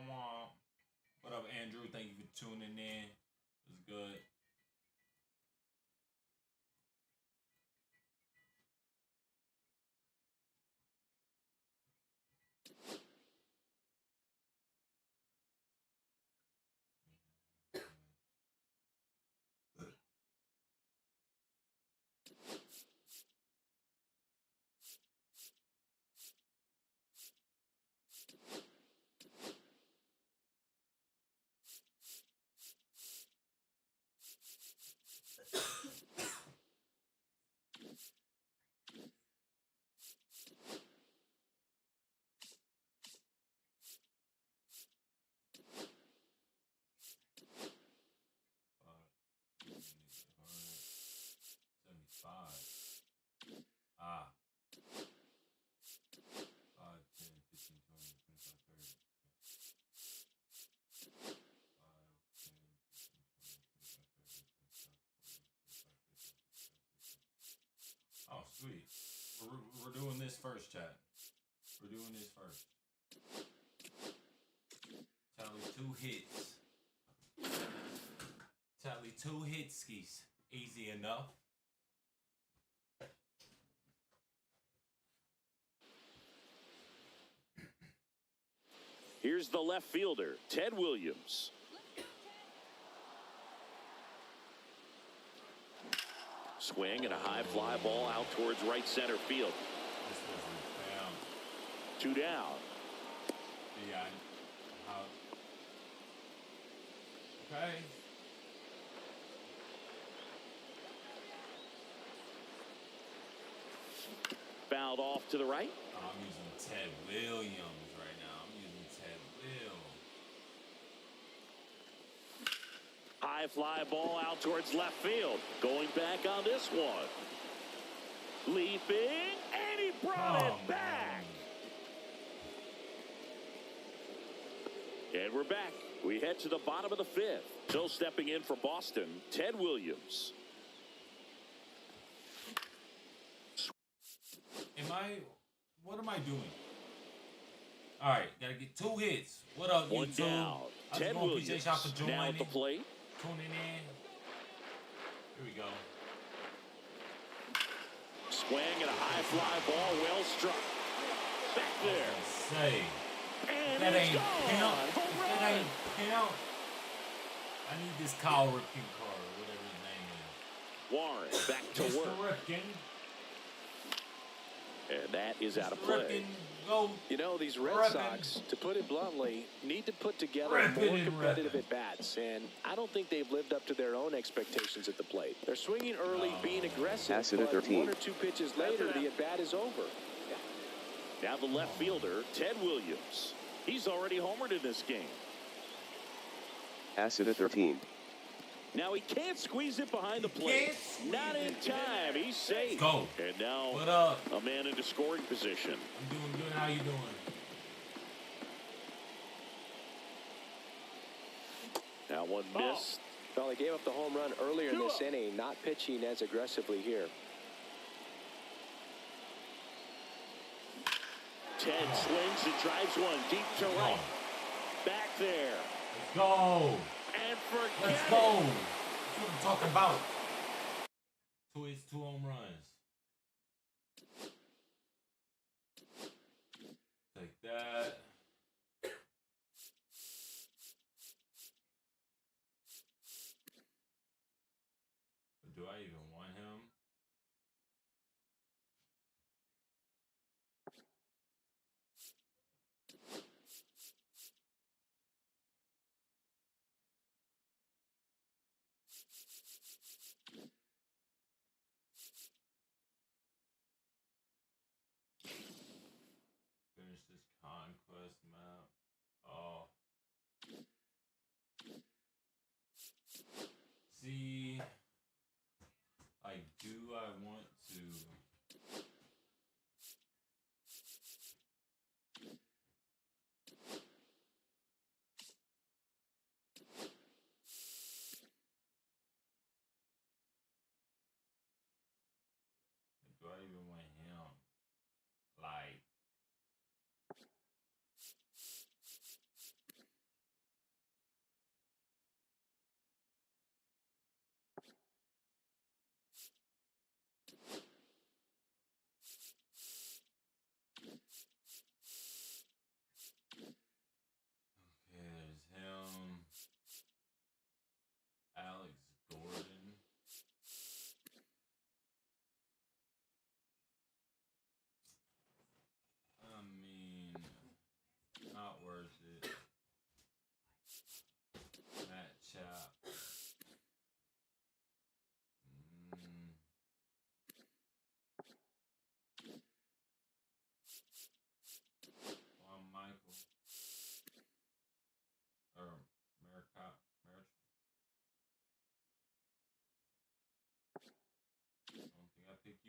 wah. What up, Andrew? Thank you for tuning in. It was good. Ah. 5, 10, 15, 20, 25, 30. 5, 10, 15, 20, 25, 30, 35, 40, 45, 50. Oh, sweet. We're doing this first, chat. We're doing this first. Tally 2 hits. Tally 2 hits, skis. Easy enough. Here's the left fielder, Ted Williams. Swing and a high fly ball out towards right center field. 2 down. Yeah. Okay. Fouled off to the right. I'm using Ted Williams right now. I'm using Ted Will. High fly ball out towards left field. Going back on this one. Leaping, and he brought it back. And we're back. We head to the bottom of the 5th. So stepping in for Boston, Ted Williams. What am I doing? All right, gotta get 2 hits. What up, One YouTube? down. Ted Williams for now at the plate. Tuning in. Here we go. Swing and a high fly ball, well struck. Back there. Say. And that ain't gone. That ain't pimp. I need this Kyle Ripken card, whatever his name is. Warren back to Mr. work. Ripken. And that is out of play. You know, these Red Sox, to put it bluntly, need to put together more competitive at-bats, and I don't think they've lived up to their own expectations at the plate. They're swinging early, being aggressive, but 1 or 2 pitches later, the at-bat is over. Now the left fielder, Ted Williams. He's already homered in this game. Acid at 13. Now he can't squeeze it behind the plate. Not in time. He's safe. Go. And now what up? A man into scoring position. I'm doing good. How you doing? Now one miss. Well, he gave up the home run earlier in this inning, not pitching as aggressively here. Ted swings and drives one deep to right. Back there. Let's go. And forget Let's go. That's what I'm talking about. 2 hits, 2 home runs. Take that. Do I even want him? Finish this conquest map. Oh. See, do I want to? Do I even want him? Like,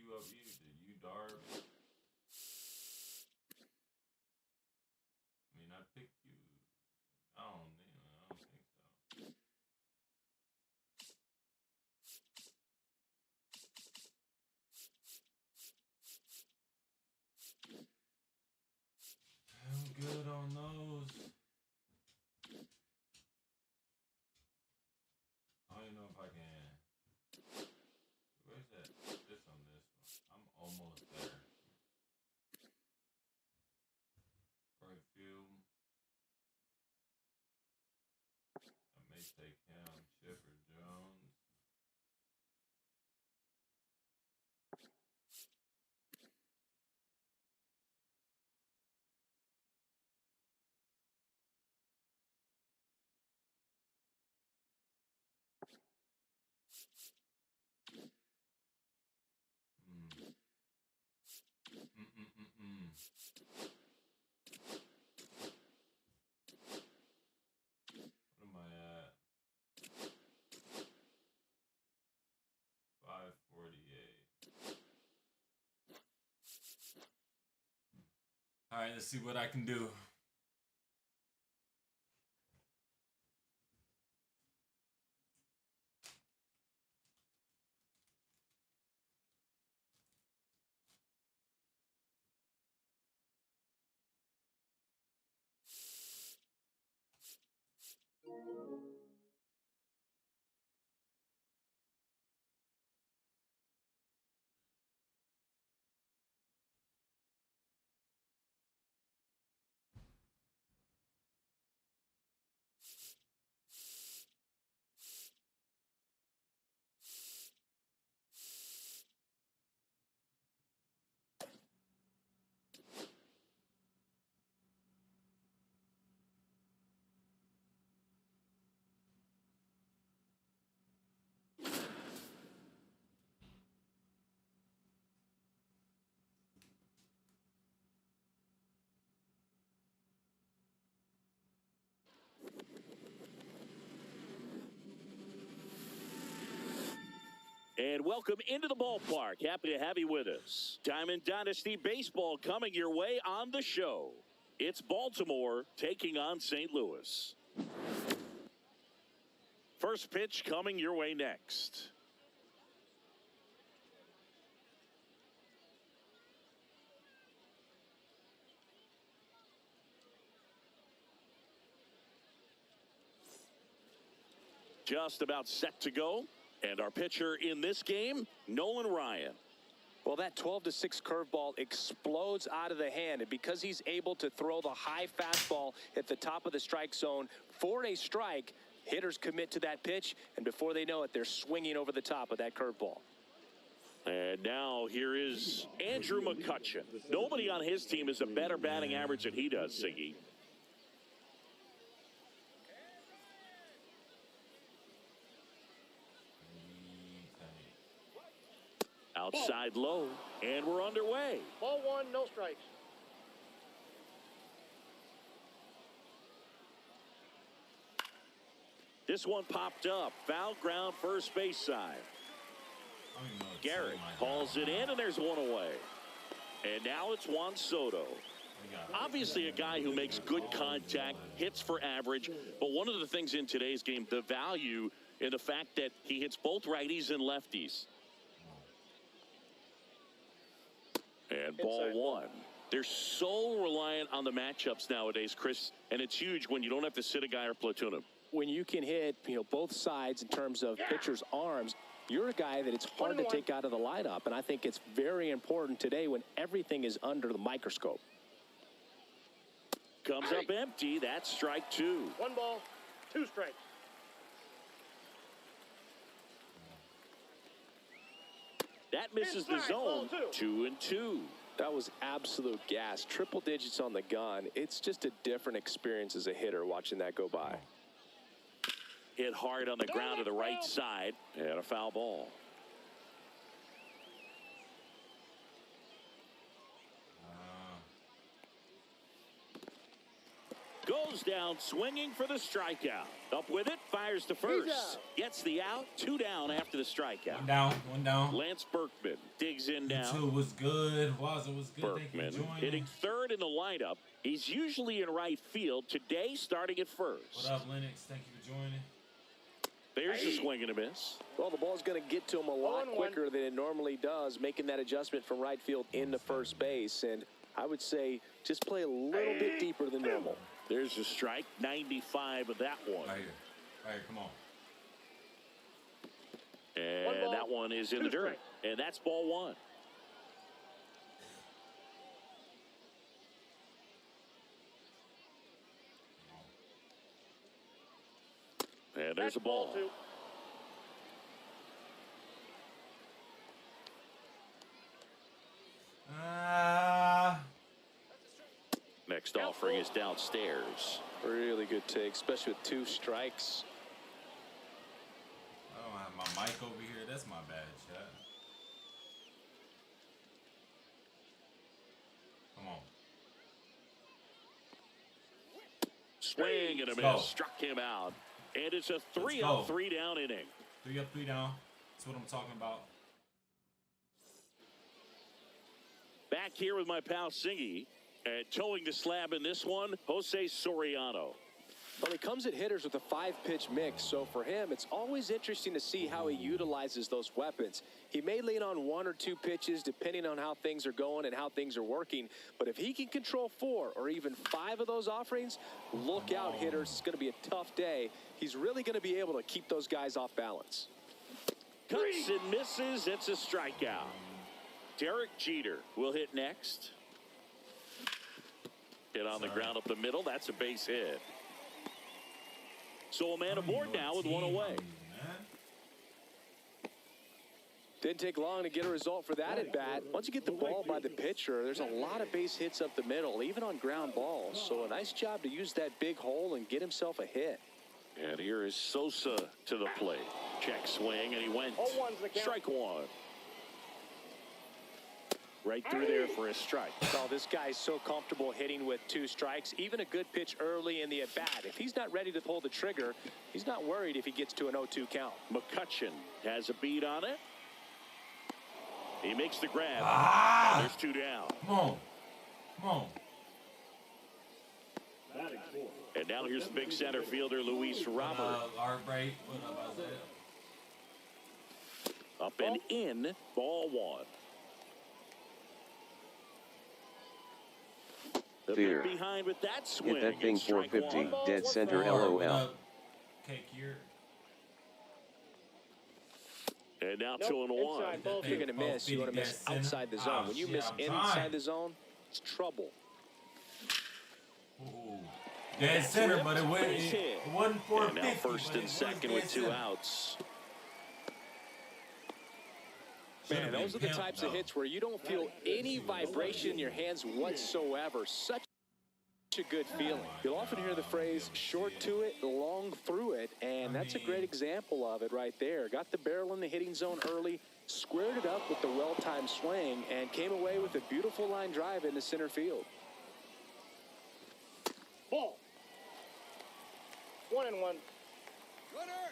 you up. You Darb. I mean, I picked you. I don't think so. I'm good on those. I don't even know if I can. Where's that? This one. I'm almost there. Perfume. I may take him. Chipper Jones. What am I at? 548. All right, let's see what I can do. And welcome into the ballpark. Happy to have you with us. Diamond Dynasty Baseball coming your way on the show. It's Baltimore taking on St. Louis. First pitch coming your way next. Just about set to go. And our pitcher in this game, Nolan Ryan. Well, that 12-6 curveball explodes out of the hand. And because he's able to throw the high fastball at the top of the strike zone for a strike, hitters commit to that pitch. And before they know it, they're swinging over the top of that curveball. And now here is Andrew McCutchen. Nobody on his team has a better batting average than he does, Siggy. Outside low, and we're underway. Ball one, no strikes. This one popped up. Foul ground, first base side. Garrett hauls it in, and there's one away. And now it's Juan Soto. Obviously a guy who makes good contact, hits for average. But one of the things in today's game, the value in the fact that he hits both righties and lefties. And ball one. They're so reliant on the matchups nowadays, Chris, and it's huge when you don't have to sit a guy or platoon him. When you can hit, both sides in terms of pitchers' arms, you're a guy that it's hard to take out of the lineup, and I think it's very important today when everything is under the microscope. Comes up empty. That's strike two. One ball, two strikes. That misses the zone. 2-2. That was absolute gas. Triple digits on the gun. It's just a different experience as a hitter watching that go by. Hit hard on the ground to the right side. And a foul ball. Goes goes down swinging for the strikeout. Up with it, fires to first. Gets the out, 2 down after the strikeout. One down. Lance Berkman digs in down. 2 was good. Waza was good. Berkman hitting third in the lineup. He's usually in right field. Today, starting at first. What up, Lennox? Thank you for joining. There's a swing and a miss. Well, the ball's going to get to him a lot quicker than it normally does, making that adjustment from right field into first base. And I would say just play a little bit deeper than normal. There's a strike, 95 of that one. Right here, come on. And that one is in the dirt. And that's ball 1. And there's a ball. Next offering is downstairs. Really good take, especially with 2 strikes. I don't have my mic over here. That's my bad, chat. Come on. Swing and a miss. Struck him out. And it's a 3-up, 3-down inning. 3 up, 3 down. That's what I'm talking about. Back here with my pal Singy. And towing the slab in this one, Jose Soriano. Well, he comes at hitters with a 5-pitch mix, so for him, it's always interesting to see how he utilizes those weapons. He may lean on 1 or 2 pitches depending on how things are going and how things are working, but if he can control 4 or even 5 of those offerings, look out, hitters. It's going to be a tough day. He's really going to be able to keep those guys off balance. Cuts and misses. It's a strikeout. Derek Jeter will hit next. Hit on the ground up the middle. That's a base hit. So a man aboard now with 1 away. Didn't take long to get a result for that at bat. Once you get the ball by the pitcher, there's a lot of base hits up the middle, even on ground balls. So a nice job to use that big hole and get himself a hit. And here is Sosa to the plate. Check swing, and he went. Strike 1. Right through there for a strike. Oh, this guy's so comfortable hitting with 2 strikes. Even a good pitch early in the at-bat. If he's not ready to pull the trigger, he's not worried if he gets to an 0-2 count. McCutcheon has a beat on it. He makes the grab. There's 2 down. Come on. And now here's the big center fielder, Luis Robert. Up and in, ball 1. The Fear. Behind with that swing. Hit that thing 450, dead center LOL. Cake here. And now 2-1. If you're going to miss, you want to miss outside the zone. When you miss inside the zone, it's trouble. Ooh. Dead center, but it wasn't 450. And now first and second with 2 outs. Man, those are the types of hits where you don't feel any vibration in your hands whatsoever. Such a good feeling. You'll often hear the phrase, short to it, long through it, and that's a great example of it right there. Got the barrel in the hitting zone early, squared it up with the well-timed swing, and came away with a beautiful line drive into center field. Ball. 1-1.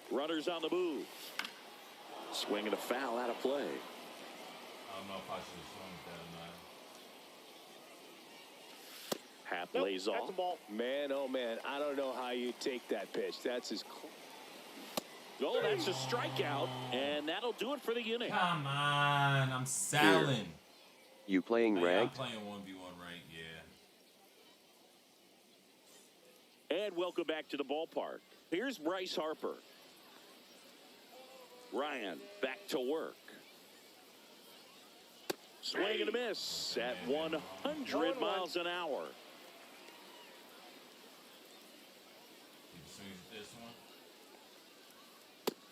Runners on the move. Swing and a foul out of play. I don't know if I should have swung that or not. Half lays off. That's a ball. Man, oh man, I don't know how you take that pitch. That's as close. Oh, that's a strikeout, and that'll do it for the inning. Come on, I'm selling. You playing ranked? I'm playing 1v1 ranked, yeah. And welcome back to the ballpark. Here's Bryce Harper. Ryan back to work. Swing and a miss at 100 miles an hour.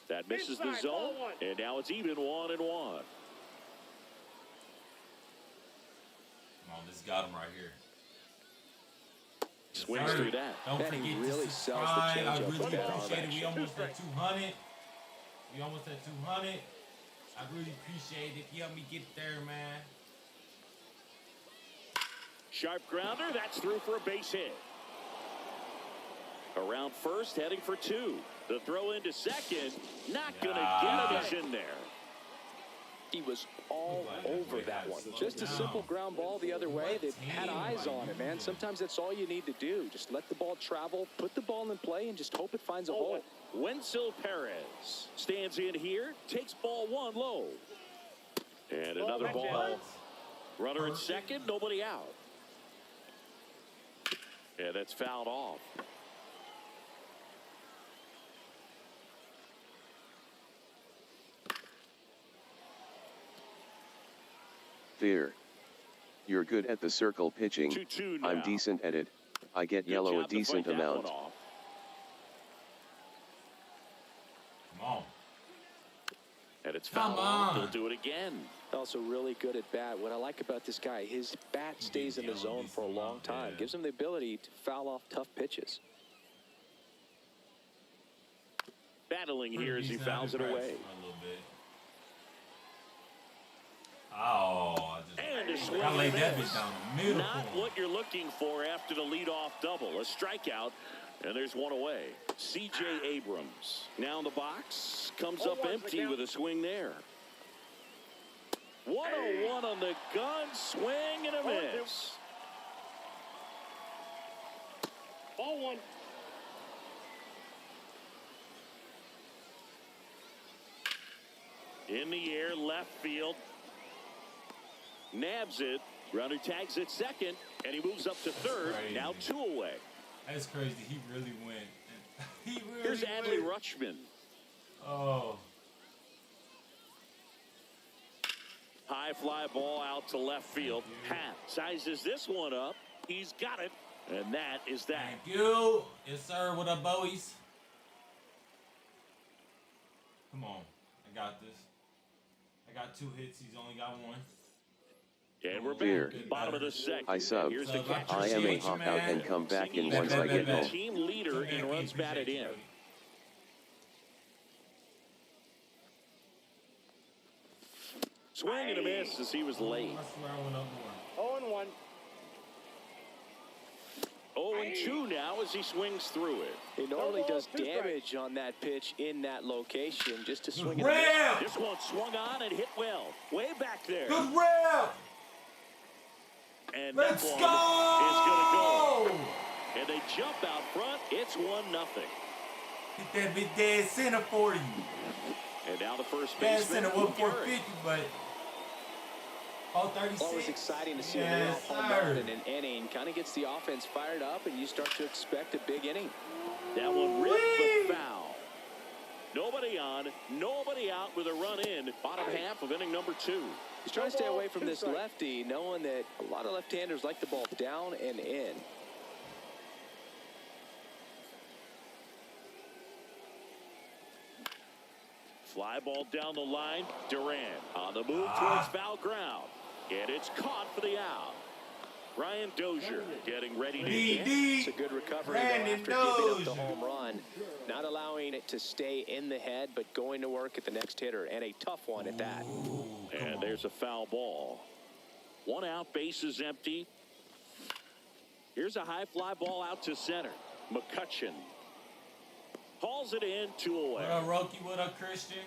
That misses the zone, and now it's even 1-1. Come on, this got him right here. Swings through that. Don't That forget he to really sells the subscribe. I changeup really with that appreciate it. We action. almost at 200. We almost at 200. I really appreciate it. You help me get there, man. Sharp grounder. That's through for a base hit. Around first, heading for 2. The throw into second, not going to get him. He's in there. He was all over that one. Just a simple ground ball the other way that had eyes on it, man. Sometimes that's all you need to do. Just let the ball travel, put the ball in play, and just hope it finds a hole. Wenzel Perez stands in here, takes ball 1 low. And another ball. Runner at second, nobody out. And that's fouled off. There. You're good at the circle pitching. 2-2 now. I'm decent at it. I get Good yellow a job to decent fight that amount. one off. Come on. And it's fouled off. He'll do it again. Also really good at bat. What I like about this guy, his bat stays in the zone for a long time. Gives him the ability to foul off tough pitches. Battling here as he fouls it away. Oh, and a swing I laid that miss. bitch down the middle. Not what you're looking for after the leadoff double. A strikeout, and there's one away. C.J. Abrams now in the box. Comes up empty with a swing there. 101 on the gun. Swing and a miss. Ball 1. In the air, left field. Nabs it. Runner tags at second, and he moves up to third. Crazy. Now 2 away. That's crazy. He really went. He really Here's Adley went. Rutschman. Oh. High fly ball out to left field. Pat sizes this one up. He's got it. And that is that. Thank you. Yes, sir. What up, boys? Come on. I got this. I got 2 hits. He's only got 1. And we're Here. back. Bottom of the second. I sub. Here's the catch. I am a hop out and come back in once I get home. Team leader in runs batted in. Swing and a miss as he was late. I swear I went up more. 0-1. 0-2 now as he swings through it. He normally does damage on that pitch in that location just to swing it. Rip! This one swung on and hit well. Way back there. Good rip! And Let's that go! one is going to go. And they jump out front. It's 1-0. Hit that big dead center for you. And now the first Dead baseman. center was 450, but 36. Always exciting to see a Yes, home run sir. in an inning. Kind of gets the offense fired up, and you start to expect a big inning. That one ripped but foul. Nobody on, nobody out with a run in. Bottom half of inning number 2. He's trying to stay away from this lefty, knowing that a lot of left-handers like the ball down and in. Fly ball down the line. Durant on the move towards foul ground. And it's caught for the out. Ryan Dozier getting ready to hit. It's a good recovery though, Brandon after giving up the Dozier. home run. Not allowing it to stay in the head, but going to work at the next hitter, and a tough one at that. And there's a foul ball. 1 out, bases empty. Here's a high fly ball out to center. McCutcheon hauls it in, 2 away. What up, Roki? What up, Christian?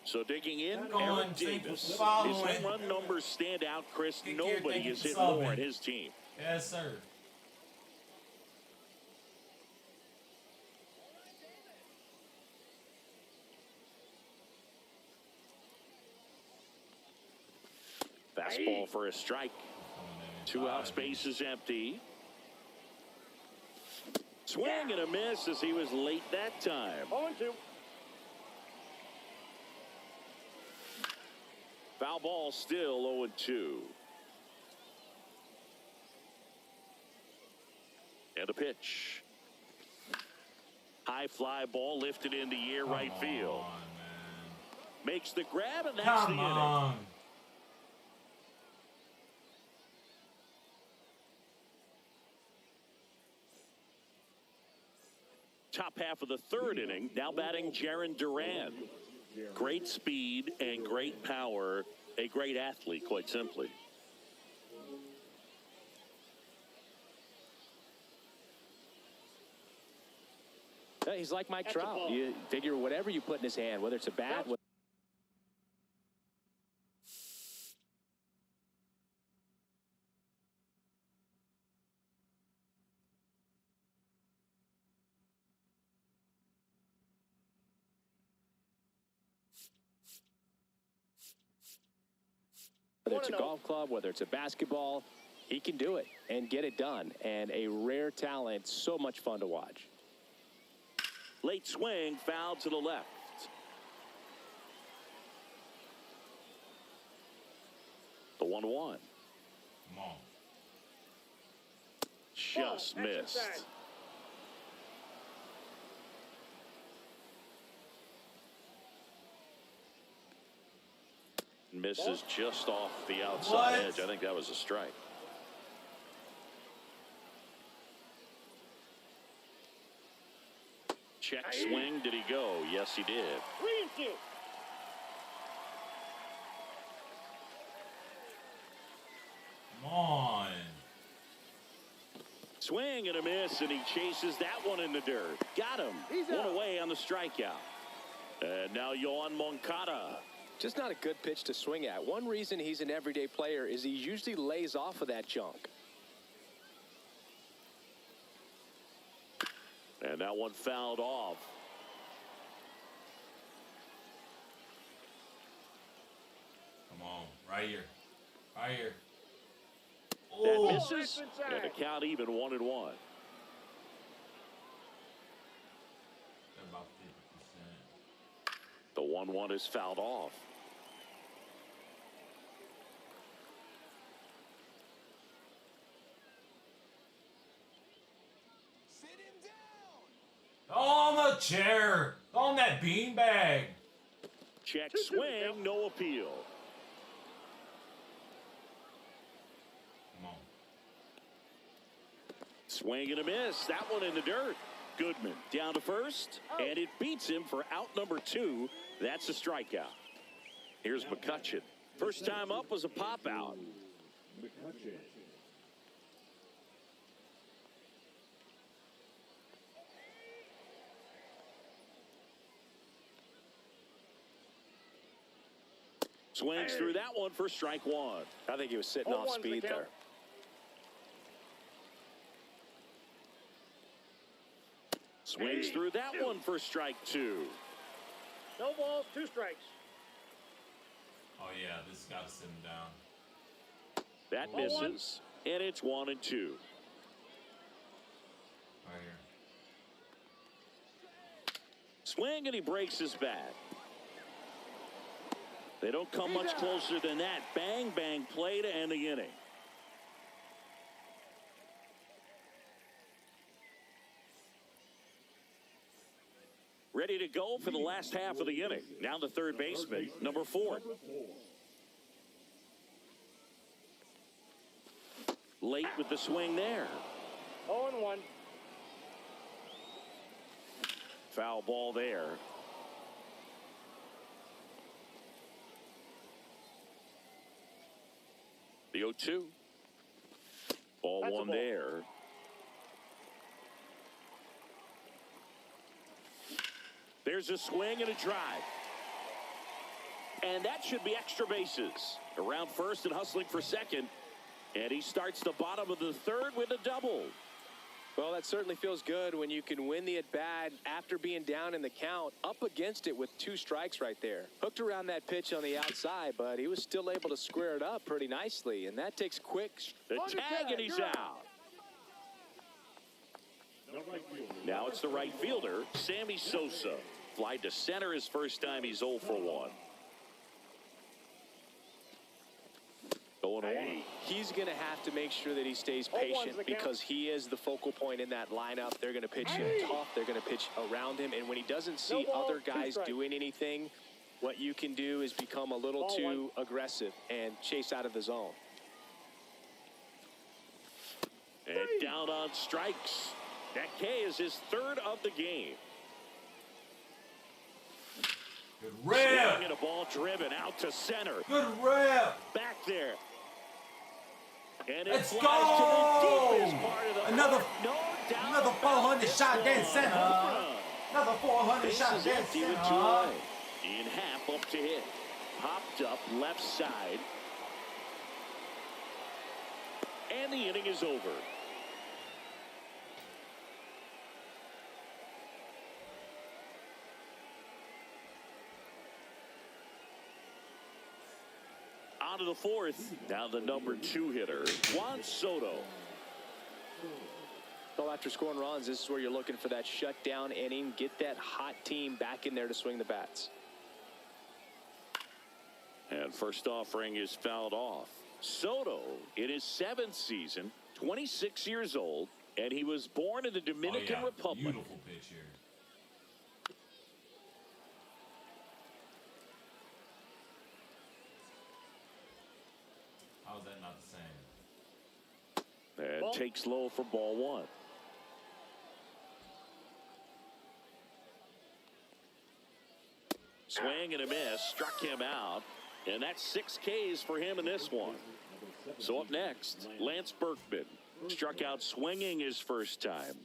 So digging in, Come on, Eric thank you Davis. for following. His home run numbers stand out, Chris. Take care, Nobody thank you has for hit subbing. more at his team. Yes, sir. Fastball for a strike. 2 out, space is empty. Swing and a miss as he was late that time. 0-2. Foul ball still 0-2. And a pitch. High fly ball lifted in the air, right field. Come on, man. Makes the grab, and that's Come the inning. on. Top half of the 3rd inning, now batting Jarren Duran. Great speed and great power. A great athlete, quite simply. He's like Mike That's a Trout. ball. You figure whatever you put in his hand, whether it's a bat. Whether it's a golf club, whether it's a basketball, he can do it and get it done. And a rare talent, so much fun to watch. Late swing, foul to the left. The 1-1. Come on. Just missed. Misses just off the outside edge. I think that was a strike. Check swing. Did he go? Yes, he did. 3-2. Come on. Swing and a miss, and he chases that one in the dirt. Got him. One away on the strikeout. And now Yohan Moncada. Just not a good pitch to swing at. One reason he's an everyday player is he usually lays off of that junk. And that one fouled off. Come on. Right here. Right here. That Oh. misses. And the count even 1-1. About 50%. The 1-1 is fouled off. On the chair. On that beanbag. Check swing, no appeal. Come on. Swing and a miss. That one in the dirt. Goodman down to first, and it beats him for out number 2. That's a strikeout. Here's McCutchen. First time up was a pop out. Swings through that one for strike 1. I think he was sitting off speed there. Swings through that one for strike 2. No balls, 2 strikes. Oh, yeah. This has got to sit him down. That misses, and it's 1-2. Right here. Swing, and he breaks his bat. They don't come much closer than that. Bang, bang play to end the inning. Ready to go for the last half of the inning. Now the third baseman, number 4. Late with the swing there. 0-1. Foul ball there. The 0-2. Ball That's a one ball. there. There's a swing and a drive. And that should be extra bases. Around first and hustling for second. And he starts the bottom of the third with a double. Well, that certainly feels good when you can win the at-bat after being down in the count, up against it with 2 strikes right there. Hooked around that pitch on the outside, but he was still able to square it up pretty nicely, and that takes quick. The tag, and he's out. Now it's the right fielder, Sammy Sosa. Fly to center his first time. He's 0 for 1. 0-1. He's going to have to make sure that he stays patient because he is the focal point in that lineup. They're going to pitch him tough. They're going to pitch around him. And when he doesn't see other guys doing anything, what you can do is become a little too aggressive and chase out of the zone. And down on strikes. That K is his 3rd of the game. Good rip. Swing and a ball driven out to center. Good rip. Back there. And it Let's flies go. to the deepest part of the Another park. No doubt another 400 shot dead center. Another 400 Base shot. is empty with 2 Aw. away. In half up to hit. Popped up left side. And the inning is over. On to the 4th. Now the number 2 hitter, Juan Soto. Well, after scoring runs, this is where you're looking for that shutdown inning. Get that hot team back in there to swing the bats. And first offering is fouled off. Soto in his 7th season, 26 years old, and he was born in the Dominican Republic. Beautiful pitch here. How is that not the same? And takes low for ball 1. Swing and a miss, struck him out, and that's 6 Ks for him in this one. So up next, Lance Berkman struck out swinging his first time.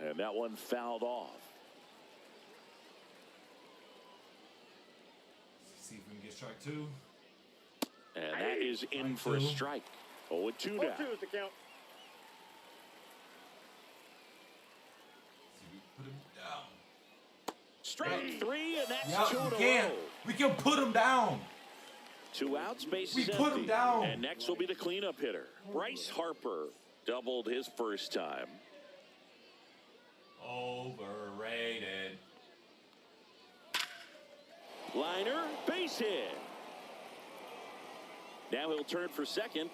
And that one fouled off. See if we can get strike 2. And that is in for a strike. 0-2 now. 0-2 is the count. See if we put him down. Strike 3, and that's 2 in a we can. row. We can put him down. 2 outs, base We is put empty. him down. And next will be the cleanup hitter. Bryce Harper doubled his first time. Overrated. Liner, base hit. Now he'll turn for second.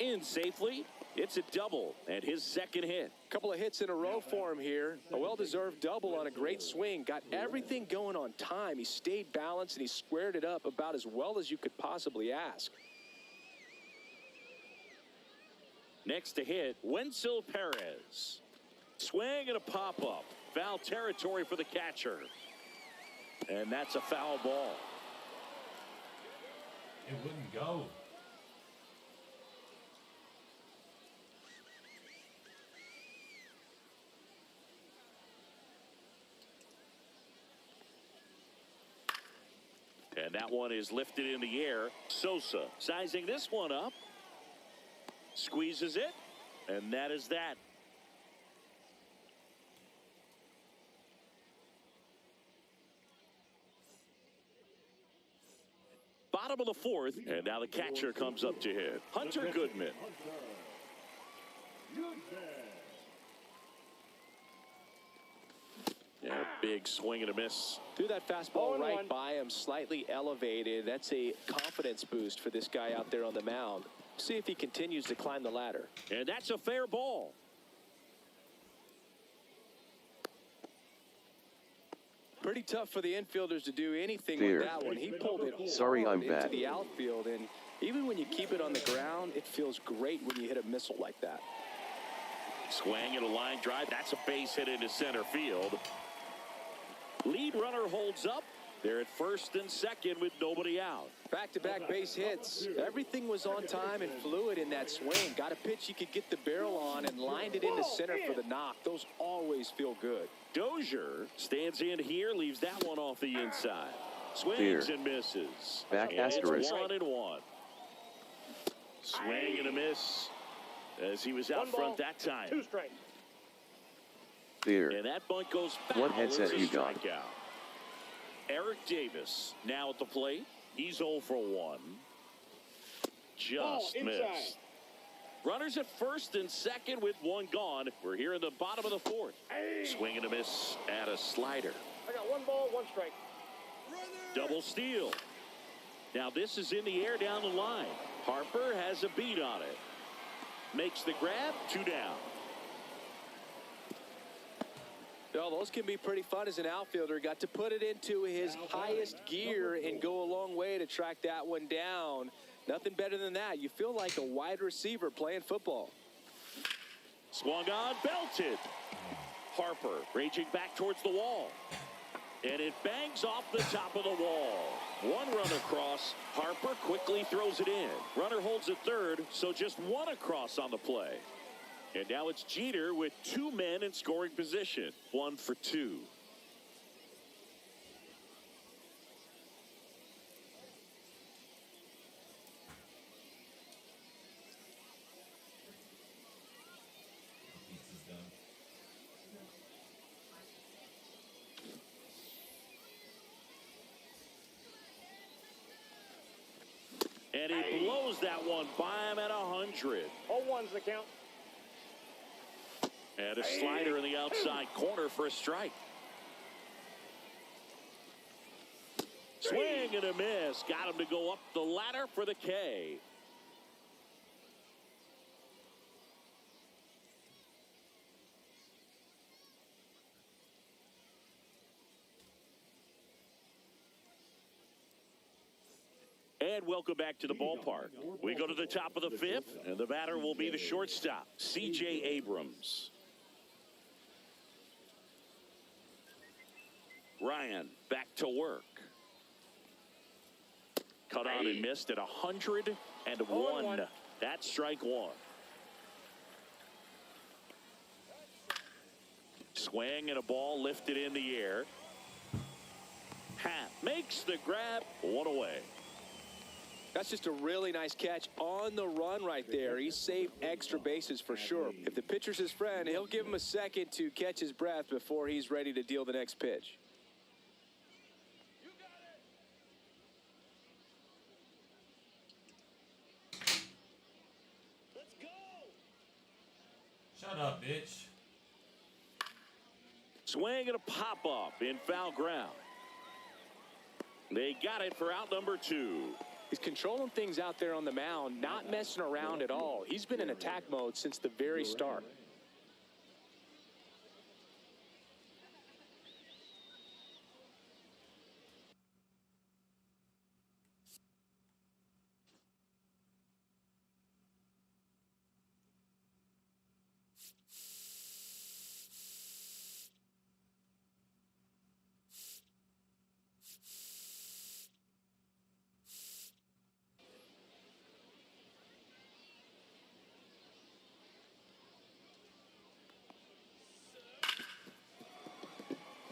In safely. It's a double and his second hit. Couple of hits in a row for him here. A well-deserved double on a great swing. Got everything going on time. He stayed balanced and he squared it up about as well as you could possibly ask. Next to hit, Wenzel Perez. Swing and a pop-up. Foul territory for the catcher. And that's a foul ball. It wouldn't go. And that one is lifted in the air. Sosa sizing this one up. Squeezes it. And that is that. Bottom of the 4th, and now the catcher comes up to hit. Hunter Goodman. Yeah, big swing and a miss. Threw that fastball 0-1. right by him, slightly elevated. That's a confidence boost for this guy out there on the mound. See if he continues to climb the ladder. And that's a fair ball. Pretty tough for the infielders to do anything Fair. with that one. He pulled it Sorry, I'm into bad. the outfield, and even when you keep it on the ground, it feels great when you hit a missile like that. Swing and a line drive. That's a base hit into center field. Lead runner holds up. They're at first and second with nobody out. Back-to-back base hits. Everything was on time and fluid in that swing. Got a pitch you could get the barrel on and lined it into center for the knock. Those always feel good. Dozier stands in here, leaves that one off the inside. Swings Fair. and misses. Back And asterisk. It's 1-1. Swing and a miss as he was out 1 ball, front that time. 2 strikes. There. And that bunt goes foul. What headset It's a you got? strikeout. Eric Davis now at the plate. He's 0 for 1. Just inside. missed. Runners at first and second with 1 gone. We're here in the bottom of the 4th. Swing and a miss at a slider. I got 1 ball, 1 strike. Double steal. Now this is in the air down the line. Harper has a beat on it. Makes the grab, 2 down. Well, those can be pretty fun as an outfielder. Got to put it into his highest gear and go a long way to track that one down. Nothing better than that. You feel like a wide receiver playing football. Swung on, belted. Harper raging back towards the wall. And it bangs off the top of the wall. One run across. Harper quickly throws it in. Runner holds at third, so just one across on the play. And now it's Jeter with 2 men in scoring position. 1 for 2. And he blows that one by him at 100. 0-1's the count. And a slider in the outside corner for a strike. Swing and a miss. Got him to go up the ladder for the K. And welcome back to the ballpark. We go to the top of the 5th, and the batter will be the shortstop, C.J. Abrams. Ryan back to work. Cut on and missed at 101. That's strike 1. Swing and a ball lifted in the air. Happ makes the grab. 1 away. That's just a really nice catch on the run right there. He saved extra bases for sure. If the pitcher's his friend, he'll give him a second to catch his breath before he's ready to deal the next pitch. Let's go. Shut up, bitch. Swing and a pop-up in foul ground. They got it for out number 2. He's controlling things out there on the mound, not messing around at all. He's been in attack mode since the very start.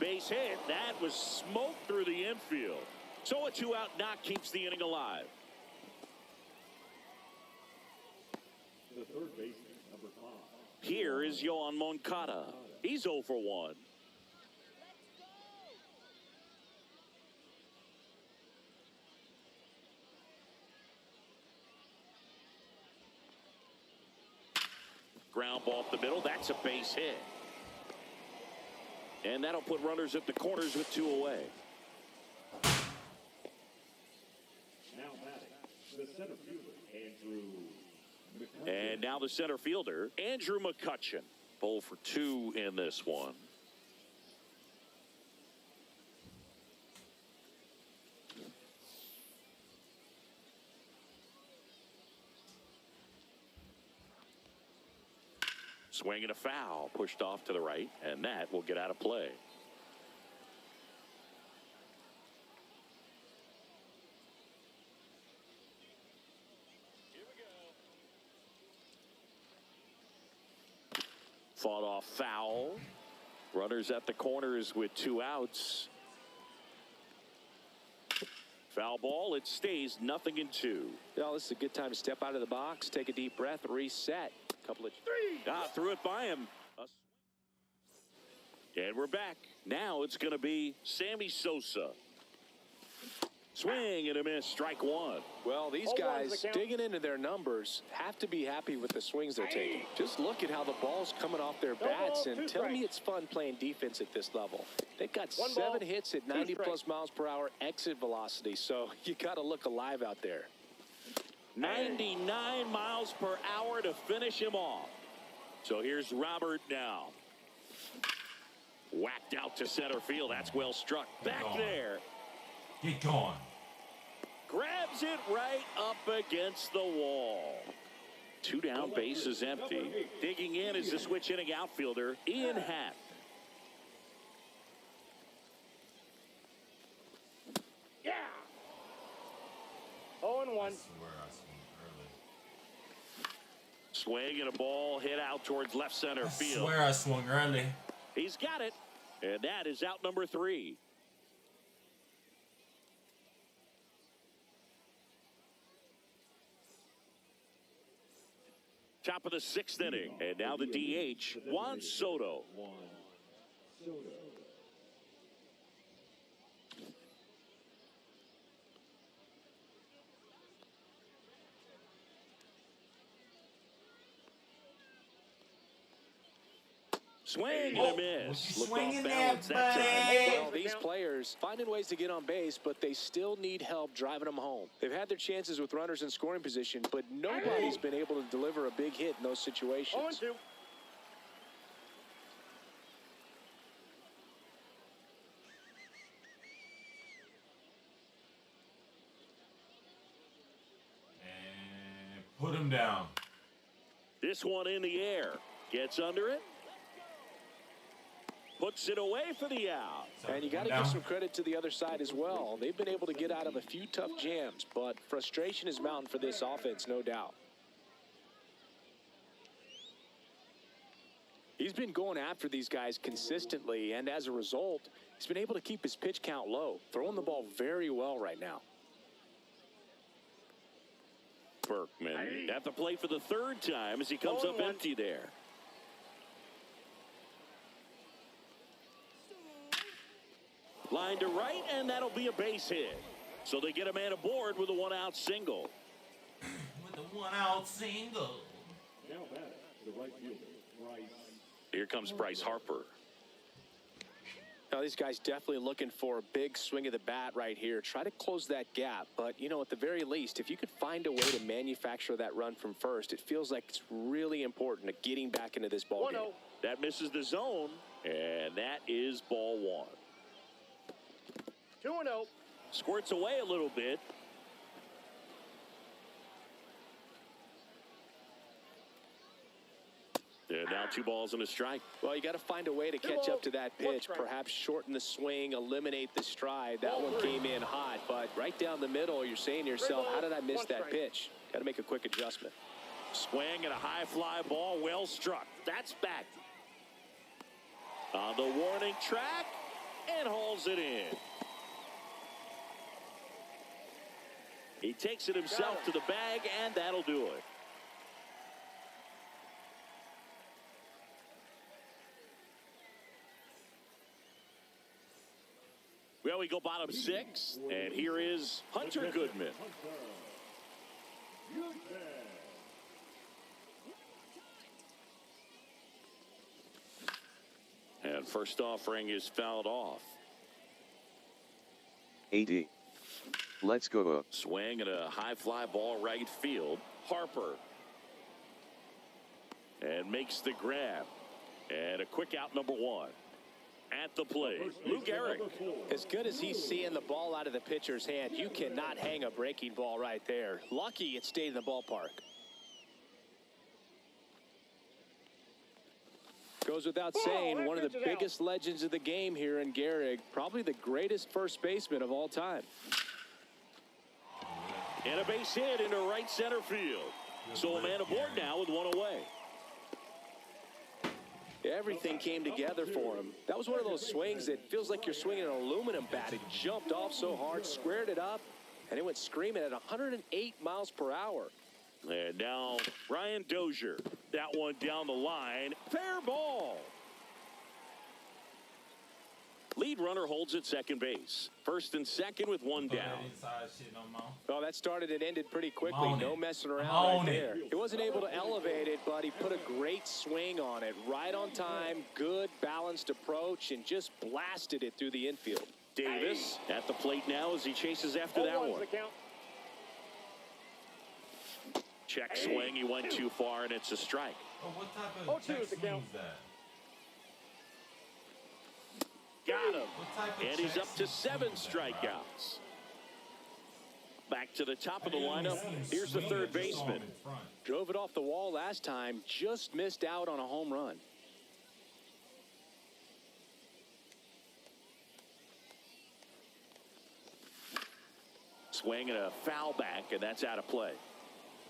Base hit. That was smoke through the infield. So a 2-out knock keeps the inning alive. The third baseman, number 5. Here is Yohan Moncada. He's 0 for 1. Ground ball up the middle. That's a base hit. And that'll put runners at the corners with 2 away. Now batting, the center fielder, Andrew McCutchen. And now the center fielder, Andrew McCutchen. 0 for 2 in this one. Swing and a foul, pushed off to the right, and that will get out of play. Here we go. Fought off foul. Runners at the corners with 2 outs. Foul ball, it stays 0-2. Well, this is a good time to step out of the box, take a deep breath, reset. Couple of Threw it by him. And we're back. Now it's going to be Sammy Sosa. Swing and a miss, strike 1. Well, these guys digging into their numbers have to be happy with the swings they're taking. Just look at how the ball's coming off their bats, and tell me it's fun playing defense at this level. They've got 7 hits at 90+ miles per hour exit velocity, so you got to look alive out there. 99 miles per hour to finish him off. So here's Robert now. Whacked out to center field. That's well struck. Back there. Get going. Grabs it right up against the wall. 2 down, base is empty. Digging in is the switch inning outfielder, Ian Happ. Yeah. 0-1. I swear I swung early. Swing and a ball hit out towards left center I field. swear I swung early. He's got it. And that is out number 3. Top of the 6th inning. And now the DH, Juan Soto. Swing and a miss. Looked off balance that time. Well, these players finding ways to get on base, but they still need help driving them home. They've had their chances with runners in scoring position, but nobody's been able to deliver a big hit in those situations. 0-2. And put him down. This one in the air. Gets under it. Puts it away for the out. And you got to give some credit to the other side as well. They've been able to get out of a few tough jams, but frustration is mounting for this offense, no doubt. He's been going after these guys consistently, and as a result, he's been able to keep his pitch count low, throwing the ball very well right now. Berkman at the plate for the 3rd time as he comes up empty there. Line to right, and that'll be a base hit. So they get a man aboard with a 1-out single. With a 1-out single. Now back to the right fielder, Bryce. Here comes Bryce Harper. Now, these guys definitely looking for a big swing of the bat right here. Try to close that gap, but, you know, at the very least, if you could find a way to manufacture that run from first, it feels like it's really important to getting back into this ball game. That misses the zone, and that is ball 1. 2-0. Squirts away a little bit. And now 2 balls and a strike. Well, you got to find a way to catch up to that pitch, perhaps shorten the swing, eliminate the stride. That one came in hot, but right down the middle, you're saying to yourself, how did I miss that pitch? Got to make a quick adjustment. Swing and a high fly ball, well struck. That's back. On the warning track, and hauls it in. He takes it himself to the bag, and that'll do it. Well, we go bottom 6, and here is Hunter Goodman. And first offering is fouled off. 80. Let's go up. Swing and a high fly ball right field. Harper. And makes the grab. And a quick out number 1. At the plate, Lou Gehrig. As good as he's seeing the ball out of the pitcher's hand, you cannot hang a breaking ball right there. Lucky it stayed in the ballpark. Goes without saying, one of the biggest legends of the game here in Gehrig, probably the greatest first baseman of all time. And a base hit into right center field. So a man aboard now with 1 away. Everything came together for him. That was one of those swings that feels like you're swinging an aluminum bat. It jumped off so hard, squared it up, and it went screaming at 108 miles per hour. And now Ryan Dozier. That one down the line. Fair ball. Lead runner holds at second base. First and second with 1 down. Well, that started and ended pretty quickly. No messing around right there. He wasn't able to elevate it, but he put a great swing on it. Right on time, good balanced approach, and just blasted it through the infield. Davis at the plate now as he chases after that one. Check swing. He went too far, and it's a strike. Oh, what type of check swing is that? got him. What type of And he's up to Jackson 7 is that, bro? strikeouts. Back to the top of the I didn't lineup. see him Here's the swing, third I just saw him baseman. in front. Drove it off the wall last time, just missed out on a home run. Swing and a foul back, and that's out of play.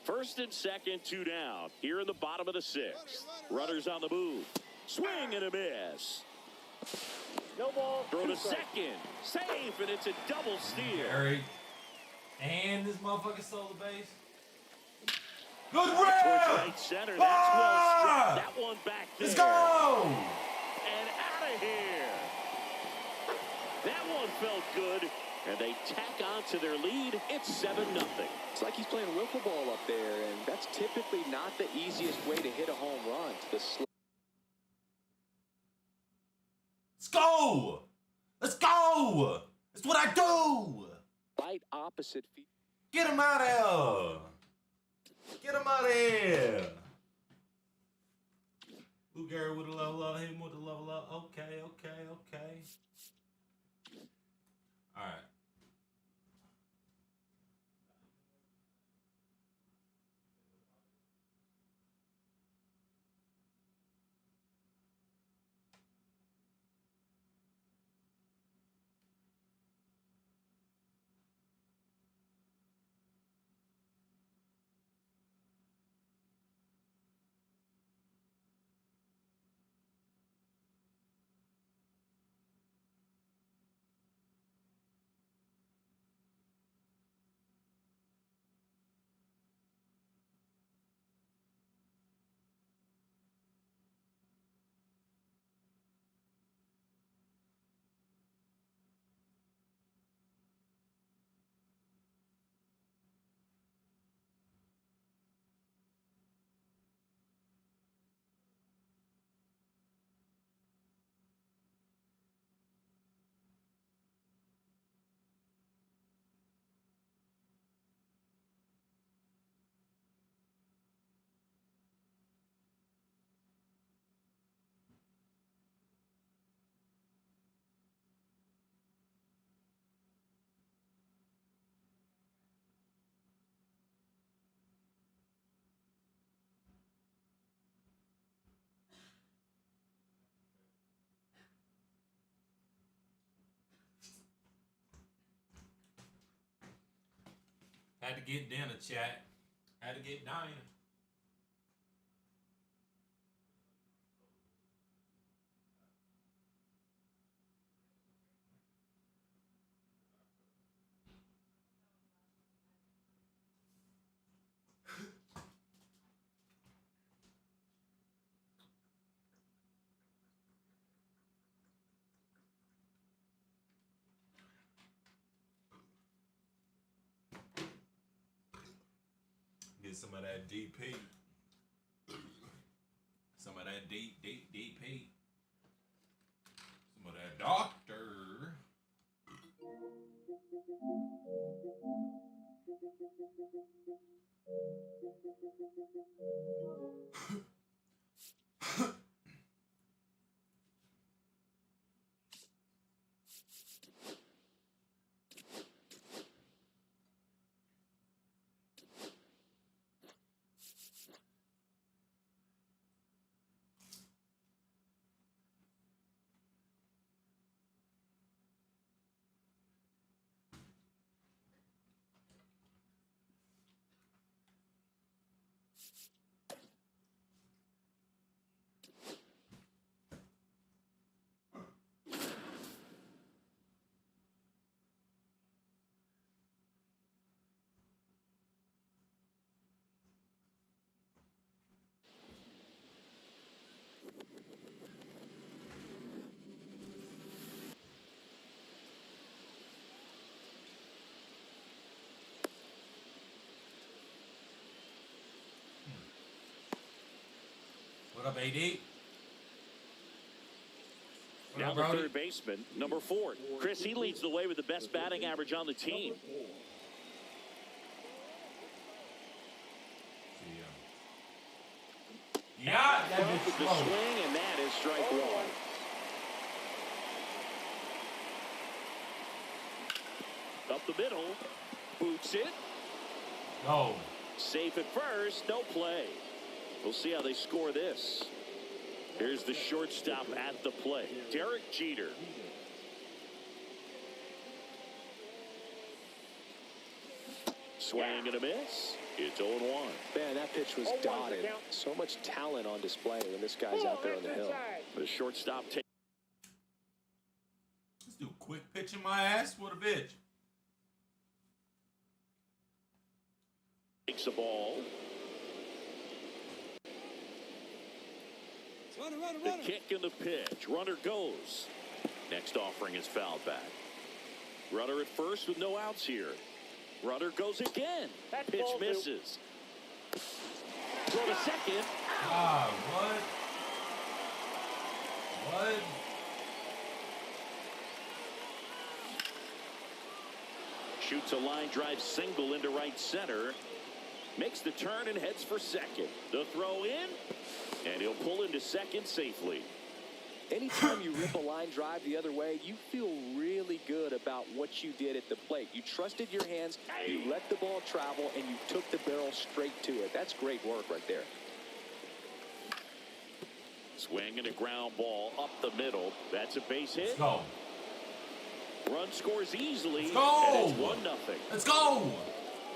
First and second, 2 down. Here in the bottom of the 6th. Runners on the move. Swing and a miss. No ball. Throw 2 to strikes. second. Safe, and it's a double steal. Eric. And this motherfucker stole the base. Good Towards rip! right center. That's well struck. That one back there. Let's go! And out of here. That one felt good. And they tack on to their lead. It's 7-0. It's like he's playing wiffle ball up there, and that's typically not the easiest way to hit a home run. Let's go! Let's go! That's what I do! Right opposite feet. Get him out of here! Get him out of here! Lou Gehrig with a level up, him with a level up. Okay. Alright. Had to get dinner, chat. Had to get diner. Get some of that DP. Some of that DP. Some of that doctor. What up, AD? What Now up, the Brody? third baseman, number 4. Chris, he leads the way with the best batting average on the team. Yeah, that With bitch the slow. swing, and that is strike 1. the middle. Boots it. No. Safe at first. No play. We'll see how they score this. Here's the shortstop at the plate, Derek Jeter. Swing and a miss. It's 0-1. Man, that pitch was dotted. So much talent on display when this guy's out there on the hill. The shortstop takes. Let's do a quick pitch in my ass. What a bitch. Takes a ball. The kick and the pitch. Runner goes. Next offering is fouled back. Runner at first with no outs here. Runner goes again. Pitch misses. Throw to second. Ah, what? What? Shoots a line drive single into right center. Makes the turn and heads for second. The throw in. And he'll pull into second safely. Anytime you rip a line drive the other way, you feel really good about what you did at the plate. You trusted your hands, you let the ball travel, and you took the barrel straight to it. That's great work right there. Swing and a ground ball up the middle. That's a base hit. Let's go. Run scores easily. Let's go. And it's 1-0. Let's go.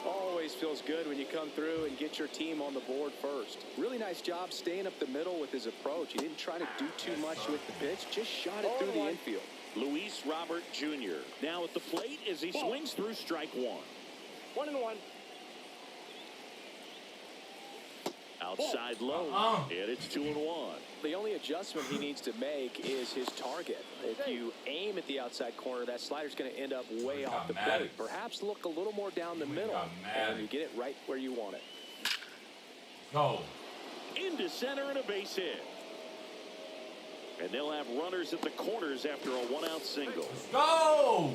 Always feels good when you come through and get your team on the board first. Really nice job staying up the middle with his approach. He didn't try to do too much with the pitch, just shot it through the infield. Luis Robert Jr. now at the plate as he swings through strike one. 1-1. Outside low, and it's 2-1. The only adjustment he needs to make is his target. If you aim at the outside corner, that slider's going to end up way off the plate. Perhaps look a little more down the middle, and you get it right where you want it. Go. Into center and a base hit. And they'll have runners at the corners after a one-out single. Let's go.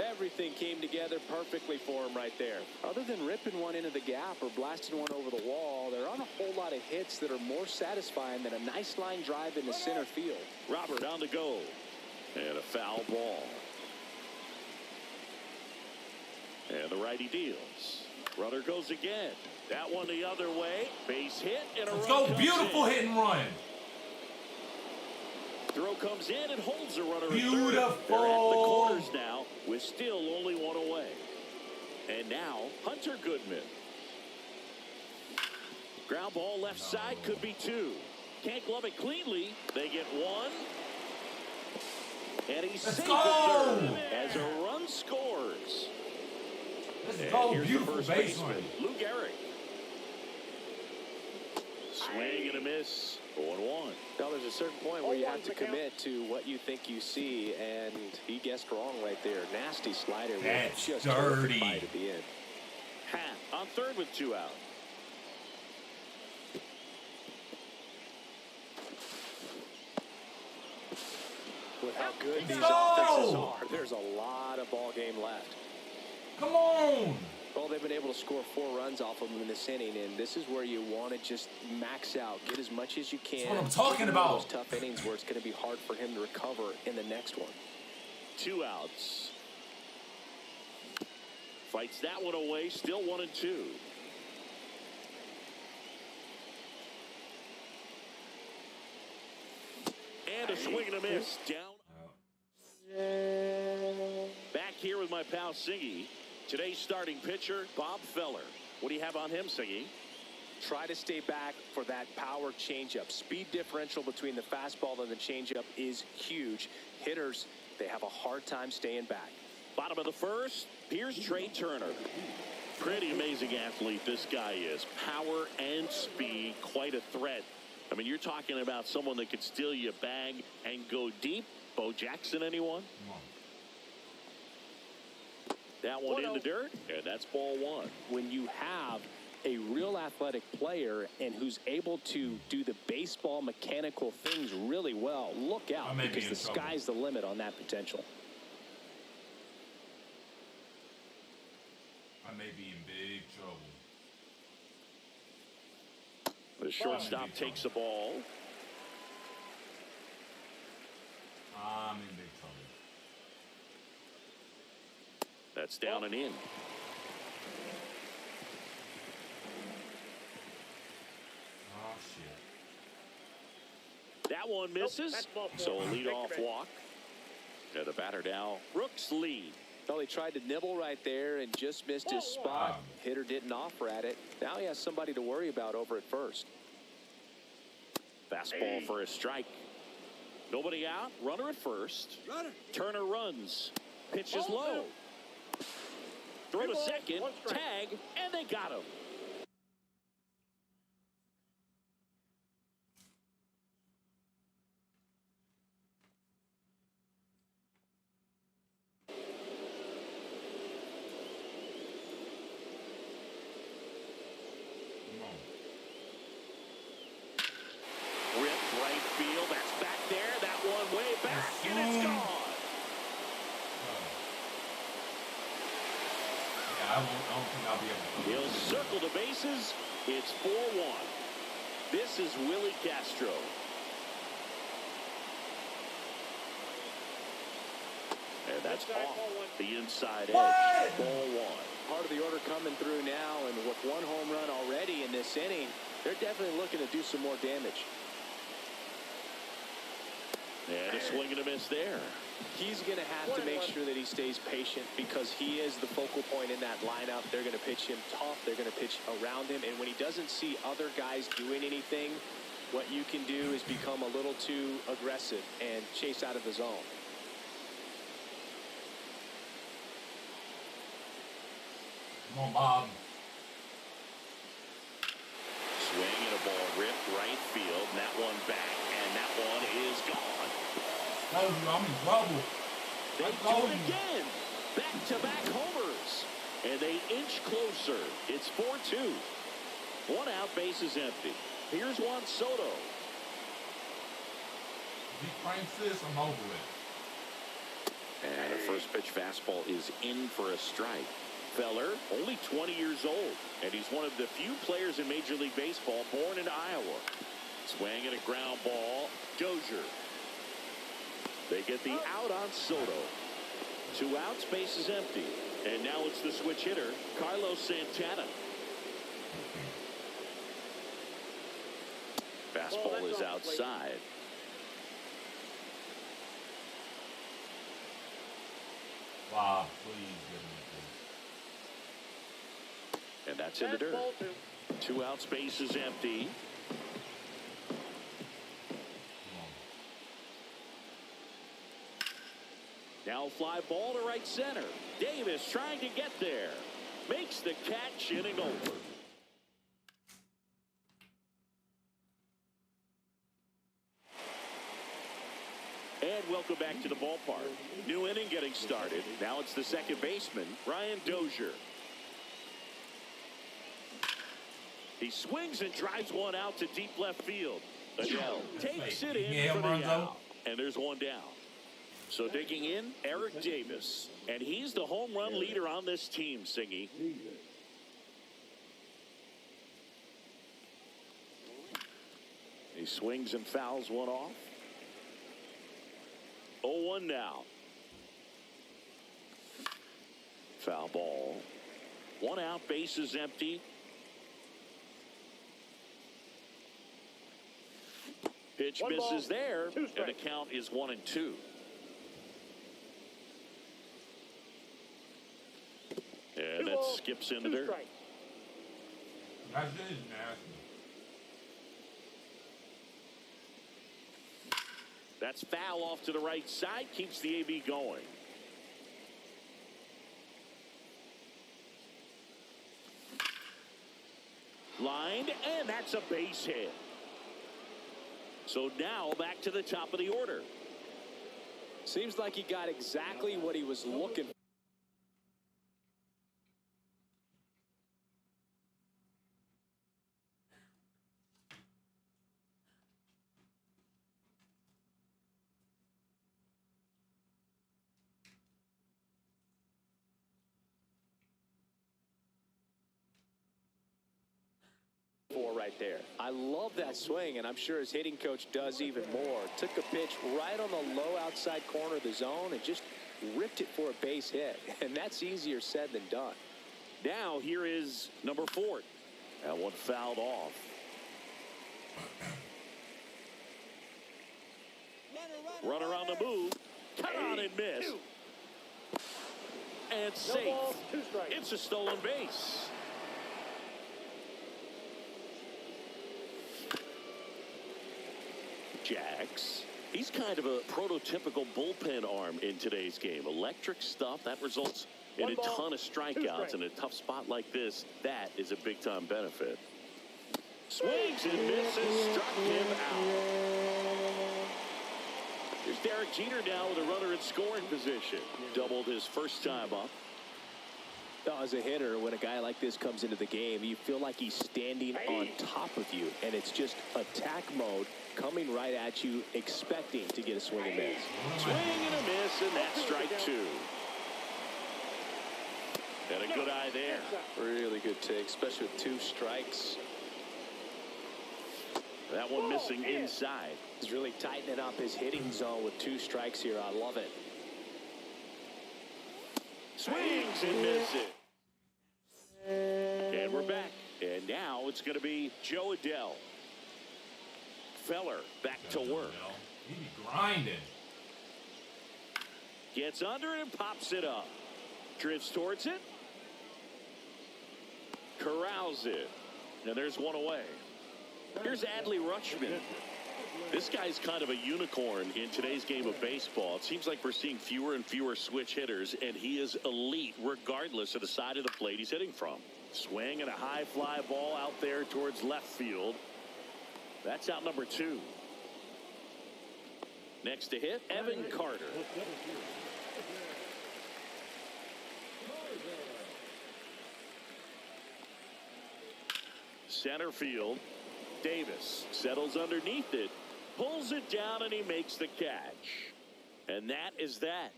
Everything came together perfectly for him right there. Other than ripping one into the gap or blasting one over the wall, there aren't a whole lot of hits that are more satisfying than a nice line drive into center field. Robert on the go. And a foul ball. And the righty deals. Runner goes again. That one the other way. Base hit and a Let's run go. comes Beautiful in. hit and run. Throw comes in and holds the runner. Beautiful. They're at the corners now with still only one away. And now Hunter Goodman. Ground ball left side, could be two. Can't glove it cleanly. They get one. And he's safe at third as a run scores. Let's go. Here's Beautiful the first base baseman, run. Lou Gehrig. Swing and a miss. 0-1. Now, there's a certain point where you have to commit to what you think you see, and he guessed wrong right there. Nasty slider. That's just dirty. bite at the end. Hat on third with two out. With how good these offenses are, there's a lot of ball game left. Come on. Well, they've been able to score 4 runs off of them in this inning, and this is where you want to just max out, get as much as you can. That's what I'm talking about. Those tough innings where it's going to be hard for him to recover in the next one. 2 outs. Fights that one away, still 1-2. And a swing and a miss. Down. Back here with my pal Siggy. Today's starting pitcher, Bob Feller. What do you have on him, Siggy? Try to stay back for that power changeup. Speed differential between the fastball and the changeup is huge. Hitters, they have a hard time staying back. Bottom of the first, here's Trey Turner. Pretty amazing athlete this guy is. Power and speed, quite a threat. I mean, you're talking about someone that could steal you a bag and go deep. Bo Jackson, anyone? That one in the dirt, and that's ball one. When you have a real athletic player and who's able to do the baseball mechanical things really well, look out, because the sky's the limit on that potential. I may be in big trouble. The shortstop takes the ball. I'm in big trouble. That's down and in. Oh, shit. That one misses. So a leadoff walk. And the batter now, Brooks Lee. Well, he tried to nibble right there and just missed his spot. Hitter didn't offer at it. Now he has somebody to worry about over at first. Fastball for a strike. Nobody out. Runner at first. Turner runs. Pitch is low. Throw to second. Tag. And they got him. I don't think I'll be able to. He'll circle the bases. It's 4-1. This is Willie Castro. And that's off the inside edge. Ball one. Part of the order coming through now, and with one home run already in this inning, they're definitely looking to do some more damage. And a swing and a miss there. He's going to have to make sure that he stays patient because he is the focal point in that lineup. They're going to pitch him tough. They're going to pitch around him. And when he doesn't see other guys doing anything, what you can do is become a little too aggressive and chase out of the zone. Come on, Bob. Swing and a ball ripped right field. And that one back. And that one is gone. I'm in trouble. They do it again. Back-to-back homers. And they inch closer. It's 4-2. One out, bases empty. Here's Juan Soto. If he cranks this, I'm over it. And a first pitch fastball is in for a strike. Feller, only 20 years old. And he's one of the few players in Major League Baseball born in Iowa. Swing and a ground ball. Dozier. They get the out on Soto. 2 outs, base is empty. And now it's the switch hitter, Carlos Santana. Fastball is outside. Wow, please give me And that's in the dirt. 2 outs, base is empty. Now fly ball to right center. Davis trying to get there. Makes the catch, inning over. And welcome back to the ballpark. New inning getting started. Now it's the second baseman, Brian Dozier. He swings and drives one out to deep left field. Adele takes it in for the out. And there's one down. So digging in, Eric Davis. And he's the home run leader on this team, Singy. He swings and fouls one off. 0-1 now. Foul ball. 1 out, base is empty. Pitch misses there, and the count is 1-2. And that skips in the dirt. That's nasty. That's foul off to the right side. Keeps the AB going. Lined, and that's a base hit. So now back to the top of the order. Seems like he got exactly what he was looking for. Right there. I love that swing, and I'm sure his hitting coach does even more. Took a pitch right on the low outside corner of the zone and just ripped it for a base hit, and that's easier said than done. Now here is number 4. That one fouled off. Runner on the move. Cut on and miss. And safe. No ball, 2 strikes. It's a stolen base. Jax. He's kind of a prototypical bullpen arm in today's game. Electric stuff that results in a ton of strikeouts. In a tough spot like this, that is a big-time benefit. Swings and misses, struck him out. Here's Derek Jeter now with a runner in scoring position. Doubled his first time up. As a hitter, when a guy like this comes into the game, you feel like he's standing on top of you, and it's just attack mode coming right at you, expecting to get a swing and miss. Swing and a miss, and that's strike 2. And a good eye there. Really good take, especially with 2 strikes. That one missing inside. He's really tightening up his hitting zone with 2 strikes here. I love it. Swings and misses. And we're back. And now it's going to be Joe Adele. Feller back to work. He be grinding. Gets under and pops it up. Drifts towards it. Corrals it. And there's one away. Here's Adley Rutschman. This guy's kind of a unicorn in today's game of baseball. It seems like we're seeing fewer and fewer switch hitters, and he is elite regardless of the side of the plate he's hitting from. Swing and a high fly ball out there towards left field. That's out number 2. Next to hit, Evan Carter. Center field. Davis settles underneath it, pulls it down, and he makes the catch. And that is that.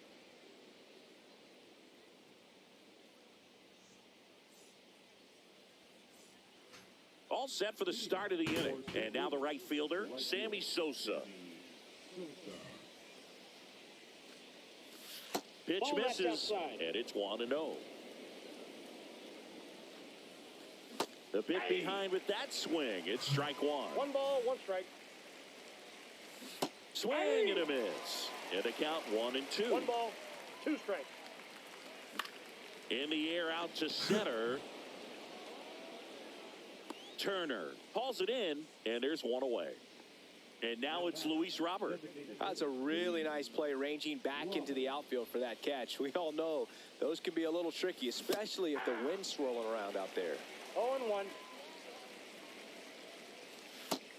All set for the start of the inning. And now the right fielder, Sammy Sosa. Pitch misses, and it's 1-0. The bit behind with that swing. It's strike 1. 1 ball, 1 strike. Swing and a miss. And the count 1-2. 1 ball, 2 strikes. In the air out to center. Turner hauls it in, and there's 1 away. And now it's Luis Robert. That's a really nice play, ranging back into the outfield for that catch. We all know those can be a little tricky, especially if the wind's swirling around out there. 0-1.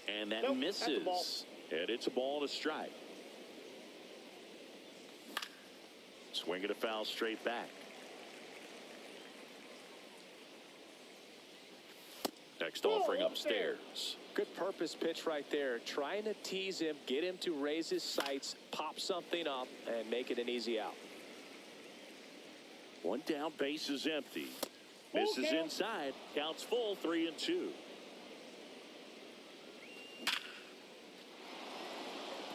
And that misses. And it's a ball and a strike. Swing and a foul straight back. Next offering upstairs. Good purpose pitch right there. Trying to tease him, get him to raise his sights, pop something up, and make it an easy out. 1 down, base is empty. Misses inside. Counts full, 3-2.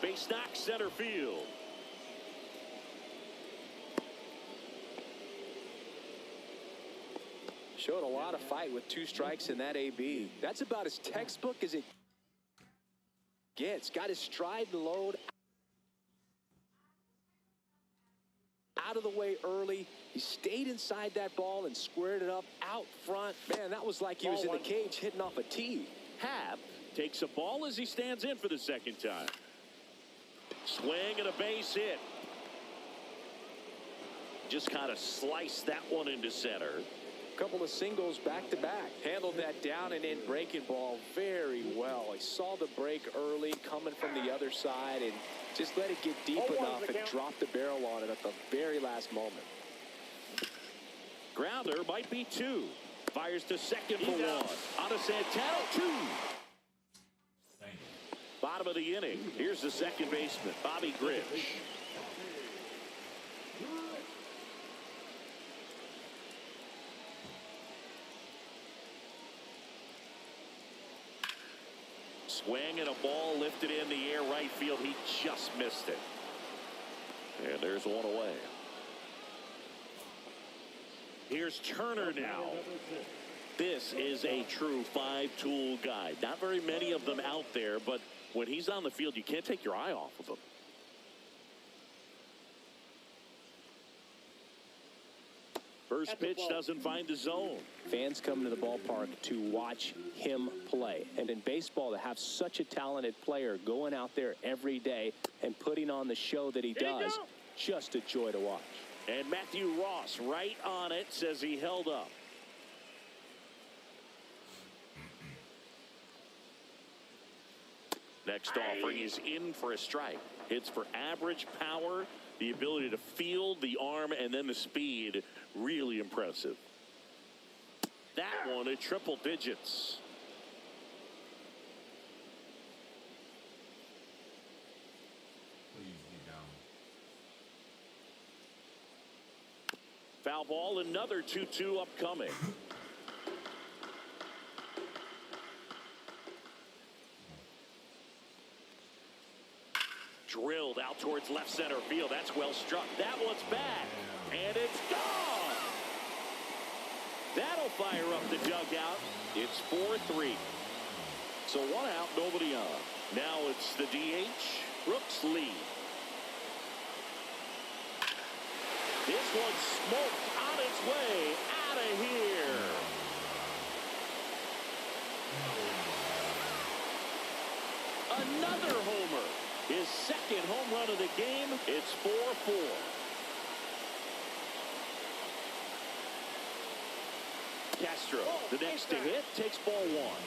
Base knock, center field. Showed a lot of fight with 2 strikes in that AB. That's about as textbook as it gets. Got his stride and load out of the way early. He stayed inside that ball and squared it up out front. Man, that was like he was in the cage hitting off a tee. Happ takes a ball as he stands in for the second time. Swing and a base hit. Just kind of sliced that one into center. Couple of singles back to back. Handled that down and in breaking ball very well. He saw the break early coming from the other side and just let it get deep enough and drop the barrel on it at the very last moment. Grounder might be 2. Fires to second for 1. On to Santana, 2. Bottom of the inning. Here's the second baseman, Bobby Grish. Swing and a ball lifted in the air right field. He just missed it. And there's 1 away. Here's Turner now. This is a true five-tool guy. Not very many of them out there, but when he's on the field, you can't take your eye off of him. First pitch doesn't find the zone. Fans come to the ballpark to watch him play. And in baseball, to have such a talented player going out there every day and putting on the show that he does, just a joy to watch. And Matthew Ross right on it, says he held up. Next offering is in for a strike. Hits for average power, the ability to field, the arm, and then the speed. Really impressive. That one at triple digits. Please get down. Foul ball, another 2-2 upcoming. Drilled out towards left center field. That's well struck. That one's back. And it's gone. That'll fire up the dugout. It's 4-3. So one out, nobody on. Now it's the DH, Brooks Lee. This one's smoked on its way out of here. Another homer. His second home run of the game. It's 4-4. Castro, the next to hit, takes ball one.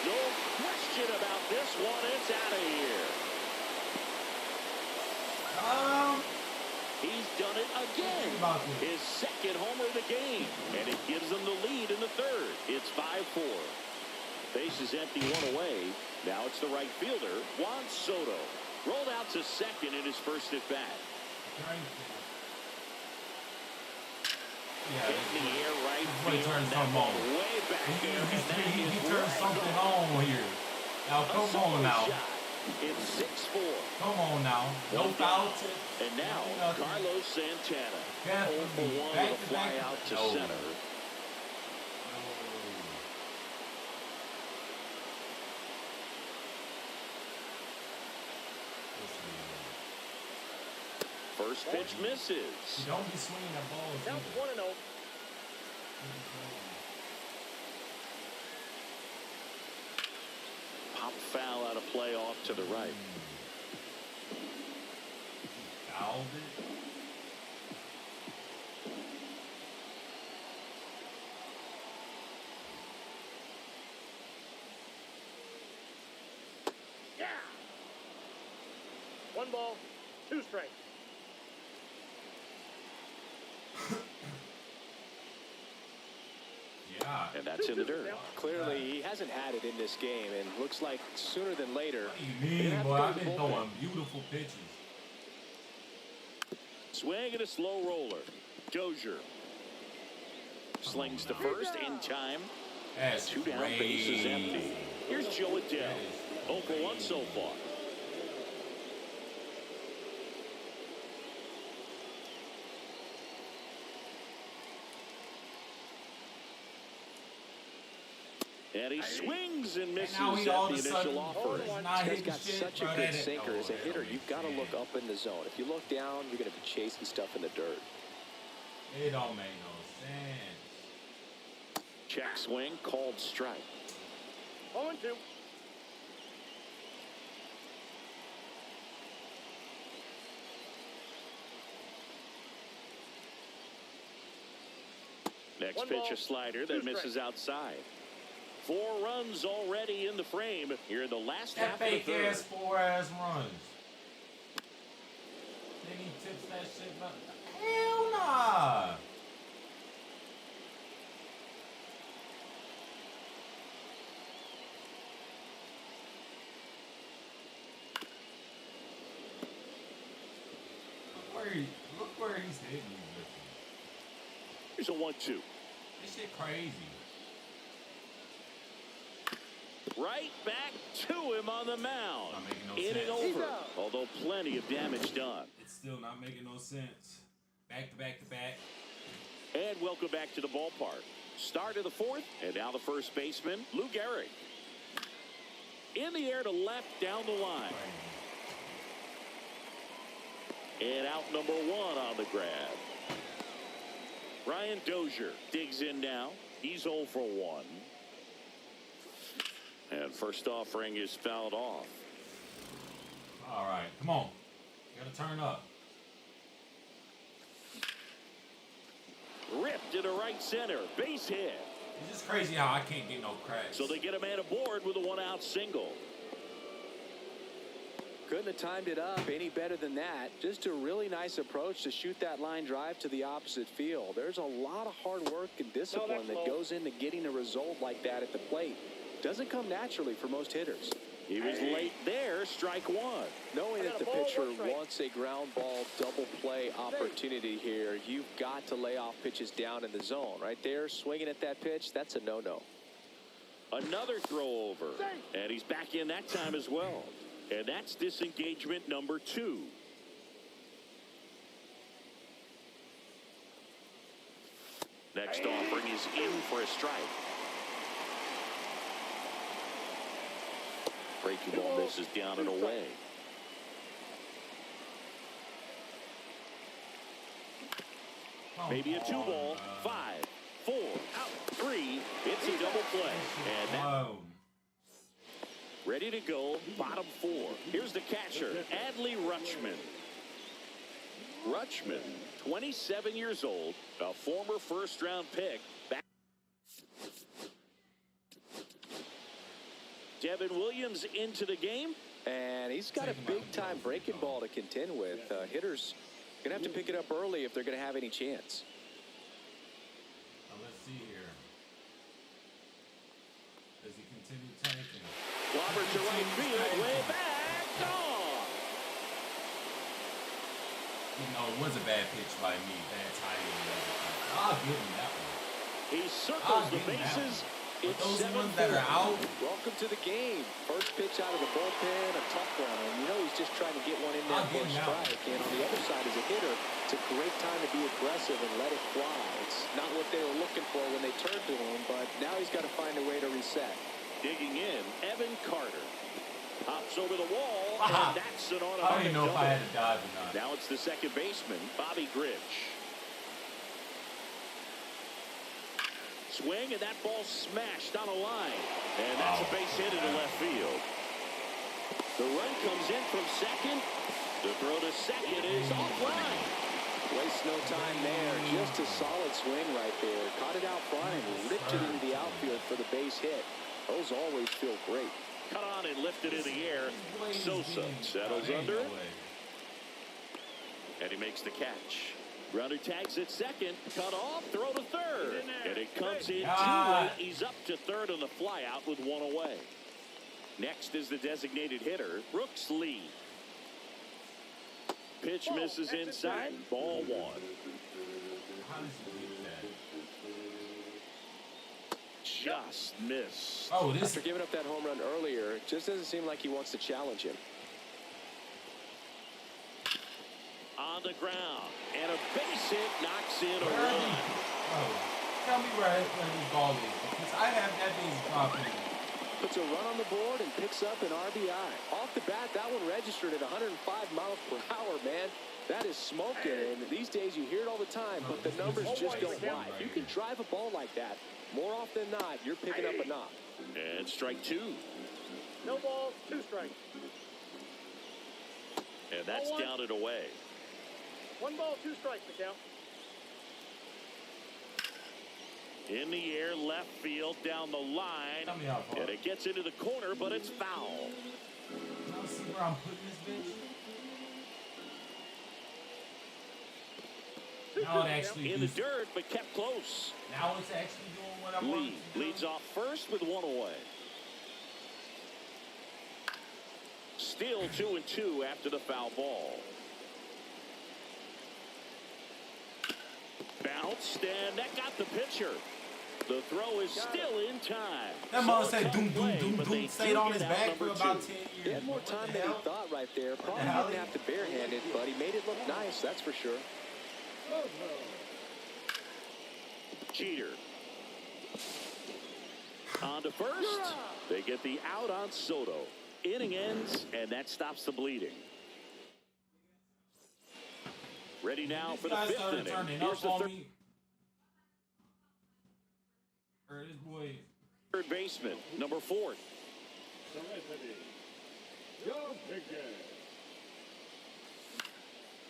No question about this one. It's out of here. He's done it again. His second homer of the game. And it gives them the lead in the third. It's 5-4. Base is empty, one away. Now it's the right fielder, Juan Soto. Rolled out to second in his first at bat. Yeah, in the air right field. Turn that ball way back there. He turned something on here. Now come on now. Shot. It's 6-4. Come on now. No foul tip. And now Carlos Santana. 0 for 1 with a fly out to center. First pitch misses. You don't be swinging that ball. Now 1-0. Pop foul out of play off to the right. Fouled it. Yeah. 1 ball, 2 strikes. Yeah. And that's in the dirt. Clearly, he hasn't had it in this game, and looks like sooner than later. What do you mean, boy? I've been throwing beautiful pitches. Swing and a slow roller. Dozier slings to first in time. That's 2 down, base is empty. Here's Joe Adell. 0 for 1 so far. And he swings and misses at the initial offering. He's got such a good sinker as a hitter. You've got to look up in the zone. If you look down, you're going to be chasing stuff in the dirt. It don't make no sense. Check swing, called strike. 0-2. Next pitch, a slider that misses outside. 4 runs already in the frame here in the last half of the third. That fake ass 4-ass runs. Then he tips that shit back. Hell nah. Look where he's hitting you with him. Here's a 1-2. This shit crazy. Right back to him on the mound. Not making no Inning sense. over, although plenty of damage done. It's still not making no sense. Back to back to back. And welcome back to the ballpark. Start of the fourth, and now the first baseman, Lou Gehrig. In the air to left down the line. And out number one on the grab. Ryan Dozier digs in now. He's 0 for 1. And first offering is fouled off. All right, come on. You gotta turn up. Ripped to the right center. Base hit. It's just crazy how I can't get no cracks. So they get a man aboard with a 1-out single. Couldn't have timed it up any better than that. Just a really nice approach to shoot that line drive to the opposite field. There's a lot of hard work and discipline that goes into getting a result like that at the plate. Doesn't come naturally for most hitters. He was late there, strike one. Knowing that the pitcher wants a ground ball double play opportunity here, you've got to lay off pitches down in the zone. Right there, swinging at that pitch, that's a no-no. Another throw over, and he's back in that time as well. And that's disengagement number 2. Next offering is in for a strike. Breaking ball misses down and away. Maybe a 2-ball. 5, 4, out, 3. It's a double play. And that ready to go, bottom 4. Here's the catcher, Adley Rutschman. Rutschman, 27 years old, a former first-round pick. Devin Williams into the game. And he's got a big-time breaking ball to contend with. Hitters going to have to pick it up early if they're going to have any chance. Now let's see here. Does he continue tanking? Robert to right field, way back, gone. You know, it was a bad pitch by me. Bad timing. I'll give him that one. He circles the bases. But those ones that are out. Welcome to the game. First pitch out of the bullpen, a tough one. And you know he's just trying to get one in there for a strike. And on the other side, as a hitter, it's a great time to be aggressive and let it fly. It's not what they were looking for when they turned to him, but now he's got to find a way to reset. Digging in, Evan Carter. Hops over the wall, and that's an automatic I don't even know double. if I had to dodge or not. Now it's the second baseman, Bobby Grich. Swing, and that ball smashed on a line. And that's a base hit into left field. The run comes in from second. The throw to second is offline. Waste no time there. Just a solid swing right there. Caught it out front and ripped it into the outfield for the base hit. Those always feel great. Cut on and lifted in the air. Sosa settles under it. And he makes the catch. Runner tags at second. Cut off. Throw to third. And it comes in too late. He's up to third on the fly out with one away. Next is the designated hitter, Brooks Lee. Pitch misses inside. Ball 1. How does he do that? Just missed. Oh, this. After giving up that home run earlier, it just doesn't seem like he wants to challenge him. On the ground. And a base hit knocks in a run. Oh, tell me where his ball is, because I have that base property. Puts a run on the board and picks up an RBI. Off the bat, that one registered at 105 miles per hour, man. That is smoking, and these days you hear it all the time, but the numbers just don't lie. If you can drive a ball like that, more often than not, you're picking up a knock. And strike 2. No balls, 2 strikes. And that's down and away. 1 ball, 2 strikes, the count. In the air, left field, down the line. And it gets into the corner, but it's foul. Now see where I'm putting this bitch? Now it actually in the dirt, but kept close. Now it's actually doing what I want. Leads off first with 1 away. Still 2-2 after the foul ball. Bounced, and that got the pitcher. The throw is still in time. That mother said doom, doom, doom, doom. Stayed on his back for about 10 years. He had more time than he thought right there. Probably didn't have to barehand it, but he made it look nice, that's for sure. Cheater. On to first. They get the out on Soto. Inning ends, and that stops the bleeding. Ready now for the fifth inning. Here's the third baseman, number 4.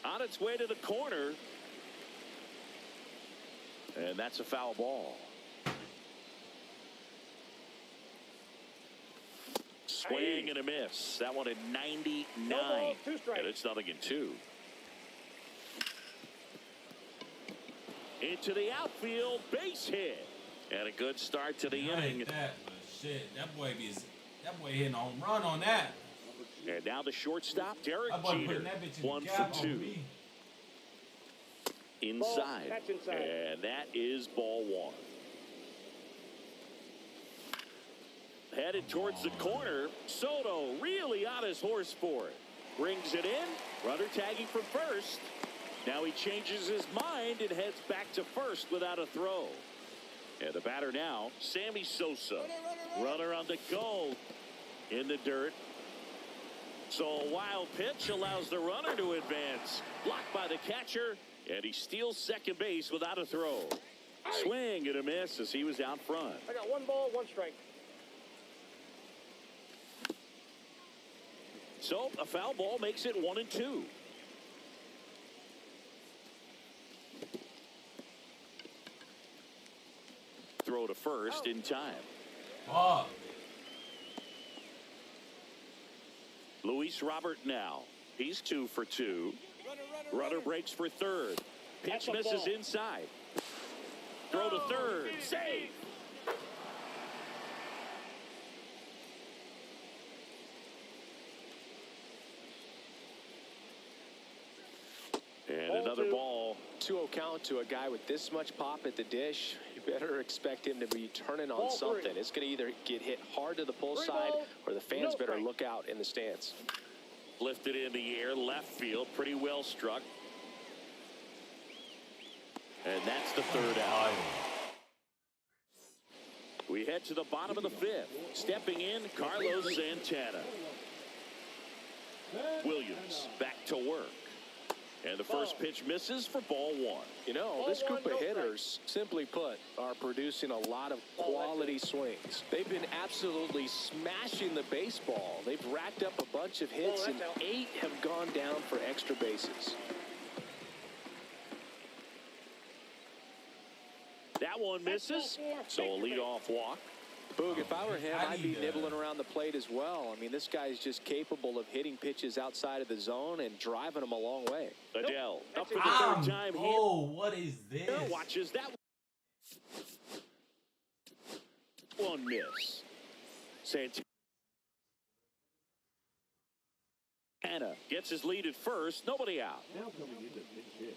On its way to the corner. And that's a foul ball. Swing and a miss. That one at 99. And it's 0-2. Into the outfield, base hit. And a good start to the inning. That boy hitting a home run on that. And now the shortstop, Derek Jeter. 1 for 2. Inside. And that is ball 1. Headed towards the corner. Soto really on his horse for it. Brings it in. Runner tagging from first. Now he changes his mind and heads back to first without a throw. And the batter now, Sammy Sosa. Runner on the go in the dirt. So a wild pitch allows the runner to advance. Blocked by the catcher. And he steals second base without a throw. Swing and a miss as he was out front. I got 1 ball, 1 strike. So a foul ball makes it 1-2. Throw to first in time. Oh. Luis Robert now. He's 2 for 2. Runner breaks for third. Pitch misses inside. Throw to third. Save. And another ball. 2-0 count to a guy with this much pop at the dish. You better expect him to be turning on something. It's going to either get hit hard to the pull side or the fans better look out in the stands. Lifted in the air, left field, pretty well struck. And that's the third out. We head to the bottom of the 5th. Stepping in, Carlos Santana. Williams back to work. And the first pitch misses for ball 1. You know, this group of hitters, simply put, are producing a lot of quality swings. They've been absolutely smashing the baseball. They've racked up a bunch of hits, and 8 have gone down for extra bases. That one misses, so a leadoff walk. Boog, if I were him, I'd be nibbling around the plate as well. I mean, this guy's just capable of hitting pitches outside of the zone and driving them a long way. Adele up for the third time here. Oh, what is this? Watches that one miss. Santana gets his lead at first. Nobody out. Now coming into pinch hit.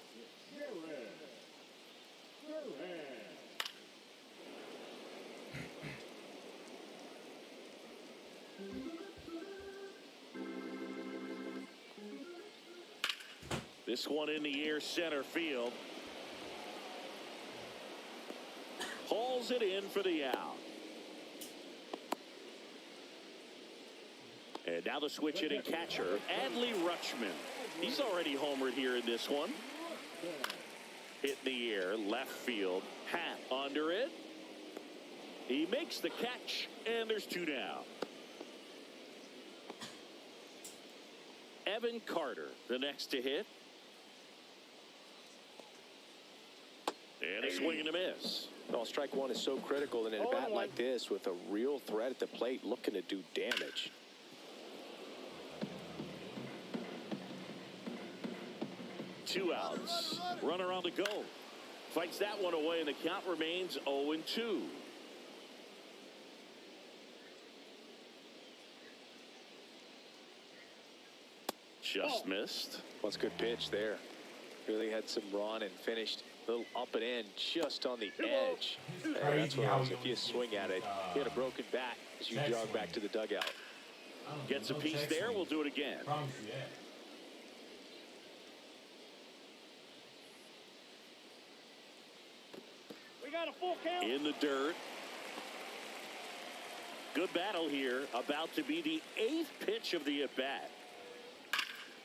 This one in the air, center field. Hauls it in for the out. And now the switch hitting catcher, Adley Rutschman. He's already homered here in this one. Hit in the air, left field. Hat under it. He makes the catch, and there's 2 down. Evan Carter, the next to hit. And a swing and a miss. No, strike 1 is so critical in a bat like this with a real threat at the plate looking to do damage. Two outs. Runner on the go. Fights that one away, and the count remains 0-2. Just missed. Well, it's a good pitch there. Really had some run and finished Little up and in just on the edge. It's Hey, that's crazy what how happens he if you always swing gets at it. Hit a broken bat as you check jog swing. back to the dugout. Gets a No piece check there. swing. We'll do it again. Promise you that. We got a full count. In the dirt. Good battle here. About to be the 8th pitch of the at-bat.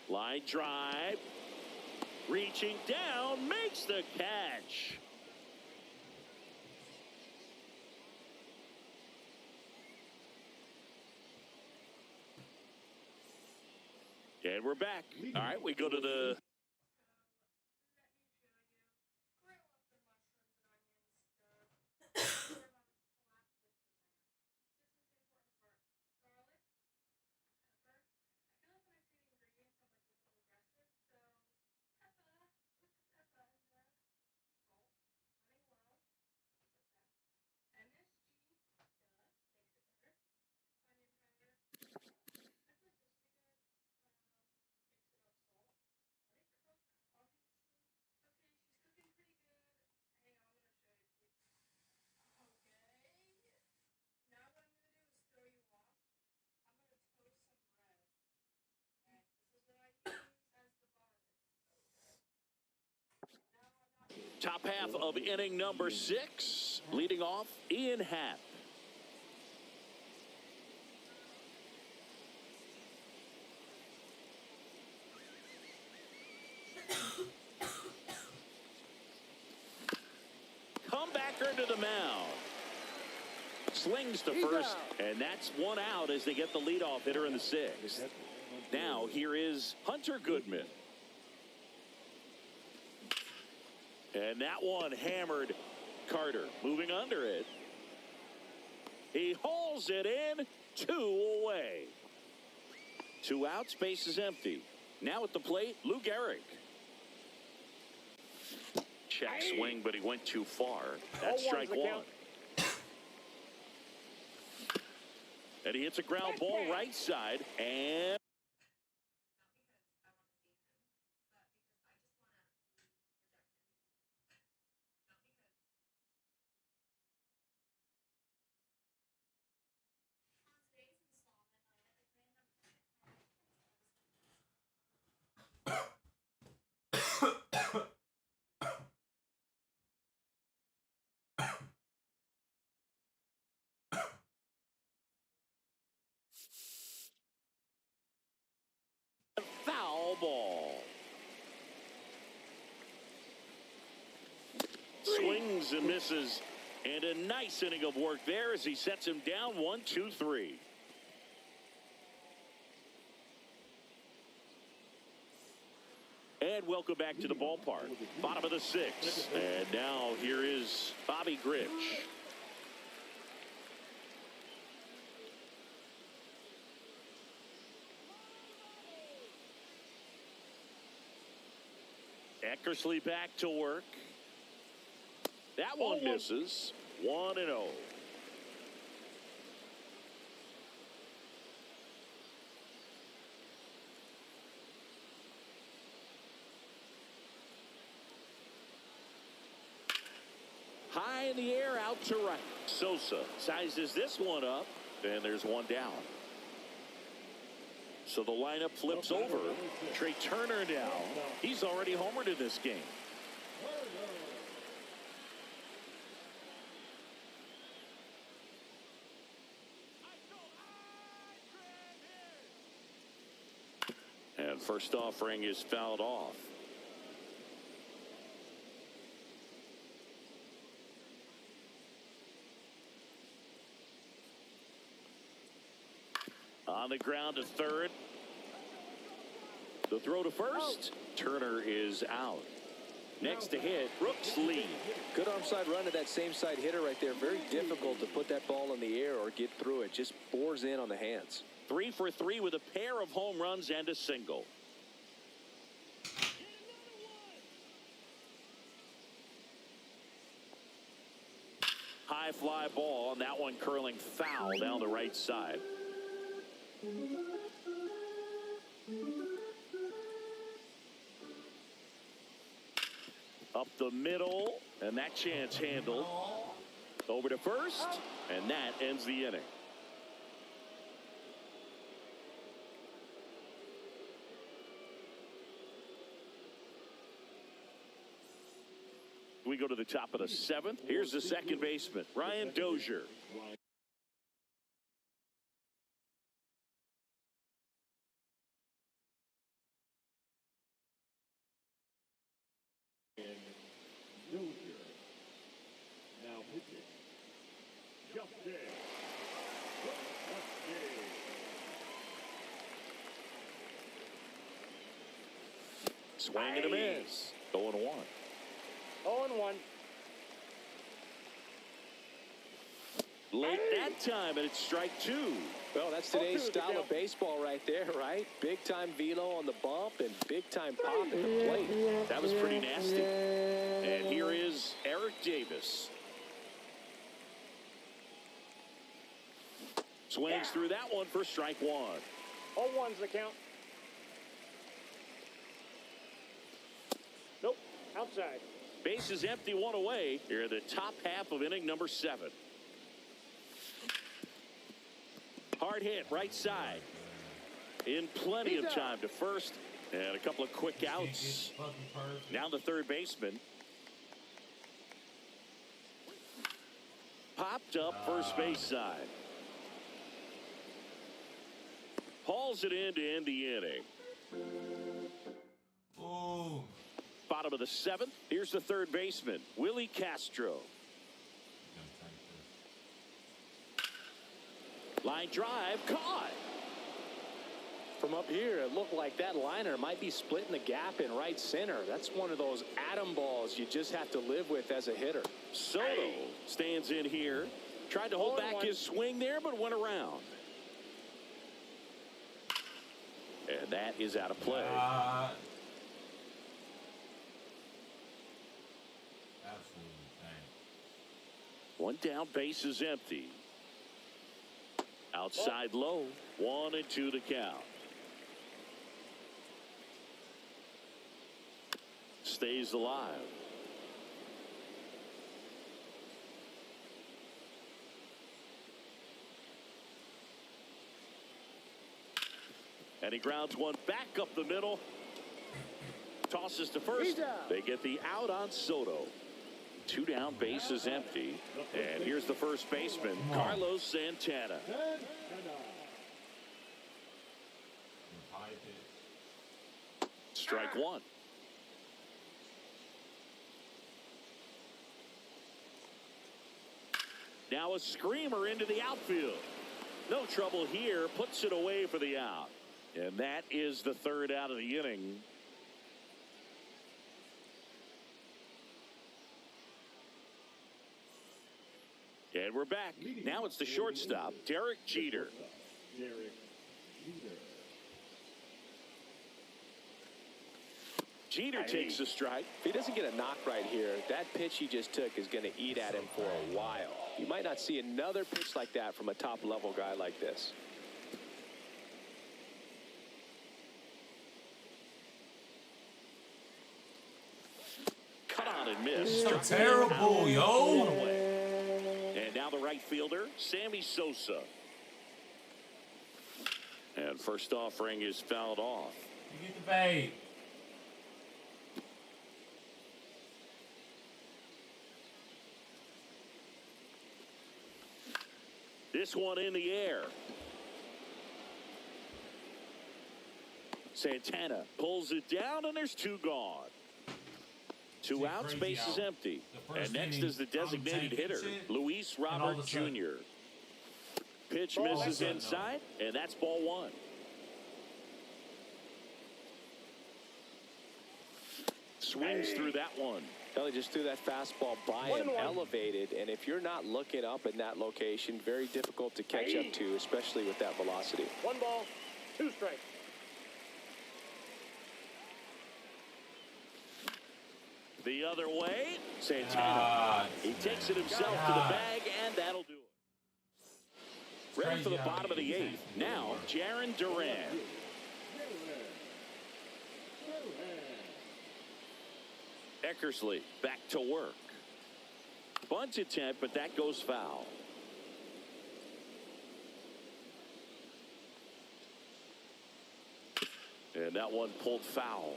Line drive. Reaching down. Makes the catch. And we're back. All right, we go to the... Top half of inning number 6. Leading off, Ian Happ. Comebacker to the mound. Slings to first, and that's one out as they get the leadoff hitter in the 6th. Now here is Hunter Goodman. And that one hammered Carter. Moving under it. He hauls it in. 2 away. 2 out. Space is empty. Now at the plate, Lou Gehrig. Check swing, but he went too far. That's strike 1. And he hits a ground ball right side. And foul ball. Swings and misses. And a nice inning of work there as he sets him down 1, 2, 3. And welcome back to the ballpark. Bottom of the 6th. And now here is Bobby Grich. Eckersley back to work. That one misses. 1-0. High in the air, out to right. Sosa sizes this one up, and there's one down. So the lineup flips over. Trey Turner now. He's already homered in this game. And first offering is fouled off. On the ground to third. The throw to first. Turner is out. Next to hit, Brooks Lee. Good onside run to that same side hitter right there. Very difficult to put that ball in the air or get through it. Just bores in on the hands. 3 for 3 with a pair of home runs and a single. High fly ball, and that one curling foul down the right side. Up the middle, and that chance handled. Over to first, and that ends the inning. We go to the top of the 7th. Here's the second baseman, Ryan Dozier. Now pitching. Justin. Swing and a miss. 0-1. 0-1. Late that time, and it's strike 2. Well, that's today's style of baseball right there, right? Big-time velo on the bump and big-time pop at the plate. That was pretty nasty. And here is Eric Davis. Swings through that one for strike 1. 0-1's the count. Nope. Outside. Base is empty, 1 away. Here in the top half of inning number 7. Hard hit, right side. In plenty of time to first. And a couple of quick outs. Now the third baseman. Popped up first base side. Hauls it in to end the inning. Oh. Bottom of the 7th. Here's the third baseman, Willie Castro. Line drive, caught. From up here, it looked like that liner might be splitting the gap in right center. That's one of those atom balls you just have to live with as a hitter. Soto stands in here. Tried to hold back his swing there, but went around. And that is out of play. Absolutely insane. One down, base is empty. Outside low, 1-2 to count. Stays alive. And he grounds one back up the middle. Tosses to first. They get the out on Soto. 2 down, base is empty. And here's the first baseman, Carlos Santana. Strike 1. Now a screamer into the outfield. No trouble here. Puts it away for the out. And that is the third out of the inning. And we're back. Now it's the shortstop, Derek Jeter. Jeter takes the strike. If he doesn't get a knock right here, that pitch he just took is going to eat at him for a while. You might not see another pitch like that from a top-level guy like this. Cut on and miss. So terrible, yo. And now the right fielder, Sammy Sosa. And first offering is fouled off. You get the bait. This one in the air. Santana pulls it down, and there's 2 gone. 2 outs, base is empty. And next is the designated hitter, Luis Robert Jr. Pitch misses inside, and that's ball 1. Swings through that one. Well, he just threw that fastball by him, elevated, and if you're not looking up in that location, very difficult to catch up to, especially with that velocity. 1 ball, 2 strikes. The other way, Santana. He takes it himself to the bag, and that'll do it. Ready for the bottom of the 8th. Now, Jarren Duran. Eckersley back to work. Bunt attempt, but that goes foul. And that one pulled foul.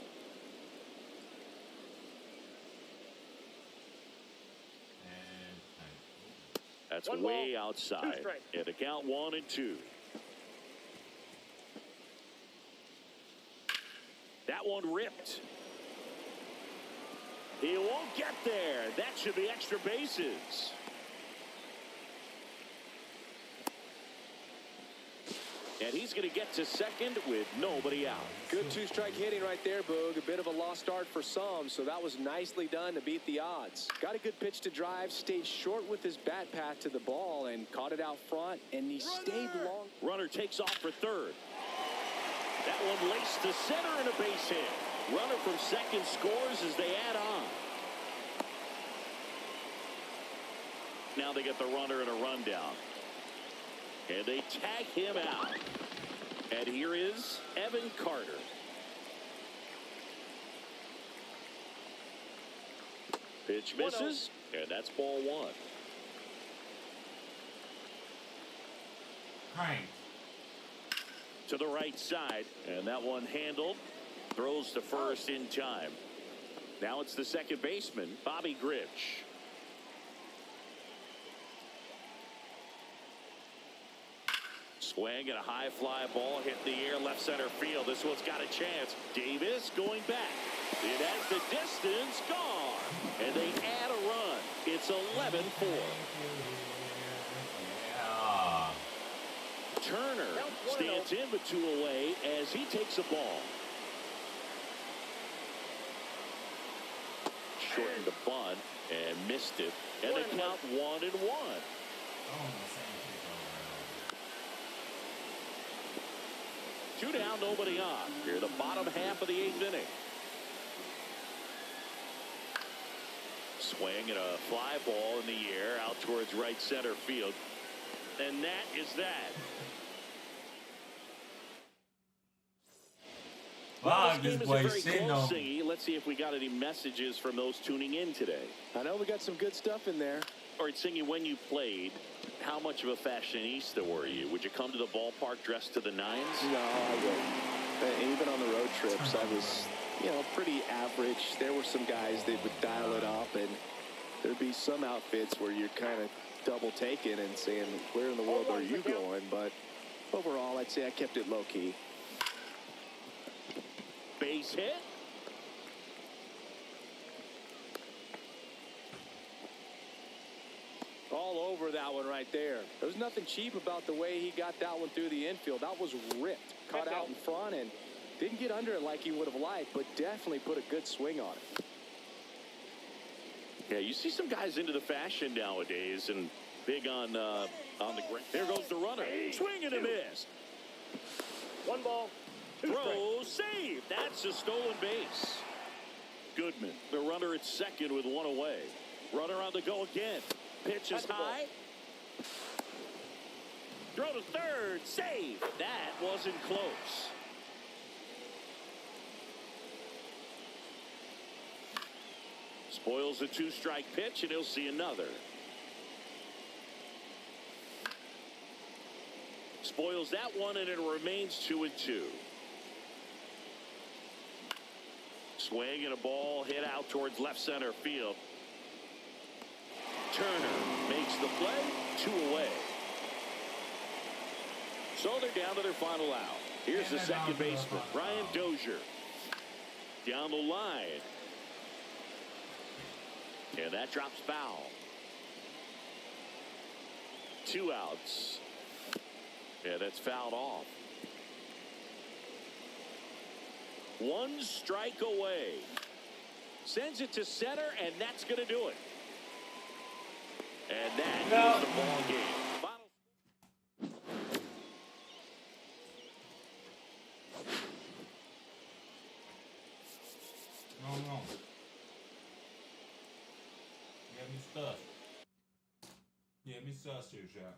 That's way outside. And the count 1-2. That one ripped. He won't get there. That should be extra bases. And he's going to get to second with nobody out. Good two-strike hitting right there, Boog. A bit of a lost start for some, so that was nicely done to beat the odds. Got a good pitch to drive, stayed short with his bat path to the ball, and caught it out front, and he stayed long. Runner takes off for third. That one laced to center and a base hit. Runner from second scores as they add on. Now they get the runner and a rundown. And they tag him out. And here is Evan Carter. Pitch misses, and that's ball one. Crank. To the right side, and that one handled. Throws to first in time. Now it's the second baseman, Bobby Grich. Swing and a high fly ball hit the air left center field. This one's got a chance. Davis going back. It has the distance, gone. And they add a run. It's 11-4. Yeah. Turner stands in but two away as he takes a ball. Shortened the bunt and missed it. And the count 1-1. Two down, nobody on. Here, the bottom half of the 8th inning. Swing and a fly ball in the air out towards right center field. And that is that. Wow, this this game is boy very sitting close, on. Singy. Let's see if we got any messages from those tuning in today. I know we got some good stuff in there. All right, Singy, when you played, how much of a fashionista were you? Would you come to the ballpark dressed to the nines? No, I wouldn't. Even on the road trips, I was, pretty average. There were some guys that would dial it up, and there'd be some outfits where you're kind of double taking and saying, where in the world are you going? But overall, I'd say I kept it low-key. Base hit. All over that one right there. There was nothing cheap about the way he got that one through the infield. That was ripped. Cut out in front and didn't get under it like he would have liked, but definitely put a good swing on it. Yeah, you see some guys into the fashion nowadays and big on the ground. There goes the runner. Swing and a miss. 1 ball, 2 strikes. Throw, save. That's a stolen base. Goodman, the runner at second with one away. Runner on the go again. Pitch is high. Throw to third. Save. That wasn't close. Spoils a 2-strike pitch, and he'll see another. Spoils that one, and it remains 2-2. Swing and a ball hit out towards left center field. Turner makes the play, 2 away. So they're down to their final out. Here's the second baseman, Brian Dozier. Down the line. And that drops foul. 2 outs. Yeah, that's fouled off. 1 strike away. Sends it to center, and that's going to do it. And that is the ball game. No. Get me stuff. Get me sus here, Jack.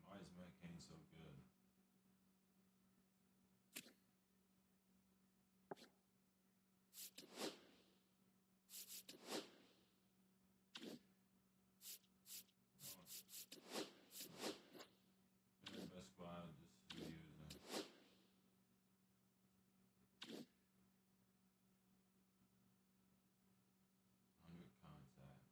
Why is Matt Cain so good? Best squad, just who using. Contact.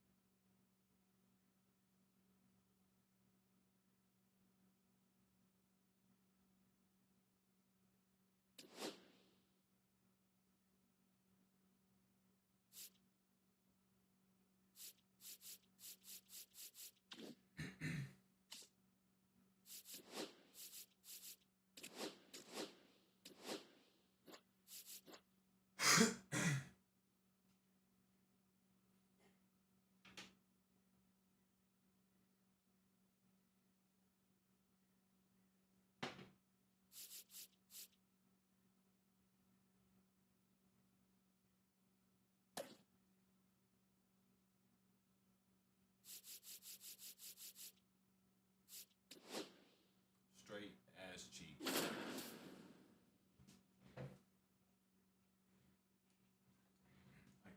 Straight ass cheek. I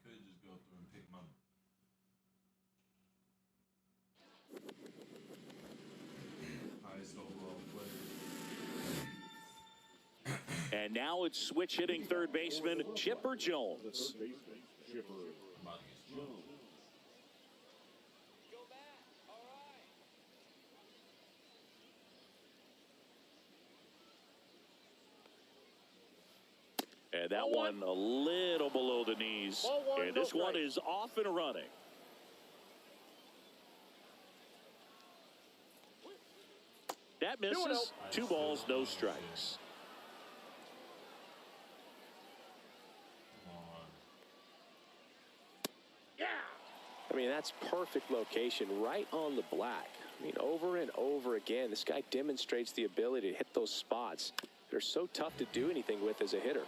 could just go through and pick my highest overall player. And now it's switch hitting third baseman Chipper Jones. Third baseman, Chipper Jones. And that one a little below the knees. And this one is off and running. That misses. 2 balls, no strikes. I mean, that's perfect location right on the black. I mean, over and over again, this guy demonstrates the ability to hit those spots that are so tough to do anything with as a hitter.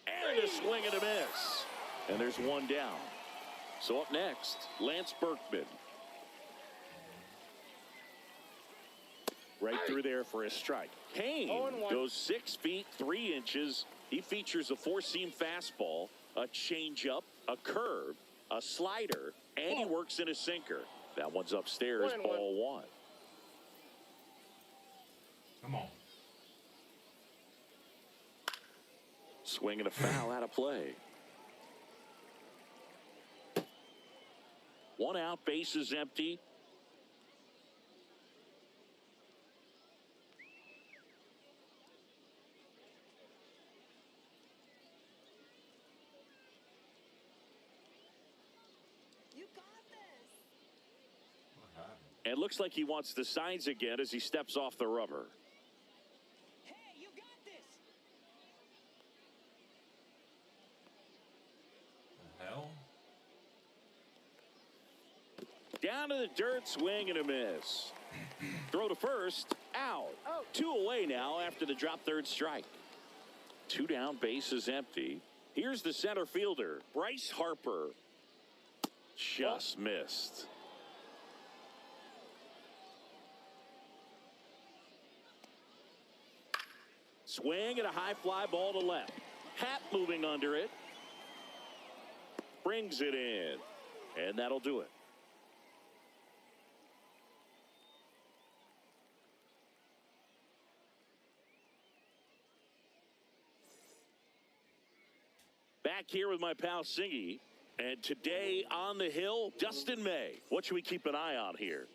And a swing and a miss. And there's one down. So up next, Lance Berkman. Right through there for a strike. Kane goes 6 feet 3 inches. He features a four-seam fastball, a changeup, a curve, a slider, and he works in a sinker. That one's upstairs, ball one. Come on. Swing and a foul out of play. 1 out, bases empty. And looks like he wants the signs again as he steps off the rubber. Hey, you got this. The hell? Down to the dirt, swing and a miss. Throw to first, out. 2 away now after the drop third strike. 2 down, bases empty. Here's the center fielder, Bryce Harper. Just missed. Swing and a high fly ball to left. Happ moving under it. Brings it in. And that'll do it. Back here with my pal Singy. And today on the hill, Dustin May. What should we keep an eye on here?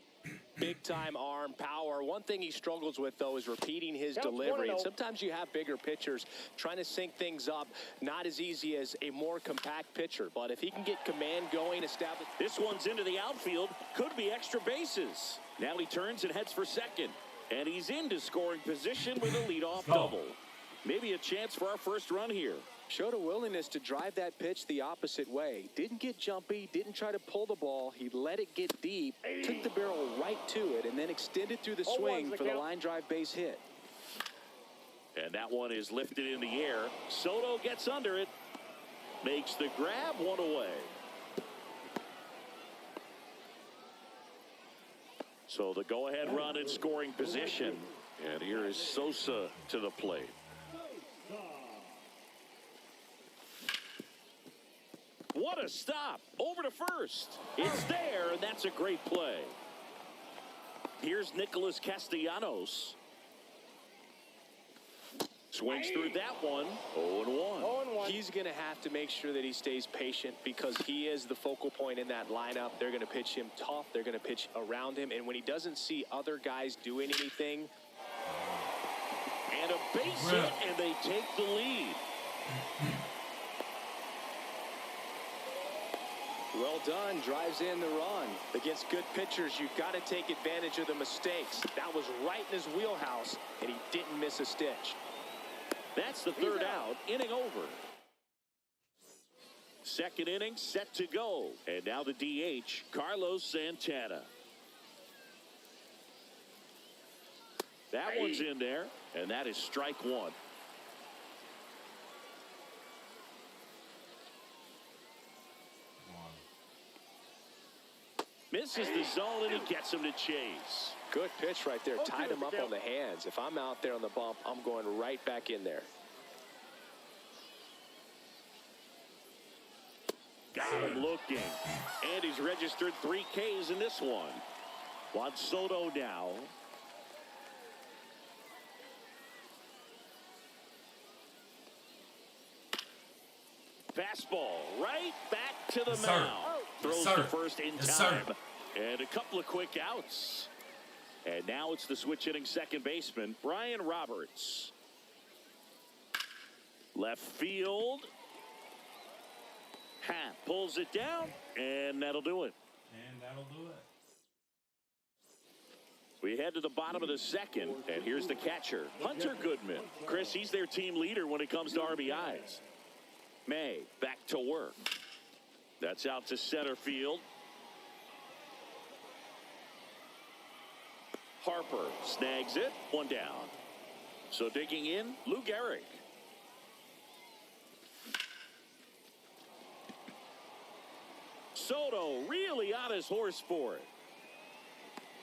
Big time arm power. One thing he struggles with, though, is repeating his delivery. And sometimes you have bigger pitchers trying to sync things up. Not as easy as a more compact pitcher. But if he can get command going, establish. This one's into the outfield. Could be extra bases. Now he turns and heads for second. And he's into scoring position with a leadoff double. Maybe a chance for our first run here. Showed a willingness to drive that pitch the opposite way. Didn't get jumpy, didn't try to pull the ball. He let it get deep, took the barrel right to it, and then extended through the swing for the line drive base hit. And that one is lifted in the air. Soto gets under it. Makes the grab, 1 away. So the go-ahead run in scoring position. And here is Sosa to the plate. What a stop. Over to first. It's there, and that's a great play. Here's Nicholas Castellanos. Swings through that one. 0-1. He's going to have to make sure that he stays patient because he is the focal point in that lineup. They're going to pitch him tough. They're going to pitch around him. And when he doesn't see other guys doing anything. And a base hit, and they take the lead. Well done, drives in the run. Against good pitchers, you've got to take advantage of the mistakes. That was right in his wheelhouse, and he didn't miss a stitch. That's the third out, inning over. Second inning set to go. And now the DH, Carlos Santana. That one's in there, and that is strike one. Misses the zone, and he gets him to chase. Good pitch right there. Tied him up on the hands. If I'm out there on the bump, I'm going right back in there. Got him looking. And he's registered 3 Ks in this one. Juan Soto now. Fastball right back to the mound. Throws to first in time. And a couple of quick outs. And now it's the switch hitting second baseman, Brian Roberts. Left field. Happ pulls it down, and that'll do it. And that'll do it. We head to the bottom of the second, and here's the catcher, Hunter Goodman. Chris, he's their team leader when it comes to RBIs. May back to work. That's out to center field. Harper snags it. One down. So digging in, Lou Gehrig. Soto really on his horse for it.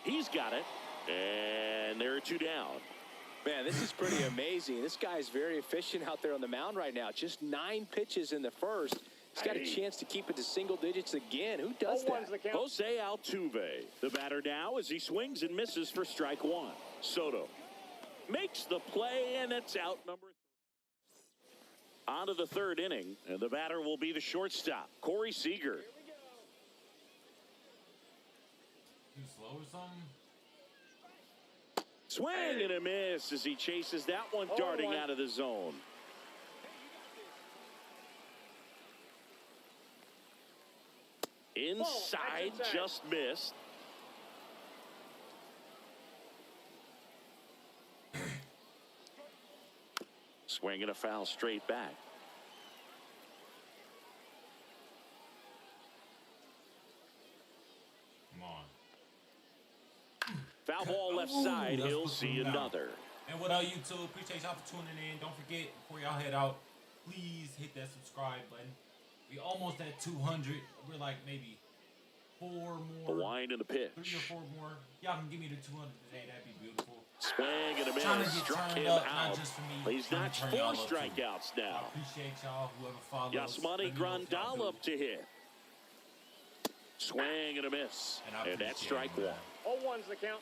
He's got it. And there are 2 down. Man, this is pretty amazing. This guy is very efficient out there on the mound right now. Just 9 pitches in the first. He's got a chance to keep it to single digits again. Who does that? Jose Altuve, the batter now as he swings and misses for strike 1. Soto makes the play, and it's out number 3. On to the 3rd inning, and the batter will be the shortstop, Corey Seager. Too slow or something? Swing and a miss as he chases that one darting out of the zone. Inside, just missed. Swing and a foul straight back. Come on. Foul ball left side. He'll see another. And what up, YouTube? Appreciate y'all for tuning in. Don't forget, before y'all head out, please hit that subscribe button. We almost at 200. We're like maybe 4 more. The wind and the pitch. 3 or 4 more. Y'all can give me the 200 today. That'd be beautiful. Swing and a Trying to miss. get Struck turned him up, out. not just for me. He's trying notched to turn 4 y'all up, too. strikeouts I now. appreciate y'all. Whoever follows. Yasmani let me know if y'all Grandal do. up to hit. Swing and a miss. And that's appreciate strike it, 1. man. 0-1's the count.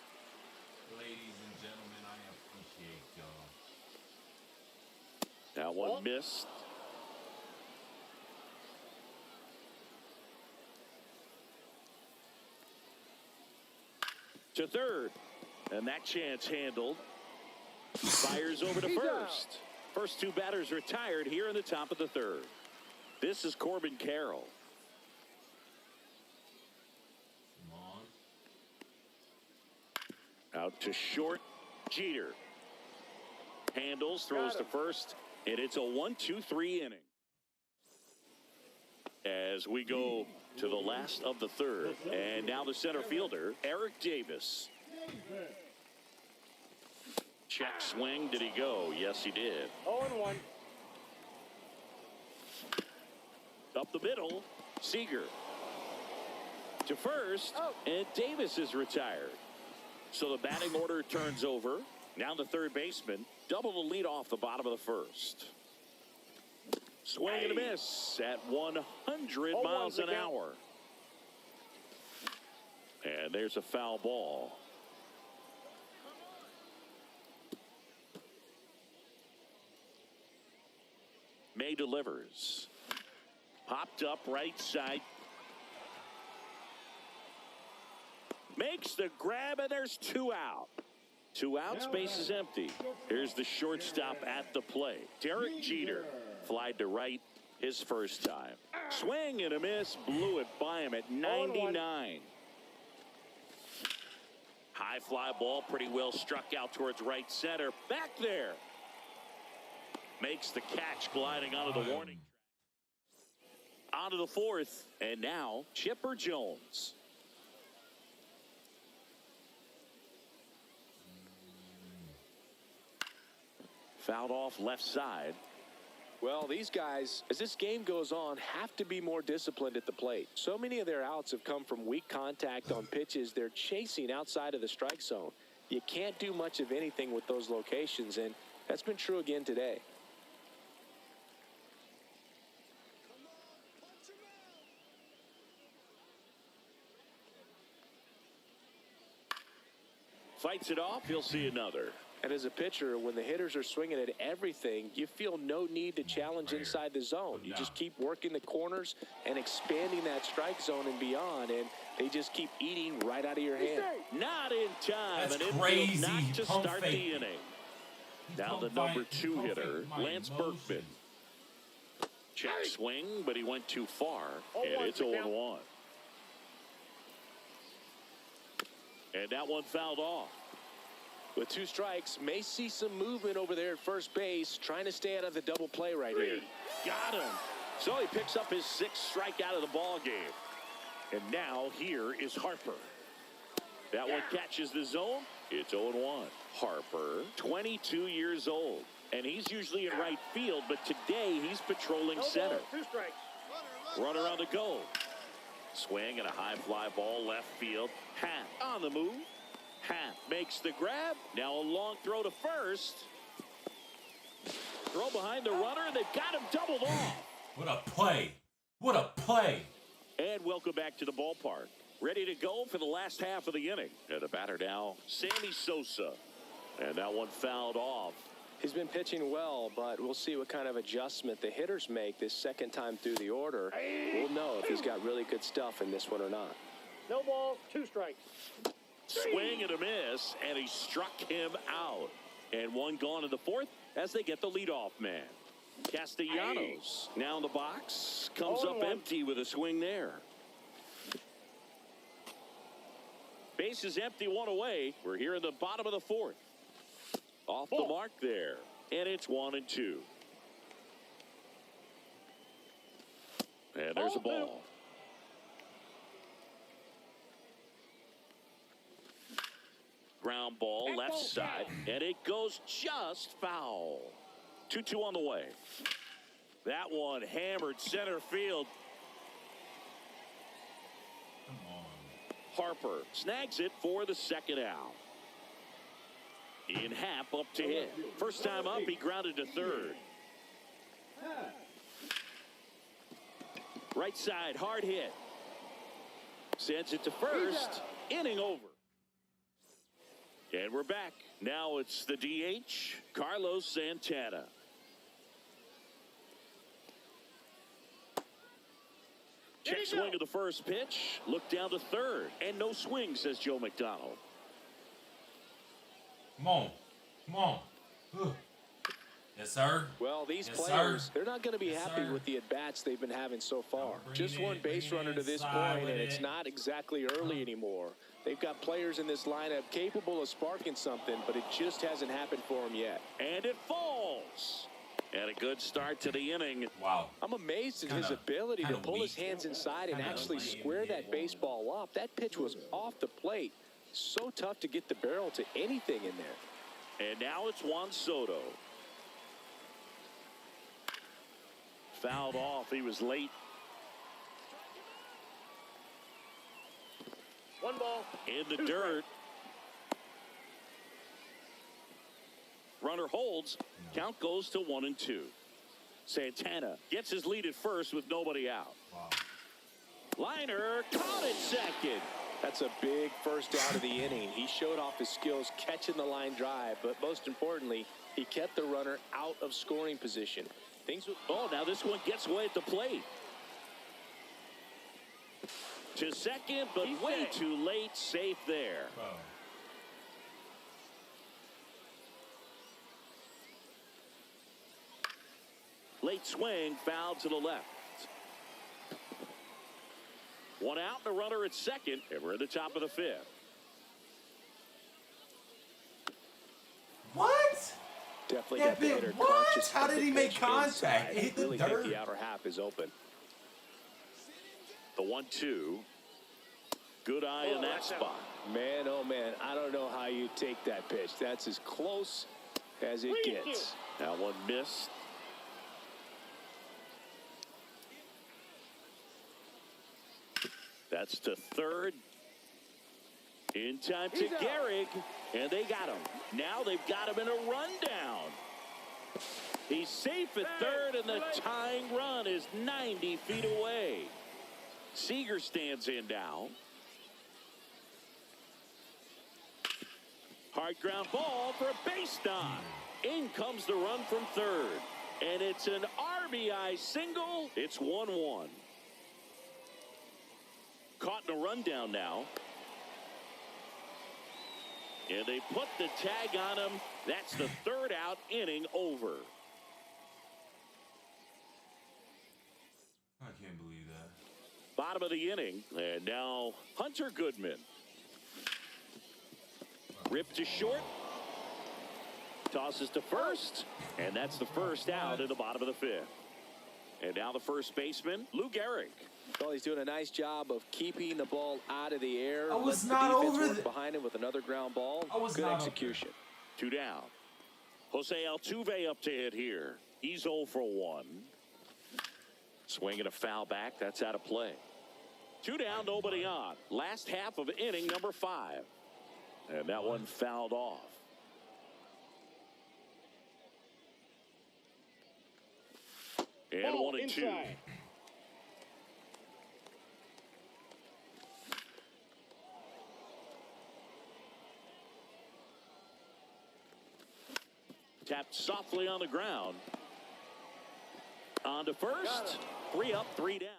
Ladies and gentlemen, I appreciate y'all. That one missed. To 3rd. And that chance handled. Fires over to first. First 2 batters retired here in the top of the 3rd. This is Corbin Carroll. Come on. Out to short. Jeter. Handles, throws to first. And it's a 1-2-3 inning. As we go to the last of the 3rd. And now the center fielder, Eric Davis. Check swing. Did he go? Yes, he did. 0-1. Up the middle, Seager. To first, and Davis is retired. So the batting order turns over. Now the 3rd baseman. Double the lead off the bottom of the 1st. Swing and a miss at 100 miles an hour. And there's a foul ball. May delivers. Popped up right side. Makes the grab, and there's 2 out. 2 out, space is empty. Here's the shortstop at the plate. Derek Jeter flied to right his first time. Swing and a miss, blew it by him at 99. High fly ball, pretty well struck out towards right center. Back there. Makes the catch, gliding onto the warning track. Onto the 4th, and now Chipper Jones. Fouled off left side. Well, these guys, as this game goes on, have to be more disciplined at the plate. So many of their outs have come from weak contact on pitches they're chasing outside of the strike zone. You can't do much of anything with those locations, and that's been true again today. Fights it off, he'll see another. And as a pitcher, when the hitters are swinging at everything, you feel no need to challenge inside the zone. You just keep working the corners and expanding that strike zone and beyond, and they just keep eating right out of your hand. Not in time. That's and crazy. Not to Pump start fake. the inning. Now the number 2 hitter, Lance Berkman. Check swing, but he went too far, and it's 0-1. And that one fouled off. With 2 strikes, may see some movement over there at first base, trying to stay out of the double play right here. Got him. So he picks up his 6th strikeout of the ball game. And now here is Harper. That one catches the zone. It's 0-1. Harper, 22 years old. And he's usually in right field, but today he's patrolling center. 2 strikes. Runner on the go. Swing and a high fly ball left field. Happ on the move. Happ makes the grab. Now a long throw to first. Throw behind the runner, and they've got him doubled off. What a play. What a play. And welcome back to the ballpark. Ready to go for the last half of the inning. And the batter now, Sammy Sosa. And that one fouled off. He's been pitching well, but we'll see what kind of adjustment the hitters make this second time through the order. We'll know if he's got really good stuff in this one or not. No ball, 2 strikes. Swing and a miss, and he struck him out. And one gone in the 4th as they get the leadoff man. Castellanos now in the box. Comes up empty with a swing there. Base is empty, 1 away. We're here in the bottom of the 4th. Off the mark there. And it's 1-2. And there's a ball. Ground ball left side. And it goes just foul. 2-2 on the way. That one hammered center field. Come on. Harper snags it for the 2nd out. Ian Happ up to hit. First time up, he grounded to 3rd. Right side, hard hit. Sends it to first. Inning over. And we're back. Now it's the DH, Carlos Santana. Check swing of the first pitch. Look down to 3rd. And no swing, says Joe McDonald. Come on. Come on. Ugh. Yes, sir. Well, these Yes, players, sir. they're not going to be Yes, happy sir. with the at-bats they've been having so far. Just bring one it base runner to this inside point, with and it's it. not exactly early anymore. They've got players in this lineup capable of sparking something, but it just hasn't happened for them yet. And it falls. And a good start to the inning. Wow. I'm amazed at his ability to pull his hands inside and actually square that baseball up. That pitch was off the plate. So tough to get the barrel to anything in there. And now it's Juan Soto. Fouled off. He was late. 1 ball. In the dirt. Runner holds. Count goes to 1-2. Santana gets his lead at first with nobody out. Wow. Liner caught at second. That's a big first out of the inning. He showed off his skills catching the line drive, but most importantly, he kept the runner out of scoring position. Oh, now this one gets away at the plate. To second, but way too late. Safe there. Bro. Late swing, foul to the left. One out, and a runner at second, and we're at the top of the 5th. What? Definitely That got the bit, hitter what? conscious How of did the he make pitch contact? inside. It hit the really dirt. think the outer half is open. The 1-2. Good eye in that spot. Man, oh man, I don't know how you take that pitch. That's as close as it gets. That one missed. That's to 3rd. In time to Gehrig, and they got him. Now they've got him in a rundown. He's safe at 3rd, and the tying run is 90 feet away. Seager stands in now. Hard ground ball for a base knock. In comes the run from 3rd, and it's an RBI single. It's 1-1. Caught in a rundown now. And they put the tag on him. That's the 3rd out, inning over. I can't believe that. Bottom of the inning. And now Hunter Goodman. Ripped to short. Tosses to first. And that's the 1st out in the bottom of the 5th. And now the first baseman, Lou Gehrig. Well, he's doing a nice job of keeping the ball out of the air. I was Let not the defense over work the- behind him with another ground ball. I was Good not execution. 2 down. Jose Altuve up to hit here. He's 0 for 1. Swinging a foul back. That's out of play. 2 down, nobody on. Last half of inning number 5. And that one fouled off. And Ball 1 and 2. inside. Tapped softly on the ground. On to first. 3 up, 3 down.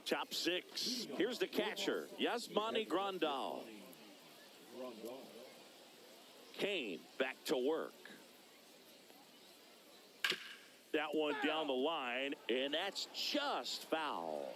Top 6. Here's the catcher, Yasmani Grandal. Kane back to work. That one down the line, and that's just foul.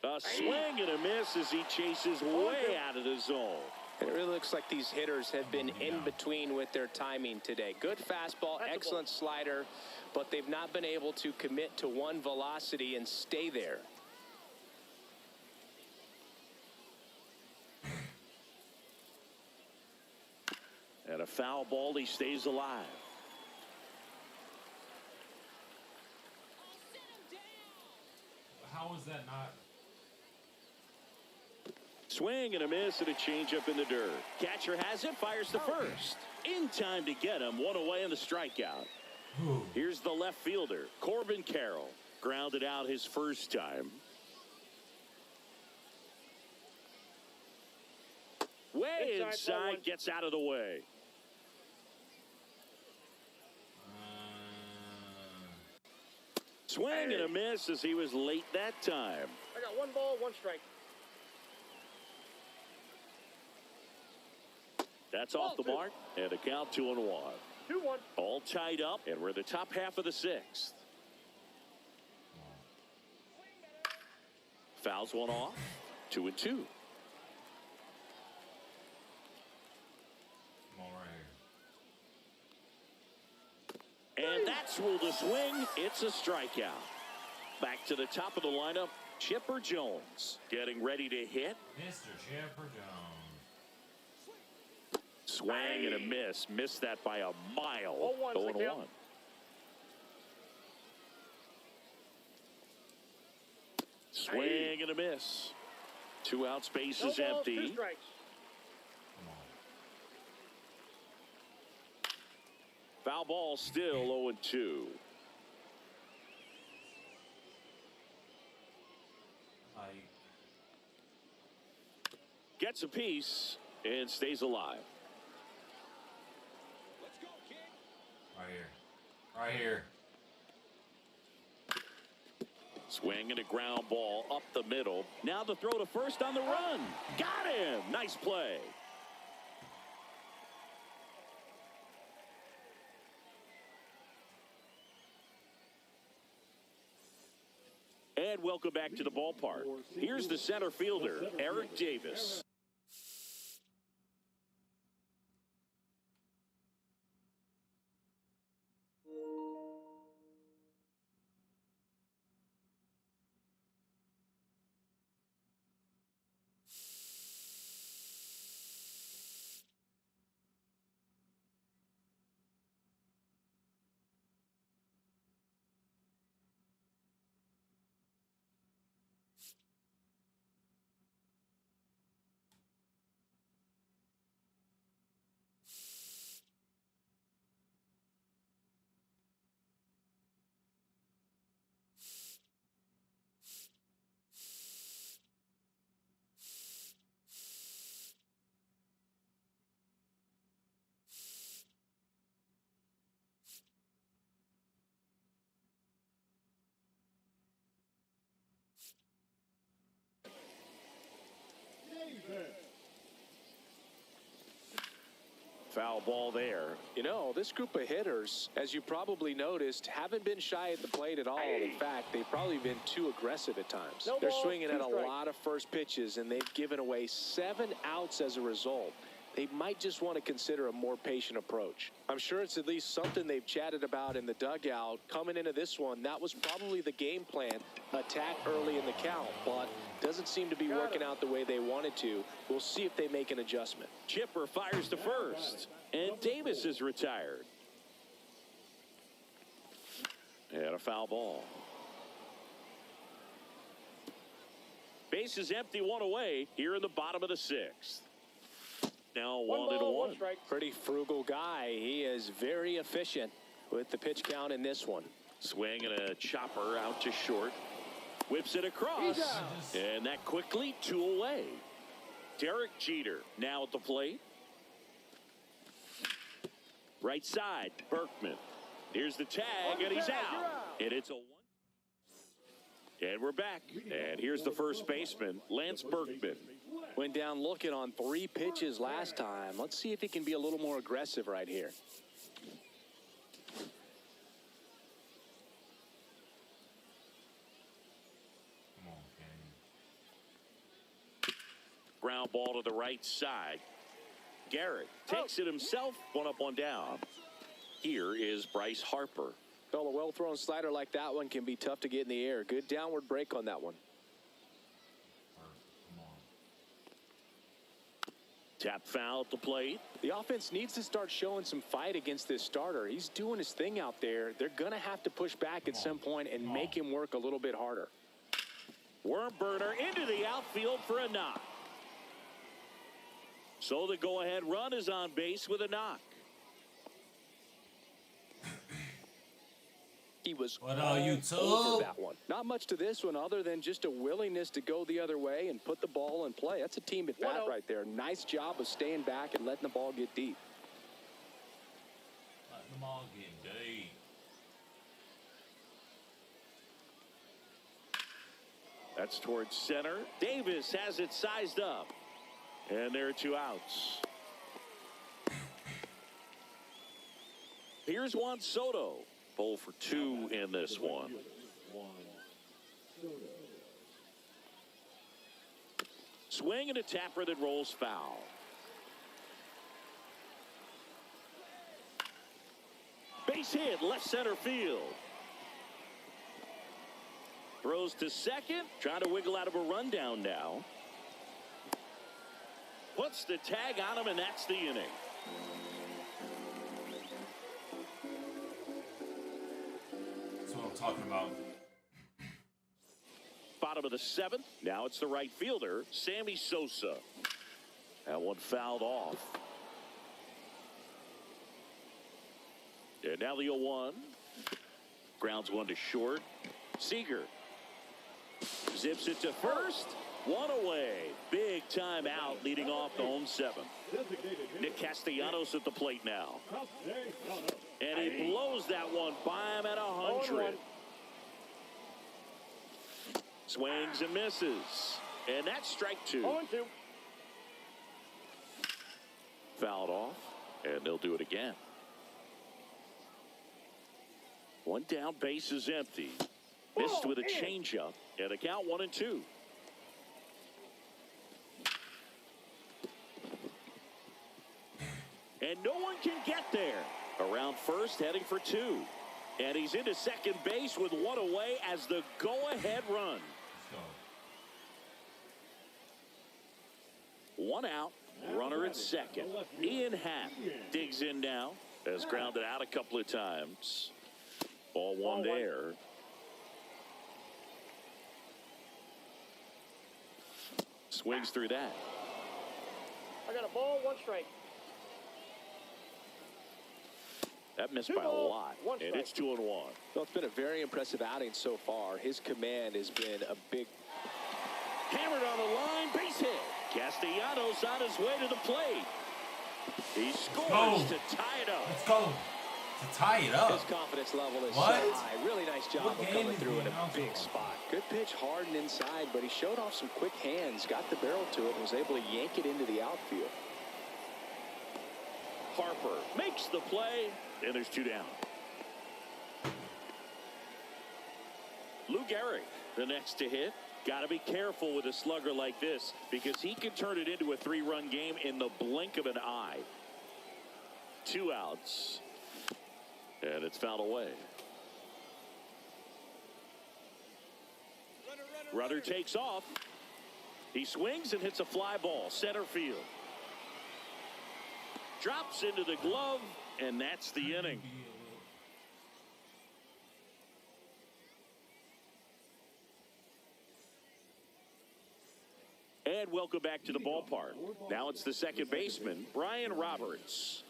A swing and a miss as he chases way out of the zone. It really looks like these hitters have been in between with their timing today. Good fastball, excellent slider, but they've not been able to commit to one velocity and stay there. And a foul ball, he stays alive. How is that not? Swing and a miss and a changeup in the dirt. Catcher has it, fires to first. In time to get him, 1 away on the strikeout. Here's the left fielder, Corbin Carroll. Grounded out his first time. Way inside, gets out of the way. Swing and a miss as he was late that time. I got 1 ball, 1 strike. That's off the mark, and a count 2-1. 2-1. All tied up, and we're the top half of the 6th. Fouls one off. 2-2. Come on right here. And that's ruled a swing. It's a strikeout. Back to the top of the lineup, Chipper Jones getting ready to hit. Mr. Chipper Jones. Swing and a miss. Missed that by a mile. 0-1, 0-1. Swing and a miss. 2 outs, base No is balls, empty. 2 strikes. Come on. Foul ball still 0-2. Like, Gets a piece and stays alive. right here. Right here. Swing and a ground ball up the middle. Now the throw to first on the run. Got him. Nice play. And welcome back to the ballpark. Here's the center fielder, Eric Davis. Foul ball there. You know, this group of hitters, as you probably noticed, haven't been shy at the plate at all. In fact, they've probably been too aggressive at times. No They're ball, swinging 2 at a strikes. lot of first pitches, and they've given away 7 outs as a result. they might just want to consider a more patient approach. I'm sure it's at least something they've chatted about in the dugout. Coming into this one, that was probably the game plan. Attack early in the count, but doesn't seem to be working out the way they wanted to. We'll see if they make an adjustment. Chipper fires to first, and Davis is retired. And a foul ball. Base is empty, one away here in the bottom of the sixth. Now 1-1. Strike. Pretty frugal guy. He is very efficient with the pitch count in this one. Swing and a chopper out to short. Whips it across. And that quickly 2 away. Derek Jeter now at the plate. Right side, Berkman. Here's the tag, and he's out. And it's a 1. And we're back. And here's the first baseman, Lance Berkman. Went down looking on 3 pitches last time. Let's see if he can be a little more aggressive right here. Come on, Kenny. Ground ball to the right side. Garrett takes it himself. 1 up, 1 down. Here is Bryce Harper. Well, a well-thrown slider like that one can be tough to get in the air. Good downward break on that one. Come on. Tap foul at the plate. The offense needs to start showing some fight against this starter. He's doing his thing out there. They're going to have to push back at some point and make him work a little bit harder. Worm burner into the outfield for a knock. So the go-ahead run is on base with a knock. He was What are you, over that one. Not much to this one other than just a willingness to go the other way and put the ball in play. That's a team at bat right there. Nice job of staying back and letting the ball get deep. Let them all get deep. That's towards center. Davis has it sized up. And there are 2 outs. Here's Juan Soto. 0 for 2 in this one. Swing and a tapper that rolls foul. Base hit, left center field. Throws to second, trying to wiggle out of a rundown now. Puts the tag on him, and that's the inning. That's what I'm talking about. Bottom of the 7th. Now it's the right fielder, Sammy Sosa. That one fouled off. And now the 0-1. Grounds 1 to short. Seager zips it to first. 1 away. Big time out leading off the home 7th. Nick Castellanos at the plate now. And he blows that one by him at 100. Swings and misses. And that's strike 2. 0-2. Fouled off. And they'll do it again. 1 down, base is empty. Missed with a changeup. And a count 1-2. And no one can get there. Around first, heading for 2. And he's into second base with 1 away as the go-ahead run. Let's go. 1 out. Runner at second. Ian Happ digs in now. Has grounded out a couple of times. Ball 1 there. Swings through that. I got a ball, 1 strike. That missed by a lot. 1 And strike. it's 2-1. Well, it's been a very impressive outing so far. His command has been a big... Hammered on the line, base hit. Castellanos on his way to the plate. He scores to tie it up. Let's go. To tie it up. His confidence level is What? so high. Really nice job What of game coming is through he in a announced big on? spot. Good pitch, hard and inside, but he showed off some quick hands, got the barrel to it, and was able to yank it into the outfield. Harper makes the play, and there's 2 down. Lou Gehrig, the next to hit. Got to be careful with a slugger like this because he can turn it into a 3-run game in the blink of an eye. 2 outs. And it's fouled away. Runner takes off. He swings and hits a fly ball. Center field. Drops into the glove, and that's the inning. And welcome back to the ballpark. Now it's the second baseman, Brian Roberts.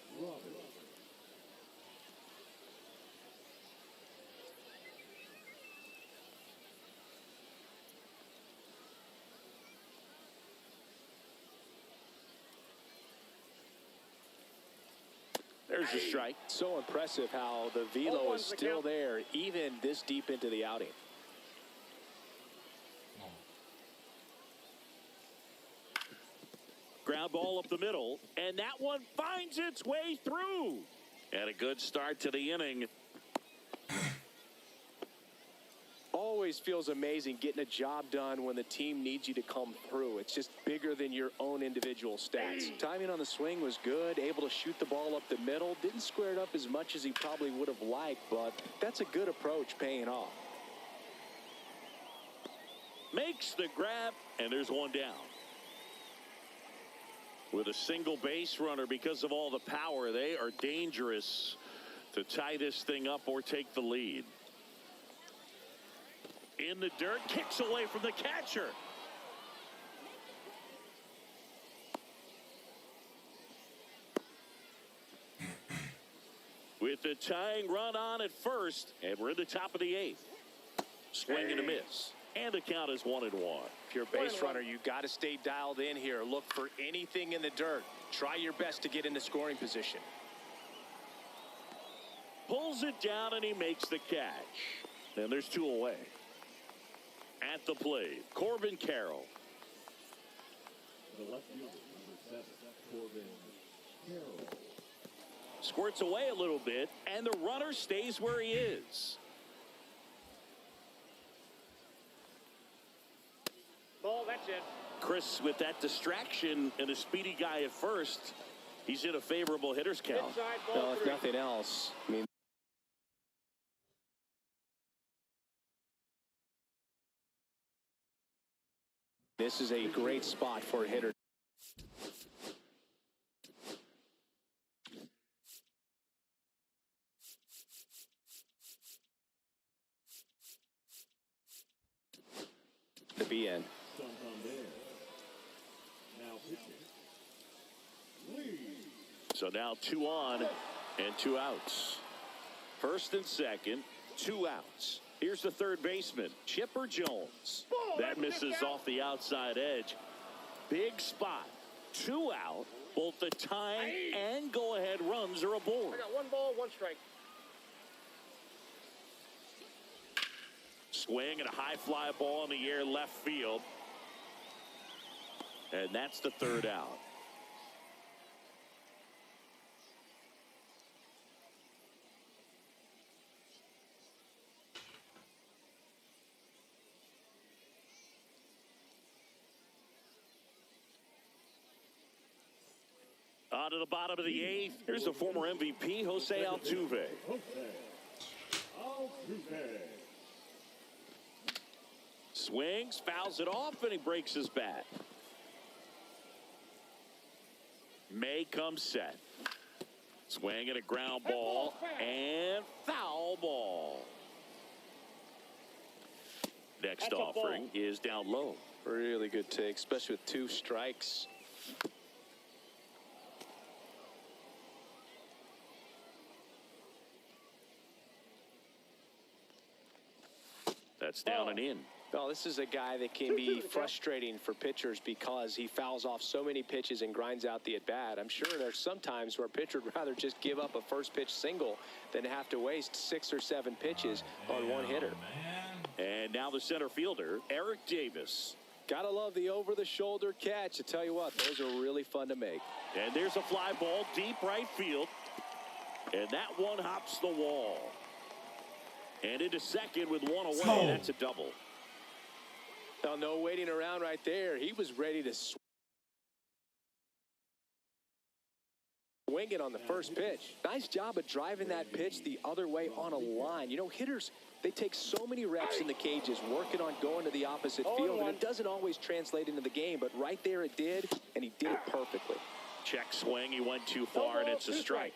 There's a strike. So impressive how the velo is still there, even this deep into the outing. Ground ball up the middle, and that one finds its way through. And a good start to the inning. Always feels amazing getting a job done when the team needs you to come through. It's just bigger than your own individual stats. Timing on the swing was good, able to shoot the ball up the middle. Didn't square it up as much as he probably would have liked, but that's a good approach paying off. Makes the grab, and there's one down. With a single base runner, because of all the power, they are dangerous to tie this thing up or take the lead. In the dirt, kicks away from the catcher. With the tying run on at first, and we're in the top of the 8th. Swing and a miss. And the count is 1-1. If you're a base runner, you got to stay dialed in here. Look for anything in the dirt. Try your best to get into scoring position. Pulls it down, and he makes the catch. And there's 2 away. At the plate, Corbin Carroll. The left fielder, number 7, Corbin Carroll. Squirts away a little bit, and the runner stays where he is. Ball, that's it. Chris, with that distraction and a speedy guy at first, he's in a favorable hitter's count. Inside, ball Well, if 3. nothing else, I mean, this is a great spot for a hitter. To be in. Now pitching. Lee. So now 2 on and 2 outs. First and second, 2 outs. Here's the third baseman, Chipper Jones. That misses off the outside edge. Big spot. 2 out. Both the tying and go-ahead runs are aboard. I got 1 ball, 1 strike. Swing and a high fly ball in the air left field. And that's the 3rd out. On to the bottom of the 8th. Here's the former MVP, Jose Altuve. Swings, fouls it off, and he breaks his bat. May comes set. Swing and a ground ball, and foul ball. Next offering is down low. Really good take, especially with 2 strikes. That's down and in. Well, this is a guy that can be frustrating for pitchers because he fouls off so many pitches and grinds out the at-bat. I'm sure there's some times where a pitcher would rather just give up a first pitch single than have to waste 6 or 7 pitches on one hitter. And now the center fielder, Eric Davis. Gotta love the over-the-shoulder catch. I tell you what, those are really fun to make. And there's a fly ball deep right field. And that one hops the wall. And into second with 1 away. That's a double. Well, no waiting around right there. He was ready to swing it on the first pitch. Nice job of driving that pitch the other way on a line. You know, hitters, they take so many reps in the cages working on going to the opposite field, and it doesn't always translate into the game, but right there it did, and he did it perfectly. Check swing. He went too far, and it's a strike.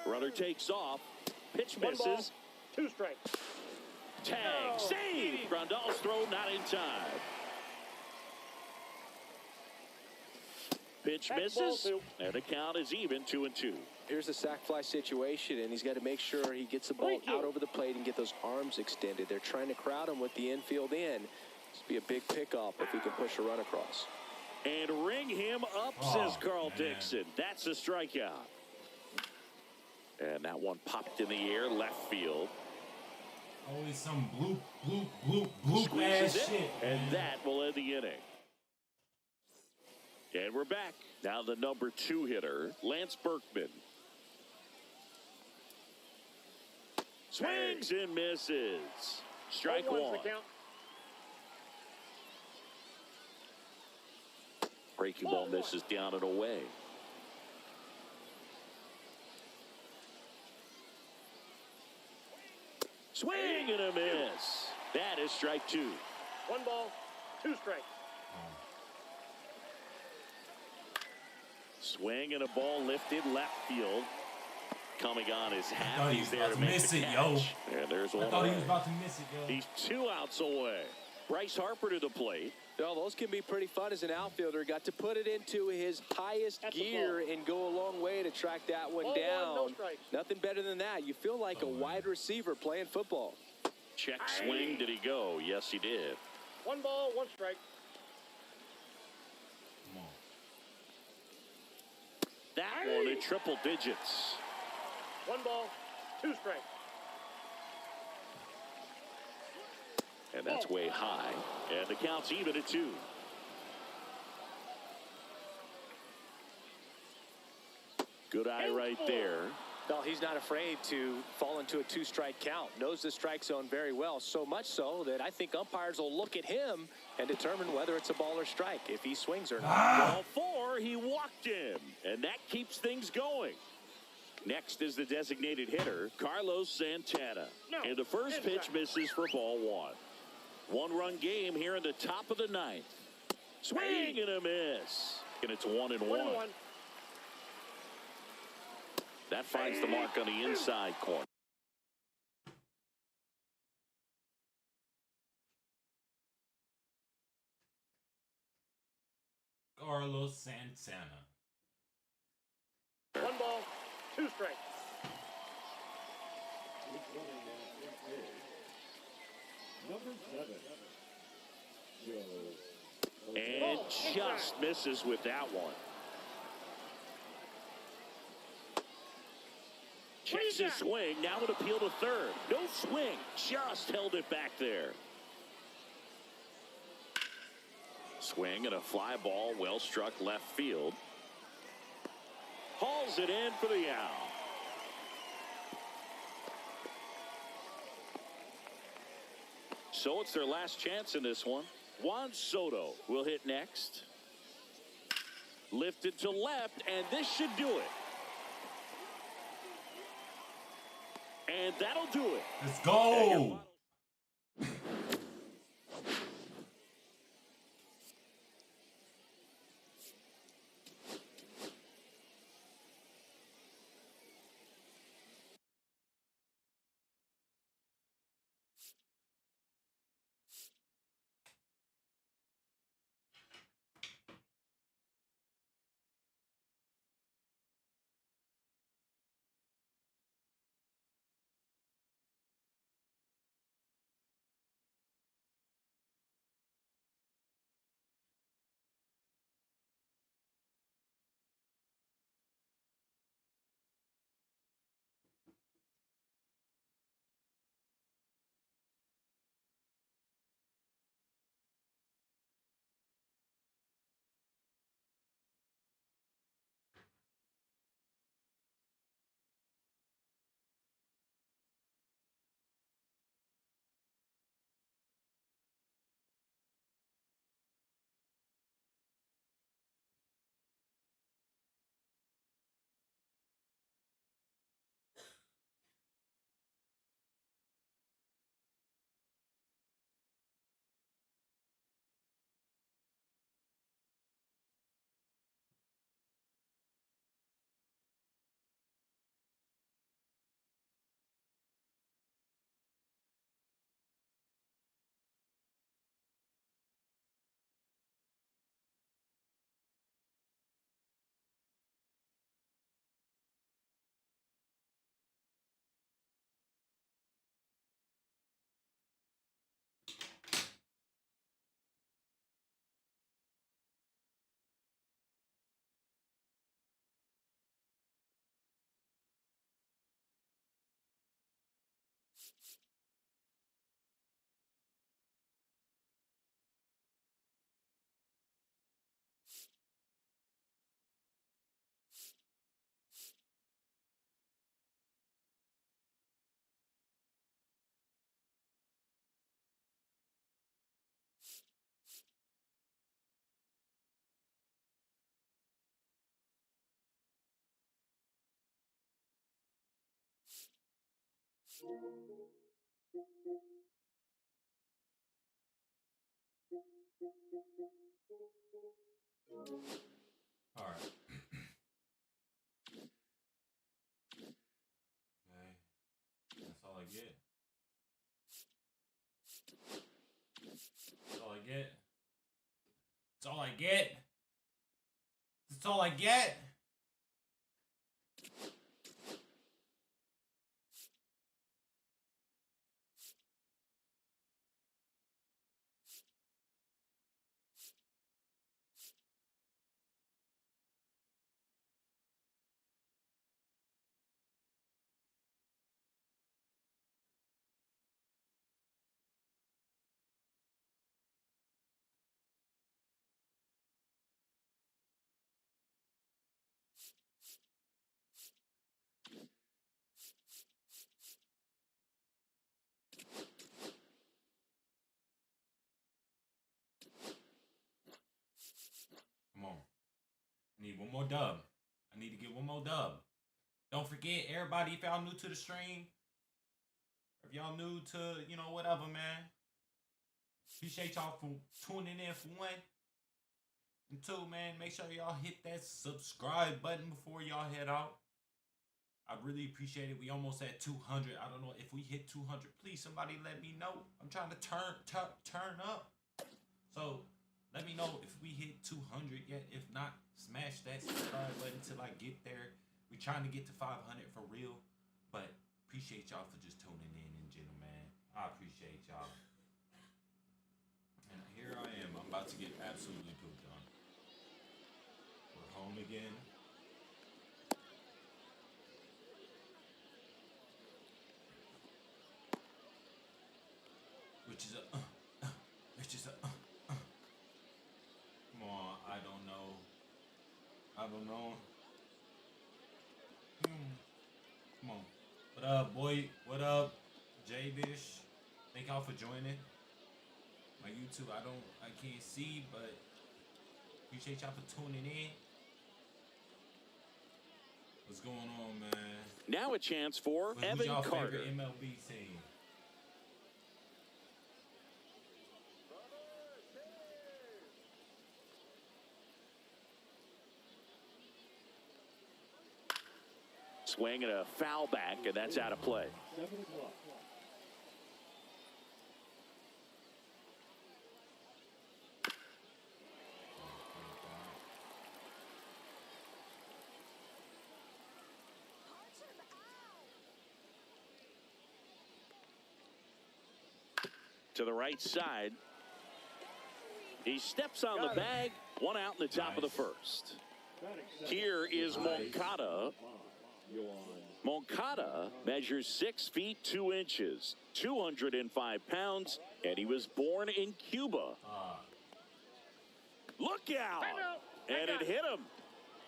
Runner takes off. Pitch misses. 2 strikes. Tag. Save. Grandal's throw not in time. Pitch misses. And the count is even 2-2. Here's the sac fly situation, and he's got to make sure he gets the ball out over the plate and get those arms extended. They're trying to crowd him with the infield in. This will be a big pickup if he can push a run across. And ring him up, says Carl Dixon. That's a strikeout. And that one popped in the air, left field. Always some bloop ass shit. And that will end the inning. And we're back. Now the number 2 hitter, Lance Berkman. Swings and misses. Strike 1. Breaking ball misses down and away. Swing and a miss. That is strike 2. 1 ball, 2 strikes. Swing and a ball lifted left field. Coming on his half. I thought he He's was there about to to make miss the it, catch. yo. And there's I one thought he away. was about to miss it, yo. He's 2 outs away. Bryce Harper to the plate. Well, those can be pretty fun as an outfielder. Got to put it into his highest gear and go a long way to track that one down. No strikes. Nothing better than that. You feel like a wide receiver playing football. Check swing. Did he go? Yes, he did. 1 ball, 1 strike. Come on. That one in triple digits. 1 ball, 2 strikes. And that's way high. And the count's even at 2. Good eye right there. Well, he's not afraid to fall into a 2-strike count. Knows the strike zone very well, so much so that I think umpires will look at him and determine whether it's a ball or strike, if he swings or not. Ball 4, he walked him, and that keeps things going. Next is the designated hitter, Carlos Santana. And the first pitch misses for ball 1. 1-run game here in the top of the 9th. Swing and a miss. And it's 1-1. That finds the mark on the inside corner. Carlos Santana. 1 ball, 2 strikes. Number 7. Joe. And just misses with that one. Checks his swing. Now an appeal to third. No swing. Just held it back there. Swing and a fly ball. Well struck left field. Hauls it in for the out. So it's their last chance in this one. Juan Soto will hit next. Lifted to left, and this should do it. And that'll do it. Let's go. All right. Okay. That's all I get. That's all I get. That's all I get. That's all I get. Come on. I need one more dub. I need to get one more dub. Don't forget, everybody, if y'all new to the stream, if y'all new to, you know, whatever, man. Appreciate y'all for tuning in for one. And two, man, make sure y'all hit that subscribe button before y'all head out. I really appreciate it. We almost at 200. I don't know if we hit 200. Please, somebody let me know. I'm trying to turn up. So let me know if we hit 200 yet. If not, smash that subscribe button until I get there. We're trying to get to 500 for real. But appreciate y'all for just tuning in general, man. I appreciate y'all. And here I am. I'm about to get absolutely pooped on. We're home again. Which is a Come on, I don't know. Come on. What up, boy? What up, J-Bish? Thank y'all for joining. My YouTube, I can't see, but appreciate y'all for tuning in. What's going on, man? Now a chance for Who's Evan y'all Carter. favorite MLB team? Swing and a foul back, and that's out of play. 7 o'clock. To the right side. He steps on the bag. One out in the top of the first. Here is Moncada. Moncada measures 6 feet 2 inches, 205 pounds, and he was born in Cuba. Look out! And it hit him.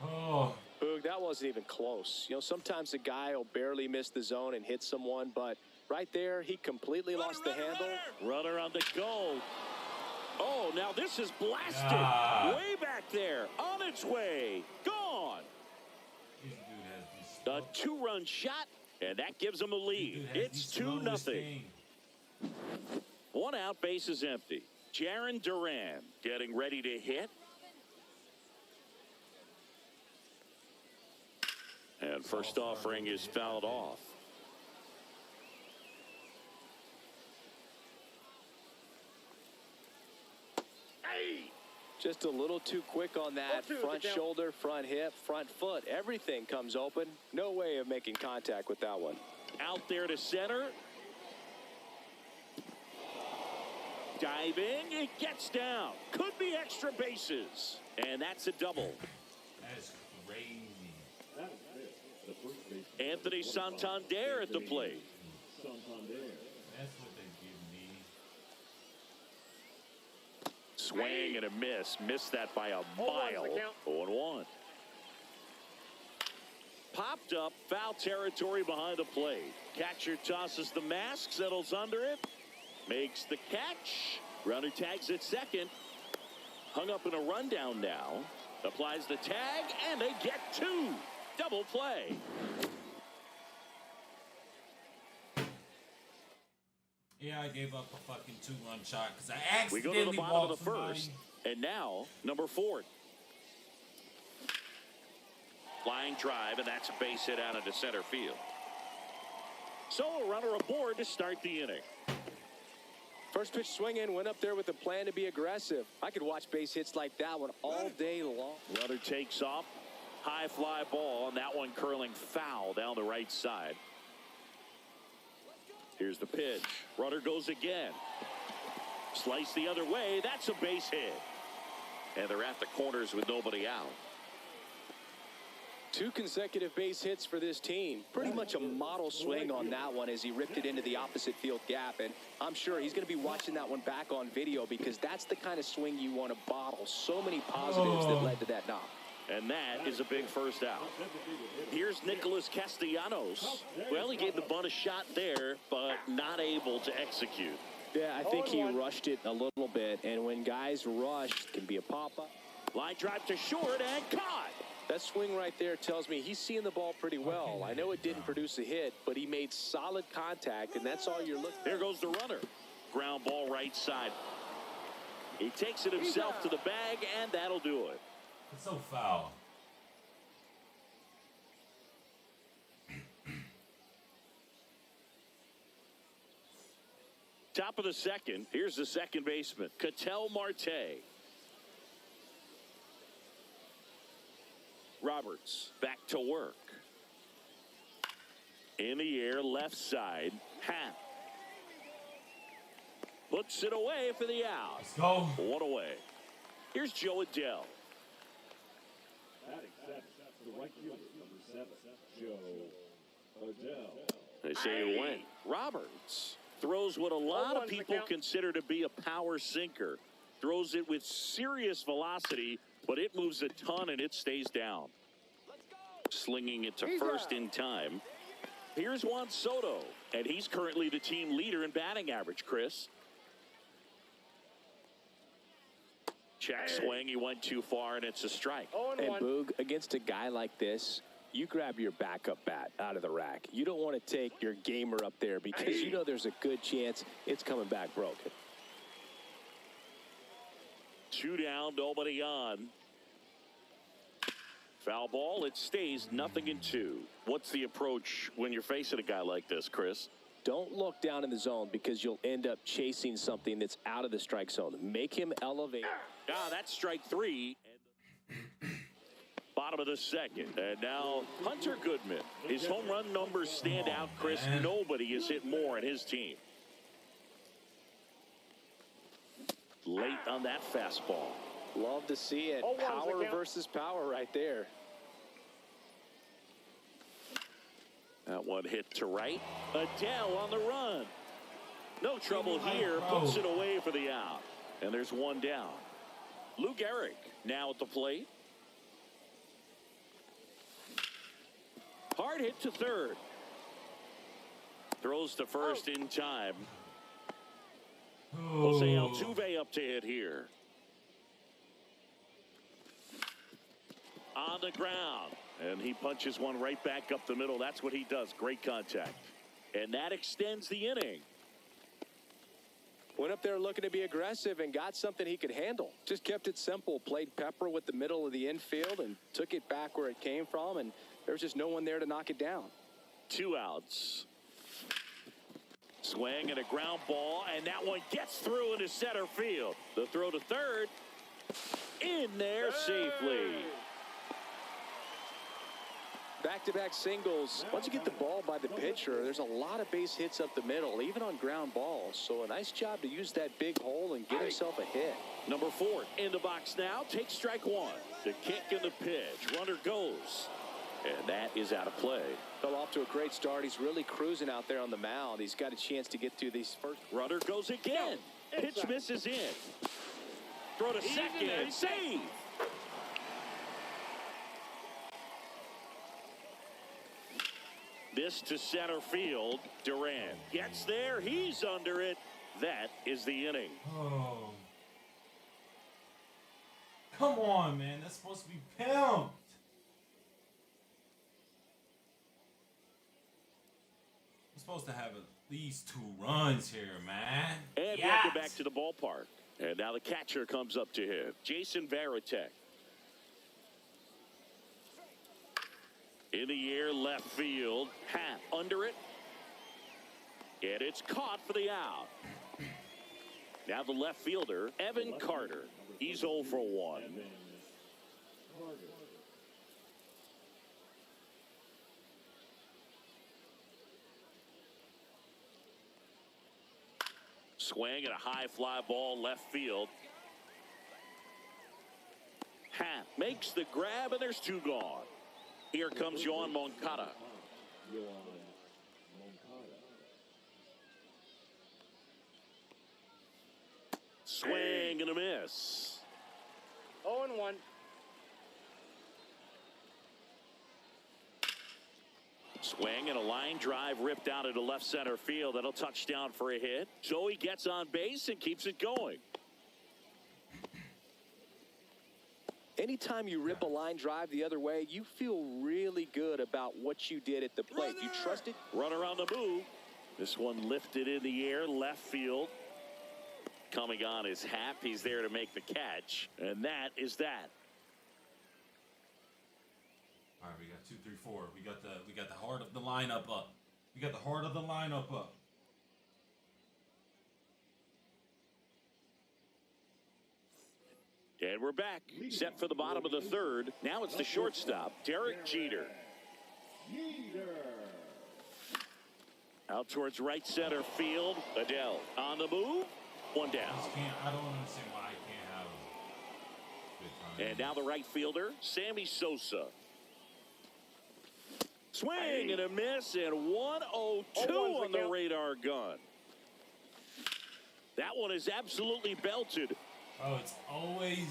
Oh. Boog, that wasn't even close. You know, sometimes a guy will barely miss the zone and hit someone, but right there, he completely lost the handle. Runner on the goal. Oh, now this is blasted. Way back there. On its way. Gone. A 2-run shot, and that gives them a lead. It's 2-0. 1 out, base is empty. Jaron Duran getting ready to hit. And first offering is fouled off. Just a little too quick on that. Front shoulder, front hip, front foot. Everything comes open. No way of making contact with that one. Out there to center. Diving. It gets down. Could be extra bases. And that's a double. That's crazy. That is it. The first baseman. Anthony Santander at the plate. Santander. That's what they give me. Swing and a miss. Missed that by a mile. 0-1. Popped up. Foul territory behind the plate. Catcher tosses the mask. Settles under it. Makes the catch. Runner tags at second. Hung up in a rundown now. Applies the tag. And they get 2. Double play. I gave up a fucking 2-run shot because I We go accidentally to the bottom walked of the somebody. first. And now, number 4. Line drive, and that's a base hit out into center field. So a runner aboard to start the inning. First pitch swing in, went up there with a plan to be aggressive. I could watch base hits like that one all day long. Runner takes off. High fly ball, and that one curling foul down the right side. Here's the pitch. Runner goes again. Slice the other way. That's a base hit. And they're at the corners with nobody out. 2 consecutive base hits for this team. Pretty much a model swing on that one as he ripped it into the opposite field gap. And I'm sure he's going to be watching that one back on video because that's the kind of swing you want to bottle. So many positives that led to that knock. And that is a big first out. Here's Nicholas Castellanos. Well, he gave the bunt a shot there, but not able to execute. Yeah, I think he rushed it a little bit. And when guys rush, it can be a pop-up. Line drive to short and caught. That swing right there tells me he's seeing the ball pretty well. I know it didn't produce a hit, but he made solid contact, and that's all you're looking for. There goes the runner. Ground ball right side. He takes it himself to the bag, and that'll do it. It's so foul. Top of the second. Here's the second baseman, Ketel Marte. Roberts back to work. In the air, left side. Happ puts it away for the out. Let's go. 1 away. Here's Joe Adele. Batting seventh, the right fielder, number 7, Joe Adele. They say it went. Roberts throws what a lot of people consider to be a power sinker. Throws it with serious velocity, but it moves a ton and it stays down. Slinging it to first in time. Here's Juan Soto, and he's currently the team leader in batting average, Chris. Check swing, he went too far, and it's a strike. And Boog, against a guy like this, you grab your backup bat out of the rack. You don't want to take your gamer up there because you know there's a good chance it's coming back broken. 2 down, nobody on. Foul ball, it stays 0-2. What's the approach when you're facing a guy like this, Chris? Don't look down in the zone because you'll end up chasing something that's out of the strike zone. Make him elevate. That's strike 3. Bottom of the second. And now Hunter Goodman. His home run numbers stand out, Chris. Man. Nobody has hit more in his team. Late on that fastball. Love to see it. Power versus power right there. That one hit to right. Adele on the run. No trouble here. Puts it away for the out. And there's 1 down. Lou Gehrig now at the plate. Hard hit to third. Throws to first in time. Jose Altuve up to hit here. On the ground. And he punches one right back up the middle. That's what he does. Great contact. And that extends the inning. Went up there looking to be aggressive and got something he could handle. Just kept it simple. Played pepper with the middle of the infield and took it back where it came from. And there was just no one there to knock it down. 2 outs. Swing and a ground ball. And that one gets through into center field. The throw to third. In there safely. Back-to-back singles. Once you get the ball by the pitcher, there's a lot of base hits up the middle, even on ground balls. So a nice job to use that big hole and get himself a hit. Number 4 in the box now. Takes strike 1. The kick and the pitch. Runner goes. And that is out of play. Fell off to a great start. He's really cruising out there on the mound. He's got a chance to get through these first. Runner goes again. Pitch misses in. Throw to second. Save. This to center field. Durant gets there. He's under it. That is the inning. Oh. Come on, man. That's supposed to be pimped. It's supposed to have at least 2 runs here, man. And welcome back to the ballpark. And now the catcher comes up to him, Jason Varitek. In the air, left field. Hat under it. And it's caught for the out. Now the left fielder, Evan Carter. He's 0 for 1. Swing at a high fly ball left field. Hat makes the grab, and there's 2 gone. Here comes Yohan Moncada. Swing and a miss. 0-1. Swing and a line drive ripped out into left center field. That'll touch down for a hit. So he gets on base and keeps it going. Anytime you rip a line drive the other way, you feel really good about what you did at the plate. You trust it. Runner on the move. This one lifted in the air, left field. Coming on is Happ. He's there to make the catch. And that is that. All right, we got 2, 3, 4. We got the heart of the lineup up. We got the heart of the lineup up. And we're back. Set for the bottom of the 3rd. Now it's the shortstop, Derek Jeter. Out towards right center field. Adele on the move. 1 down. I don't understand why I can't have a good time. And now the right fielder, Sammy Sosa. Swing and a miss, and 102 on the radar gun. That one is absolutely belted. Oh, it's always...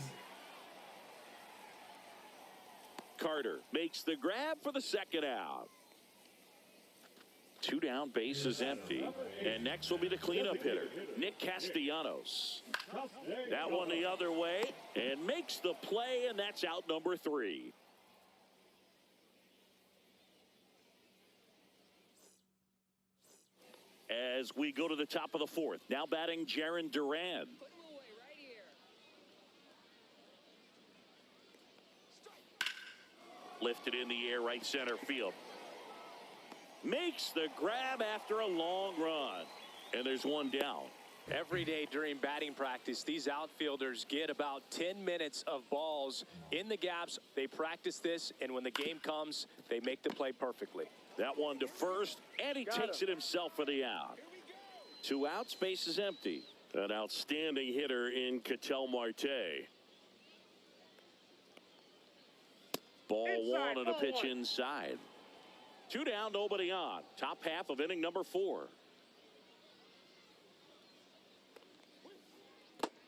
Carter makes the grab for the 2nd out. 2 down, base is empty. And next will be the cleanup hitter, Nick Castellanos. That one the other way, and makes the play, and that's out number 3. As we go to the top of the 4th, now batting Jarren Duran. Lifted in the air, right center field. Makes the grab after a long run. And there's 1 down. Every day during batting practice, these outfielders get about 10 minutes of balls in the gaps. They practice this, and when the game comes, they make the play perfectly. That one to first, and he takes it himself for the out. 2 outs, base is empty. An outstanding hitter in Ketel Marte. Ball Inside, 1 and a ball pitch 1. inside. 2 down, nobody on. Top half of inning number 4.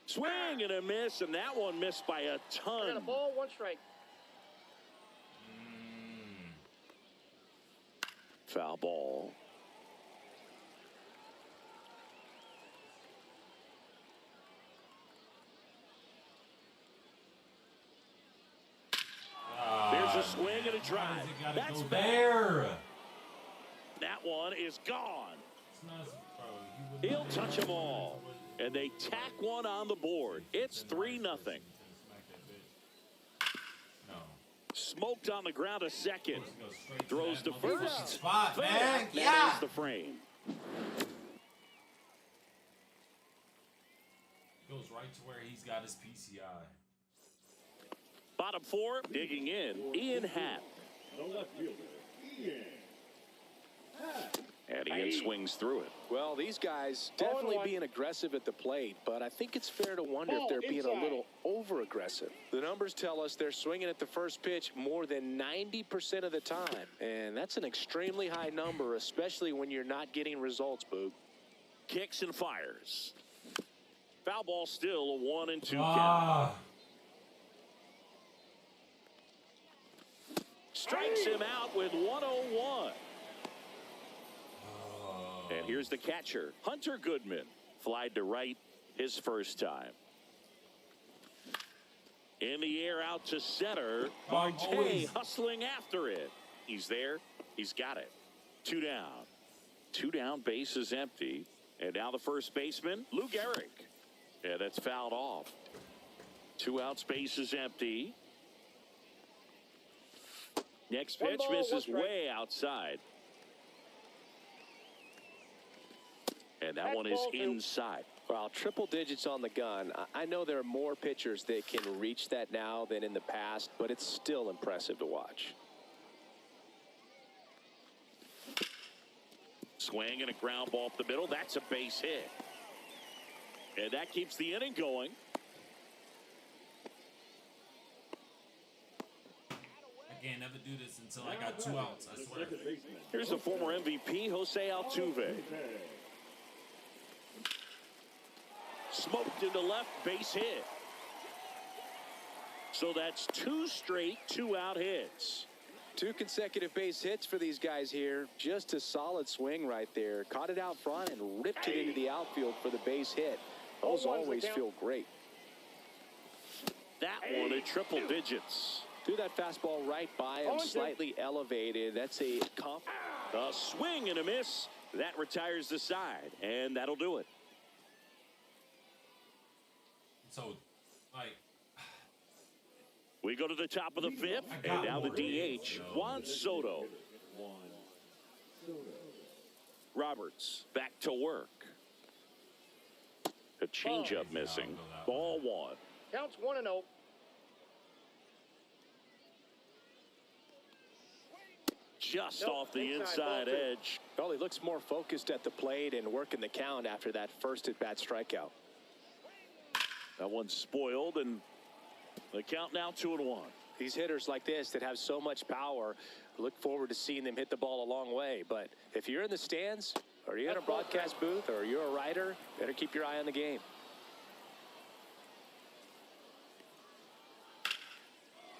Swing and a miss, and that one missed by a I got ton. a ball, 1 strike. Foul ball. There's a swing and a drive. That's there. That one is gone. It's not, bro, He'll touch them all. And they tack one on the board. It's 3-0. No. Smoked on the ground a second. Throws to first. Spot, man. That is the frame. Goes right to where he's got his PCI. Bottom 4, digging in, Ian Happ. The left fielder, Ian. And Ian swings through it. Well, these guys definitely being aggressive at the plate, but I think it's fair to wonder if they're being a little over-aggressive. The numbers tell us they're swinging at the first pitch more than 90% of the time, and that's an extremely high number, especially when you're not getting results, Boog. Kicks and fires. Foul ball still, a 1-2 count. Strikes him out with 101. And here's the catcher, Hunter Goodman. Flied to right his first time. In the air out to center. Marte hustling after it. He's there. He's got it. 2 down. 2 down, bases empty. And now the first baseman, Lou Gehrig. And that's fouled off. 2 outs, bases empty. Next pitch misses way outside. And that one is inside. Well, triple digits on the gun. I know there are more pitchers that can reach that now than in the past, but it's still impressive to watch. Swing and a ground ball up the middle. That's a base hit. And that keeps the inning going. I can't never do this until I got 2 outs, I swear. Here's the former MVP, Jose Altuve. Smoked into left, base hit. So that's 2 straight 2-out hits. 2 consecutive base hits for these guys here. Just a solid swing right there. Caught it out front and ripped it into the outfield for the base hit. Those always feel great. That one at triple digits. Threw that fastball right by him, slightly elevated. That's a swing and a miss. That retires the side, and that'll do it. So, like, we go to the top of the 5th, and now the DH, Juan Soto. Roberts back to work. A changeup missing. Ball 1. Counts 1-0. Just off the inside edge. Well, he looks more focused at the plate and working the count after that first at-bat strikeout. That one's spoiled, and the count now 2-1. These hitters like this that have so much power, look forward to seeing them hit the ball a long way. But if you're in the stands, or you're in a broadcast booth, or you're a writer, better keep your eye on the game.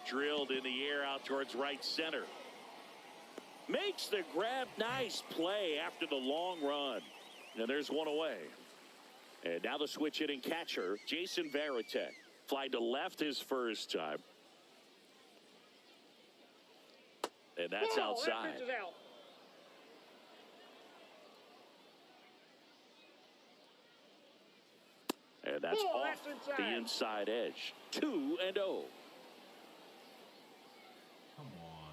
Drilled in the air out towards right center. Makes the grab. Nice play after the long run. And there's one away. And now the switch hitting catcher, Jason Varitek. Fly to left his first time. And that's outside. That pitch is out. And that's off the inside edge. 2-0. come on.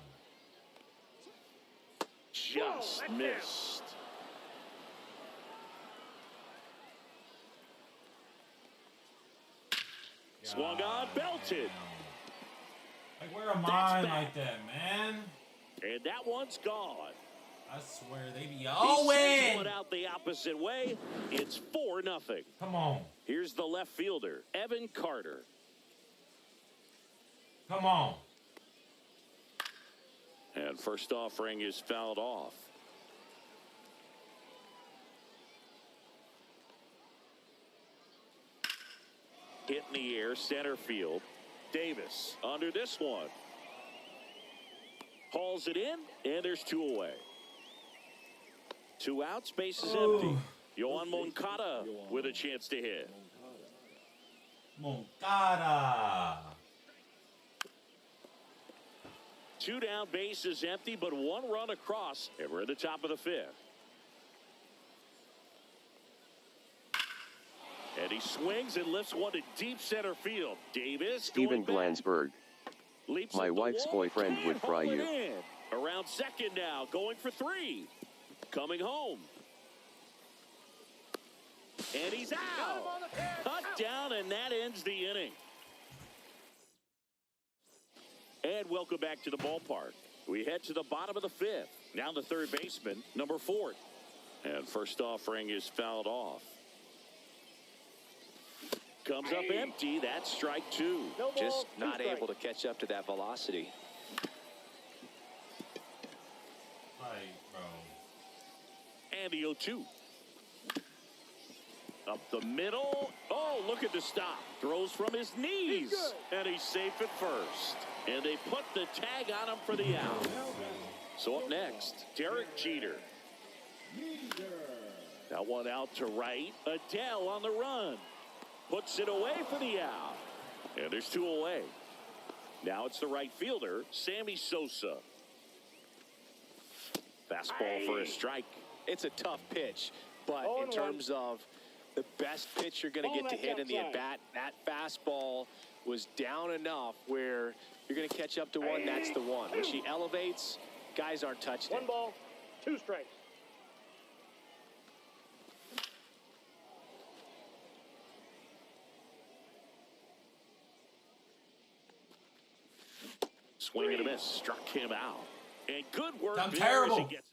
Just missed. Swung on, belted. Like, where am I like that, man? And that one's gone. I swear they be He always. sends one out the opposite way. It's 4-0. Come on. Here's the left fielder, Evan Carter. Come on. And first offering is fouled off. Hit in the air, center field. Davis under this one. Hauls it in, and there's 2 away. 2 outs, bases empty. Yohan Moncada with a chance to hit. Moncada. 2 down, bases empty, but 1 run across, and we're at the top of the 5th. And he swings and lifts one to deep center field. Davis. Steven Glansberg. My wife's boyfriend would fry you. In. Around second now, going for 3. Coming home. And he's out. Cut down, and that ends the inning. And welcome back to the ballpark. We head to the bottom of the 5th. Now the third baseman, number 4. And first offering is fouled off. Comes up empty. That's strike 2. Just not able to catch up to that velocity. Like, bro. And the 0-2. Up the middle. Oh, look at the stop. Throws from his knees. And he's safe at first. And they put the tag on him for the out. So up next, Derek Jeter. That one out to right. Adele on the run. Puts it away for the out. And there's 2 away. Now it's the right fielder, Sammy Sosa. Fastball for a strike. It's a tough pitch, but in 0-1. terms of the best pitch you're going to get to hit in the at-bat, that fastball was down enough where you're going to catch up to one, that's the one. When she elevates, guys aren't touching it. 1 ball, 2 strikes. Swing and a miss, struck him out. And good work. I'm there terrible. as he gets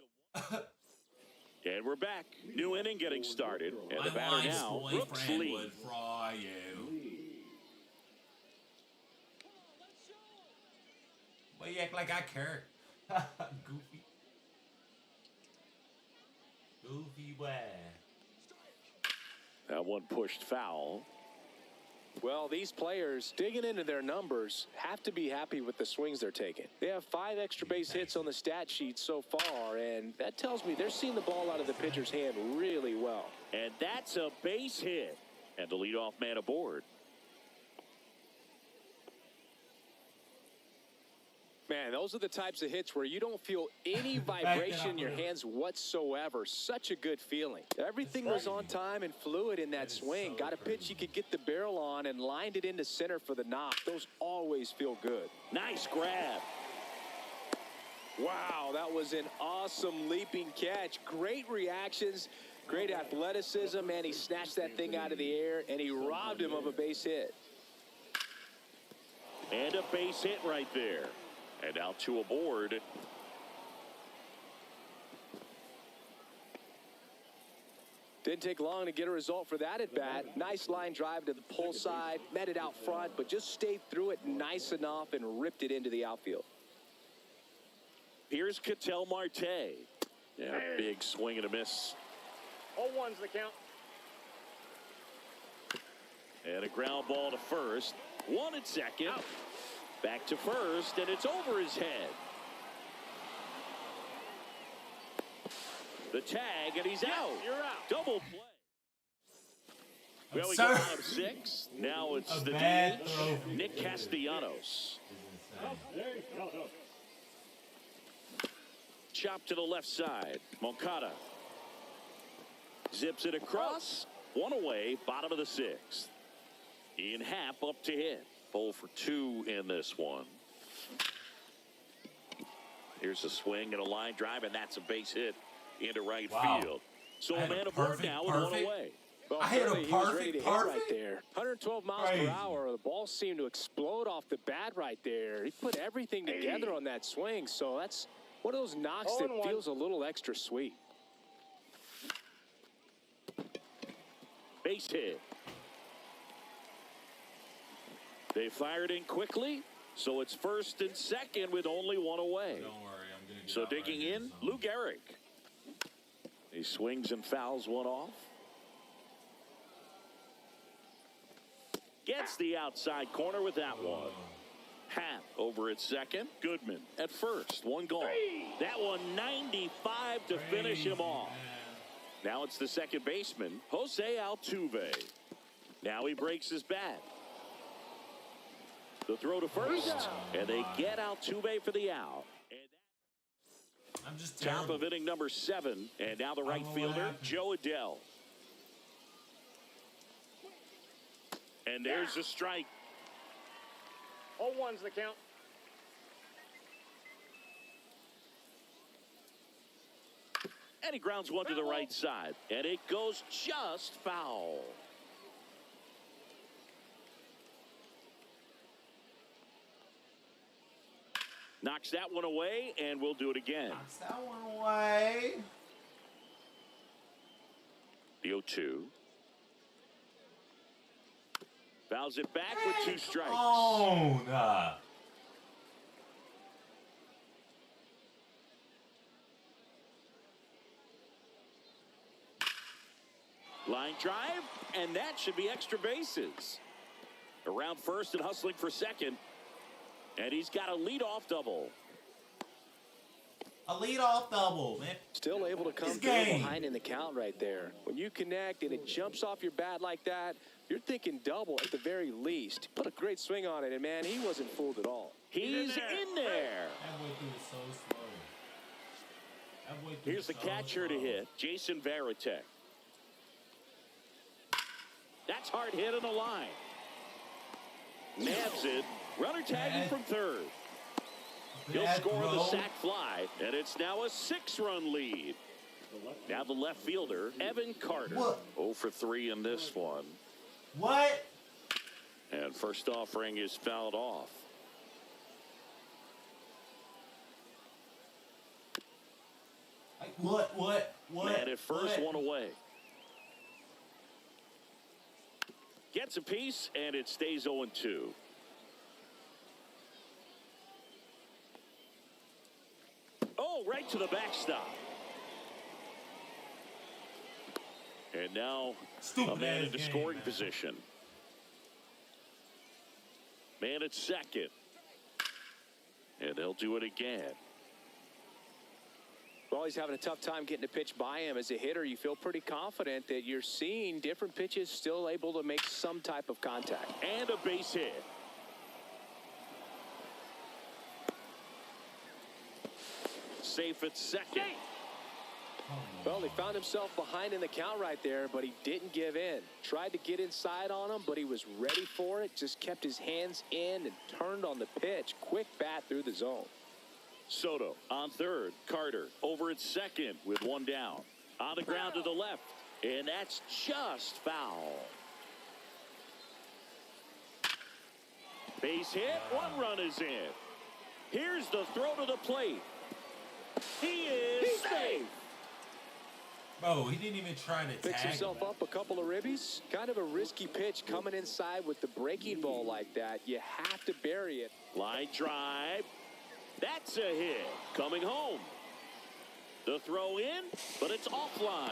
and we're back. New inning getting started. And the batter now, Brooks Lee. Would fry you. Why you act like I care? Goofy. Goofy way. That one pushed foul. Well, these players digging into their numbers have to be happy with the swings they're taking. They have 5 extra base hits on the stat sheet so far, and that tells me they're seeing the ball out of the pitcher's hand really well. And that's a base hit. And the leadoff man aboard. Man, those are the types of hits where you don't feel any vibration in your hands whatsoever. Such a good feeling. Everything was on time and fluid in that swing. Got a pitch you could get the barrel on and lined it into center for the knock. Those always feel good. Nice grab. Wow, that was an awesome leaping catch. Great reactions, great athleticism, and he snatched that thing out of the air, and he robbed him of a base hit. And a base hit right there. And now 2 aboard. Didn't take long to get a result for that at bat. Nice line drive to the pull side, met it out front, but just stayed through it nice enough and ripped it into the outfield. Here's Ketel Marte. Yeah, big swing and a miss. 0-1's the count. And a ground ball to first. 1 at second. Out. Back to first, and it's over his head. The tag, and he's out. You're out. Double play. Well, we Absurd. got out of 6. Now it's A the bad DH, throw. Nick Castellanos. Chop to the left side. Moncada zips it across. 1 away, bottom of the 6th. Ian Happ up to hit. 0 for 2 in this one. Here's a swing and a line drive, and that's a base hit into right field. So a man aboard now with 1 away. Well, I hit a he was ready to hit right perfect. there. 112 miles Crazy. per hour. The ball seemed to explode off the bat right there. He put everything together on that swing, so that's one of those knocks that 0-1. feels a little extra sweet. Base hit. They fired in quickly, so it's first and second with only 1 away. Don't worry, I'm gonna get So out digging right here, in, so. Lou Gehrig. He swings and fouls 1 off. Gets the outside corner with that one. Happ over at second. Goodman at first. 1 gone. That one 95 to finish him off. Now it's the second baseman, Jose Altuve. Now he breaks his bat. The throw to first, and they get Altuve for the out. And I'm just top terrible. of inning number 7, and now the right know what fielder, happened. Joe Adele. And there's the strike. 0-1's the count. And he grounds one to the right side, and it goes just foul. Knocks that one away, and we'll do it again. Knocks that one away. The 0-2. Fouls it back with 2 strikes. Oh, nah. Line drive, and that should be extra bases. Around first and hustling for second. And he's got a leadoff double. A leadoff double, man. Still able to come His through game. behind in the count right there. When you connect and it jumps off your bat like that, you're thinking double at the very least. Put a great swing on it, and man, he wasn't fooled at all. He's in there. That boy threw it so slow. Here's the catcher to hit, Jason Varitek. That's hard hit on the line. Nabs it. Runner tagging from third. He'll score the sac fly, and it's now a 6-run lead. Now the left fielder, Evan Carter. 0 for 3 in this one. What? And first offering is fouled off. What? Man at first, one away. Gets a piece, and it stays 0-2. Oh, right to the backstop. And now a man into scoring position. Man at second. And they'll do it again. Well, he's having a tough time getting a pitch by him. As a hitter, you feel pretty confident that you're seeing different pitches still able to make some type of contact. And a base hit. Safe at second. Well, he found himself behind in the count right there, but he didn't give in. Tried to get inside on him, but he was ready for it. Just kept his hands in and turned on the pitch. Quick bat through the zone. Soto on third. Carter over at second with one down. On the ground to the left. And that's just foul. Base hit. 1 run is in. Here's the throw to the plate. He is safe. Bro, he didn't even try to Picks tag himself up a couple of ribbies. Kind of a risky pitch coming inside with the breaking ball like that. You have to bury it. Line drive. That's a hit. Coming home. The throw in, but it's offline.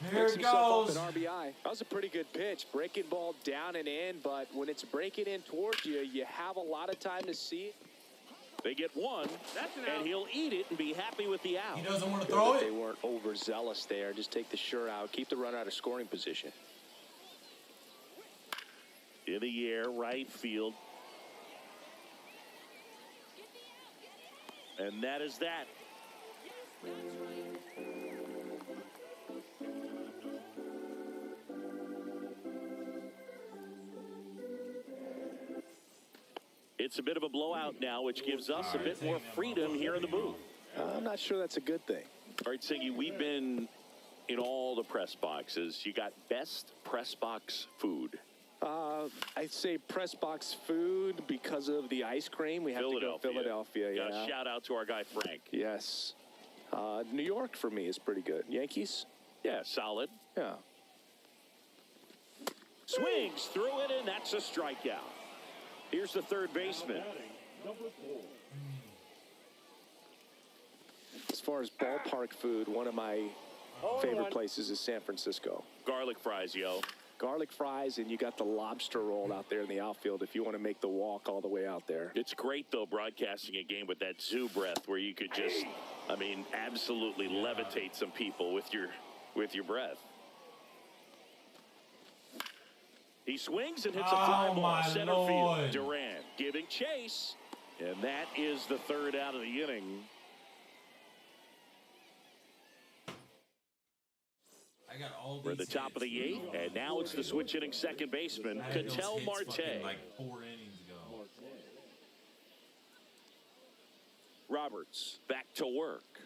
Here Picks it himself goes. up an RBI. That was a pretty good pitch. Breaking ball down and in, but when it's breaking in towards you, you have a lot of time to see it. They get one, and he'll eat it and be happy with the out. He doesn't want to throw They it. weren't overzealous there. Just take the sure out. Keep the runner out of scoring position. In the air, right field. And that is that. It's a bit of a blowout now, which gives us a bit more freedom here in the booth. I'm not sure that's a good thing. All right, Siggy, we've been in all the press boxes. You got best press box food. I'd say press box food because of the ice cream. We have to go Philadelphia. Yeah. Shout out to our guy Frank. Yes. New York for me is pretty good. Yankees? Yeah, solid. Yeah. Swings through it, and that's a strikeout. Here's the third baseman. Number 4. As far as ballpark food, one of my favorite places is San Francisco. Garlic fries, yo. Garlic fries, and you got the lobster roll out there in the outfield if you want to make the walk all the way out there. It's great, though, broadcasting a game with that zoo breath where you could just, I mean, absolutely levitate some people with your breath. He swings and hits a fly ball center field. Durant giving chase, and that is the third out of the inning. I got all these. We're at the top of the 8th, and now it's the switch hitting second baseman, Ketel Marte. Like 4 innings ago. Roberts back to work.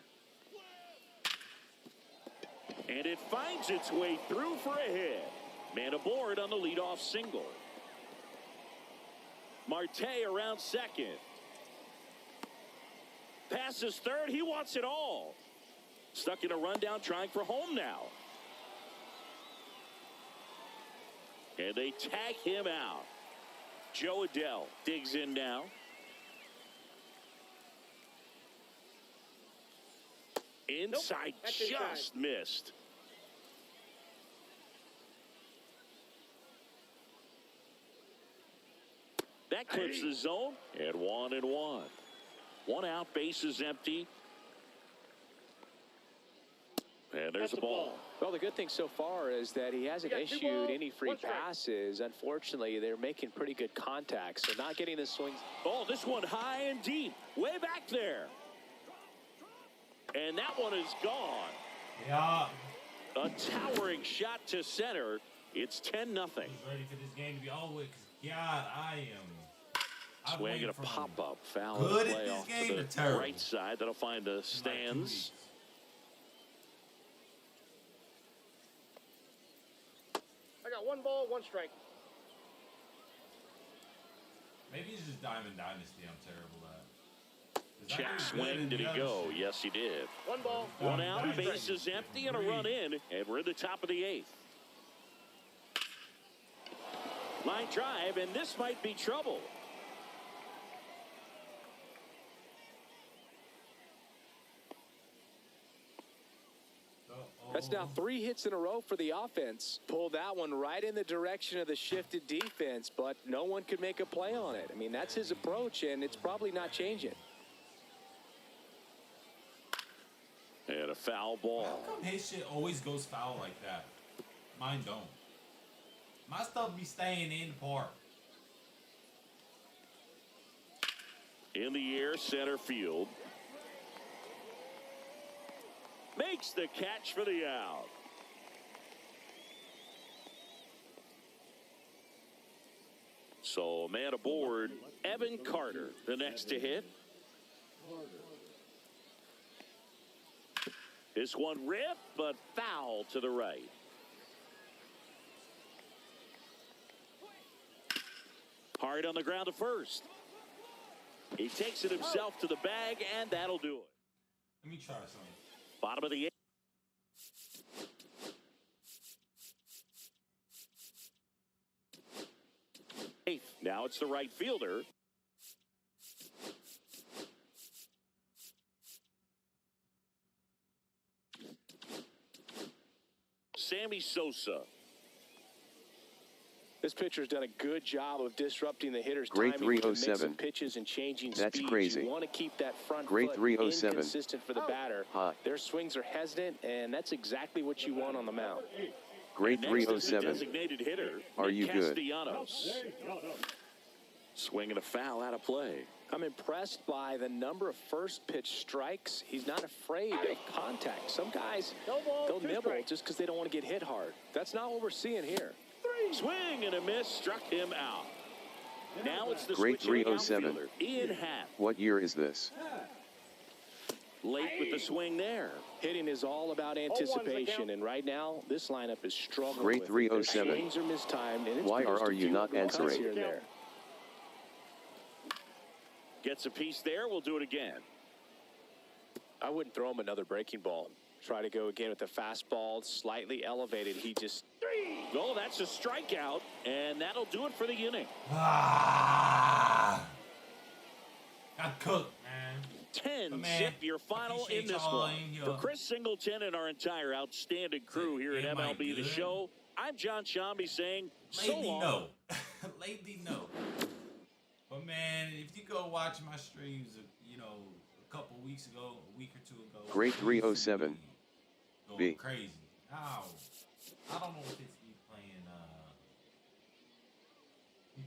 And it finds its way through for a hit. Man aboard on the leadoff single. Marte around second. Passes third. He wants it all. Stuck in a rundown, trying for home now. And they tag him out. Joe Adell digs in now. Inside, just missed. That clips the zone, and 1-1. 1 out, bases empty. And there's the ball. Well, the good thing so far is that he hasn't issued any free passes. Unfortunately, they're making pretty good contact, so not getting the swings. Oh, this one high and deep, way back there. And that one is gone. Yeah. A towering shot to center. It's 10-0. He's ready for this game to be over with. God, Swing and a pop-up. Foul good play at this off game to or the terrible? right side. That'll find the stands. I got 1 ball, 1 strike. Maybe it's just Diamond Dynasty I'm terrible at. Check swing. Did he go? Yes, he did. 1 ball, 1 out. Base is empty and a run in. And we're in the top of the 8th. Line drive, and this might be trouble. That's now 3 hits in a row for the offense. Pulled that one right in the direction of the shifted defense, but no one could make a play on it. I mean, that's his approach, and it's probably not changing. And a foul ball. How come his shit always goes foul like that? Mine don't. My stuff be staying in the park. In the air, center field. Makes the catch for the out. So a man aboard, Evan Carter, the next to hit. This one ripped, but foul to the right. Hard on the ground to first. He takes it himself to the bag, and that'll do it. Let me try something. Bottom of the 8th. Now it's the right fielder. Sammy Sosa. This pitcher's done a good job of disrupting the hitter's Great timing to make 307. some pitches and changing That's speeds. crazy. You want to keep that front Great foot 307. inconsistent for the batter. Hot. Their swings are hesitant, and that's exactly what you want on the mound. Great Next is the 307. designated hitter. Are you good? Castellanos. Swinging a foul out of play. I'm impressed by the number of first pitch strikes. He's not afraid of contact. Some guys, No ball, they'll 2 nibble strikes. just because they don't want to get hit hard. That's not what we're seeing here. Swing and a miss, struck him out. Now it's the Great switching 307. outfielder, Ian Happ. What year is this? Late with the swing there. Hitting is all about anticipation, and right now, this lineup is struggling Great with it. 307. Their swings are mistimed, and it's Why produced are a you few not cuts answering? here and there. Gets a piece there. We'll do it again. I wouldn't throw him another breaking ball. Try to go again with the fastball, slightly elevated. He just... Oh, that's a strikeout, and that'll do it for the inning. Got cooked, man. 10 man, zip your final in appreciate this y'all one. in here. For Chris Singleton and our entire outstanding crew here at Am I MLB The good? Show, I'm John Shambi saying so Lately, long. no. Lately, no. But man, if you go watch my streams, a couple weeks ago, a week or 2 ago. Great 307. Going B. crazy. Ow. I don't know if it's me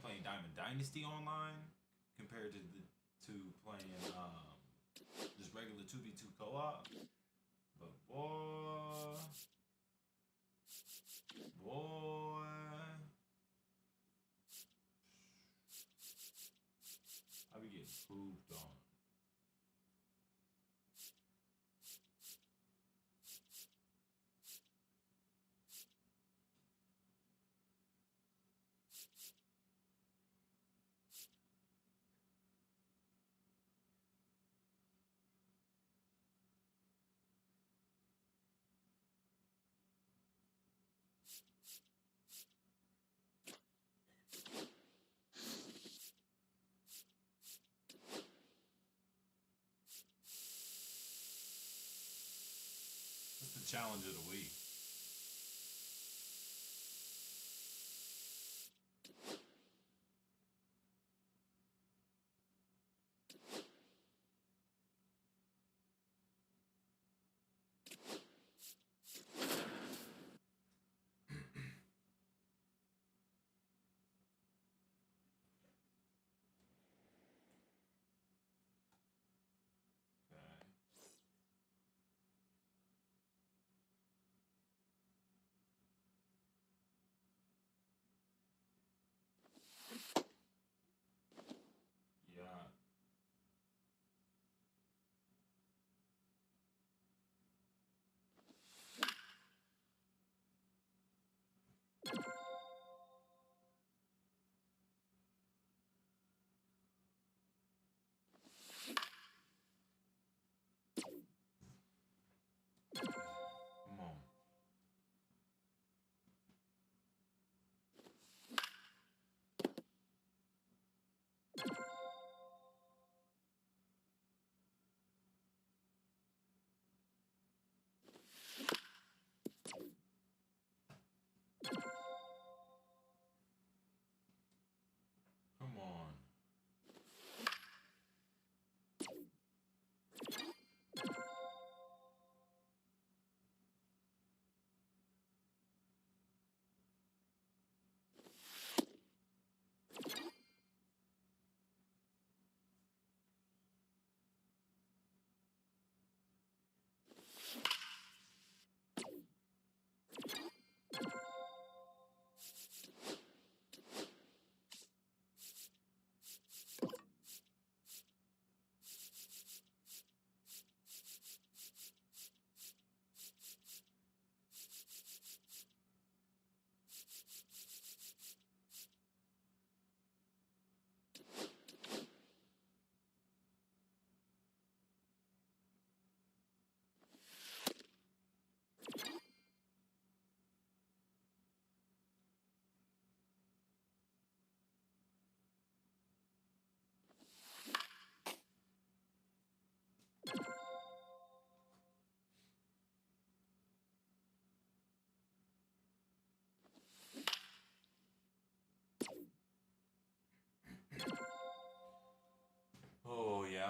playing Diamond Dynasty online compared to playing just regular 2v2 co-op. But boy, I be getting pooped on. That's the challenge of the week.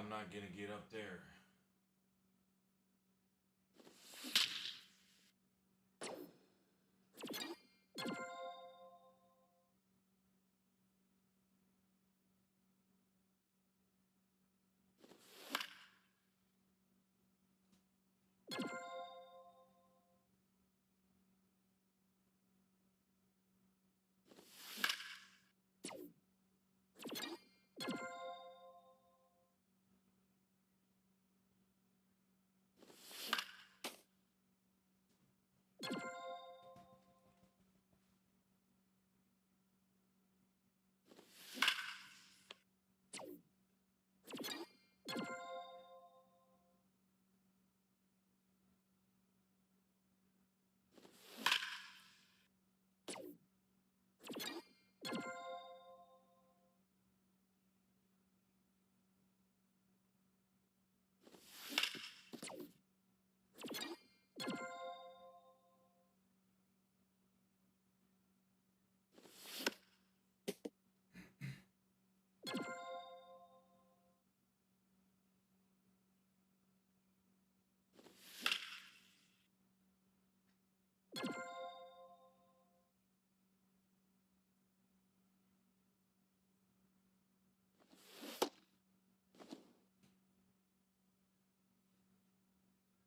I'm not gonna get up there.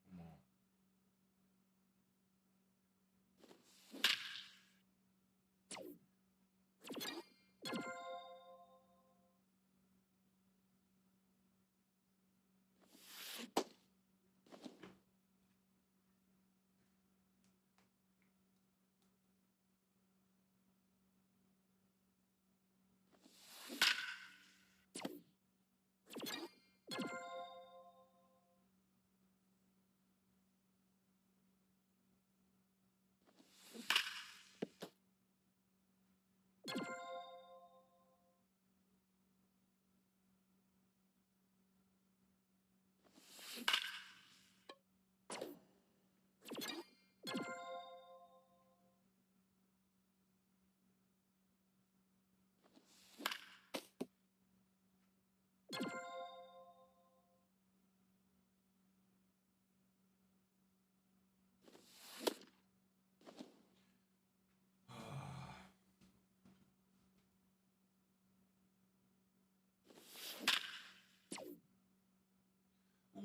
Come on.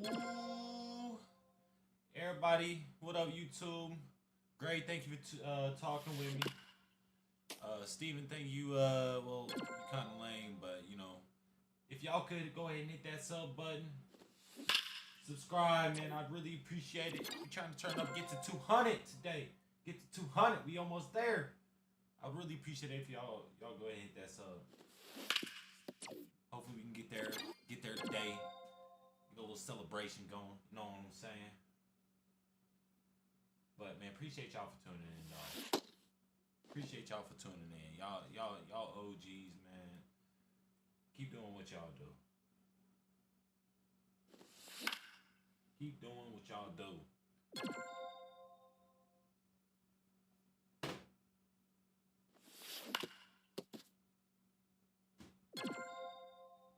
Ooh. Everybody, what up, YouTube? Great, thank you for talking with me. Steven, thank you. Well, you kind of lame, but you know, if y'all could go ahead and hit that sub button, subscribe, man, I'd really appreciate it. We're trying to turn up, get to 200 today. Get to 200, we almost there. I'd really appreciate it if y'all go ahead and hit that sub. Hopefully we can get there today. Get a little celebration going, you know what I'm saying? But man, appreciate y'all for tuning in, dog. Appreciate y'all for tuning in. Y'all OGs, man. Keep doing what y'all do. Keep doing what y'all do.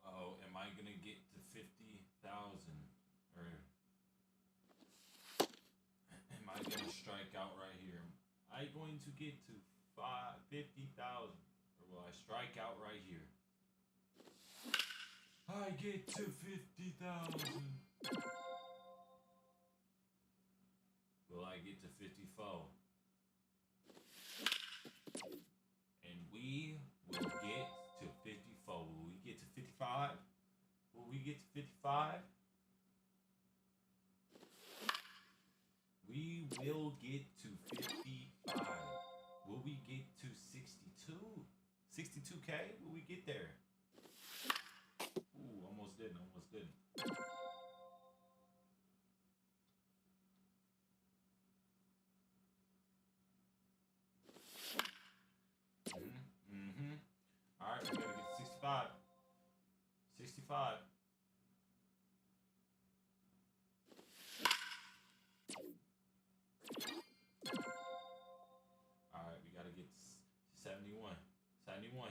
Oh, am I gonna get to 50,000? Or am I gonna strike out right here? Am I going to get to 50,000? Or will I strike out right here? I get to 50,000. Will I get to 54? And we will get to 54. Will we get to 55? Will we get to 55? We will get to 55. Will we get to 62? 62K? Will we get there? Ooh, almost didn't. Alright, we gotta get to 65. 65. Alright, we gotta get to 71. 71.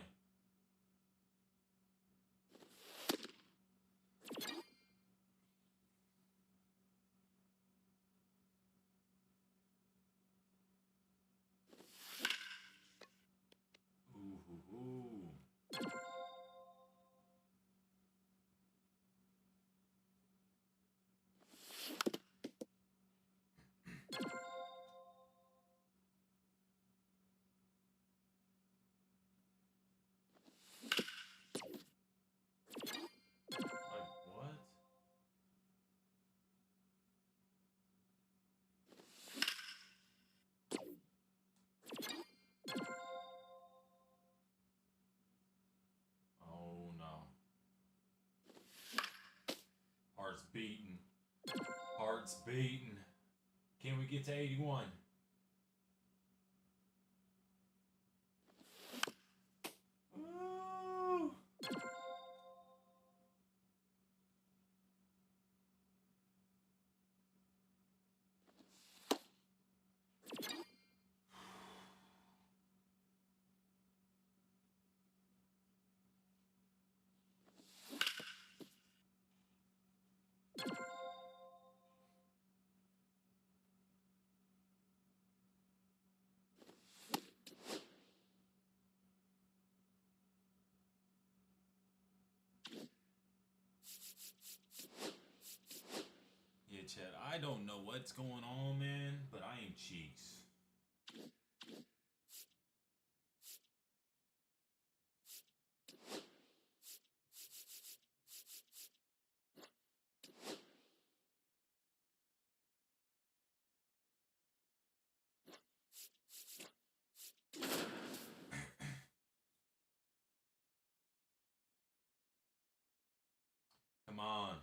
Hearts beating. Can we get to 81? Ooh. Yeah, Chad, I don't know what's going on, man, but I ain't cheeks. Come on.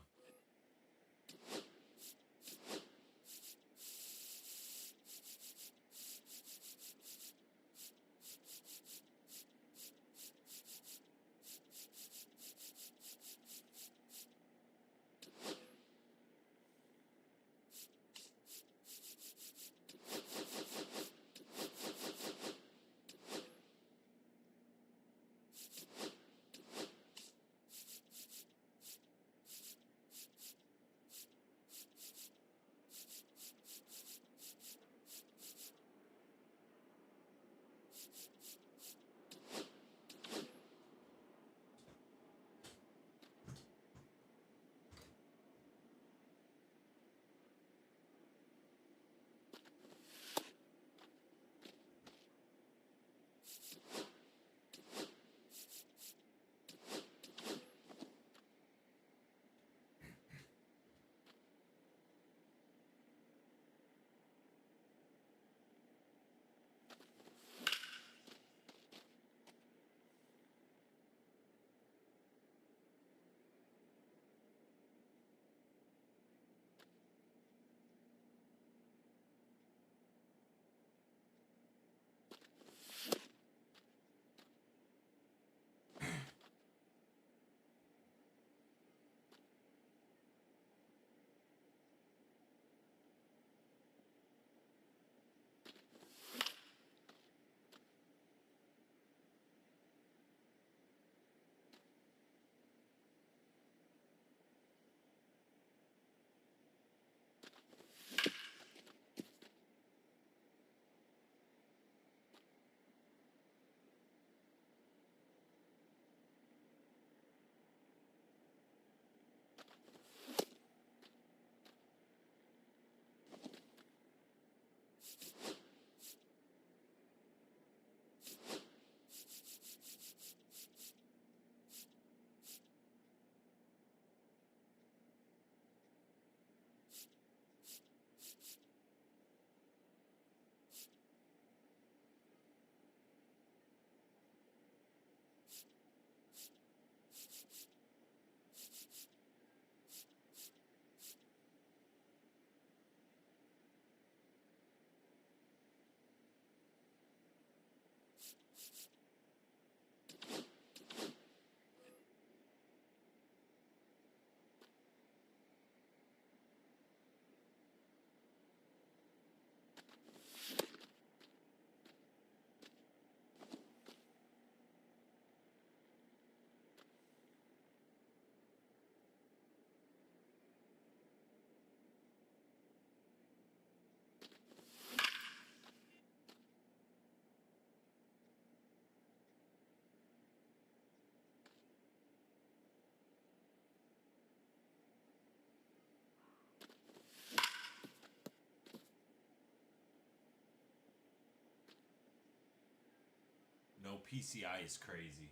No PCI is crazy.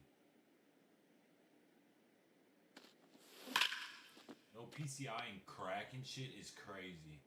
No PCI and cracking shit is crazy.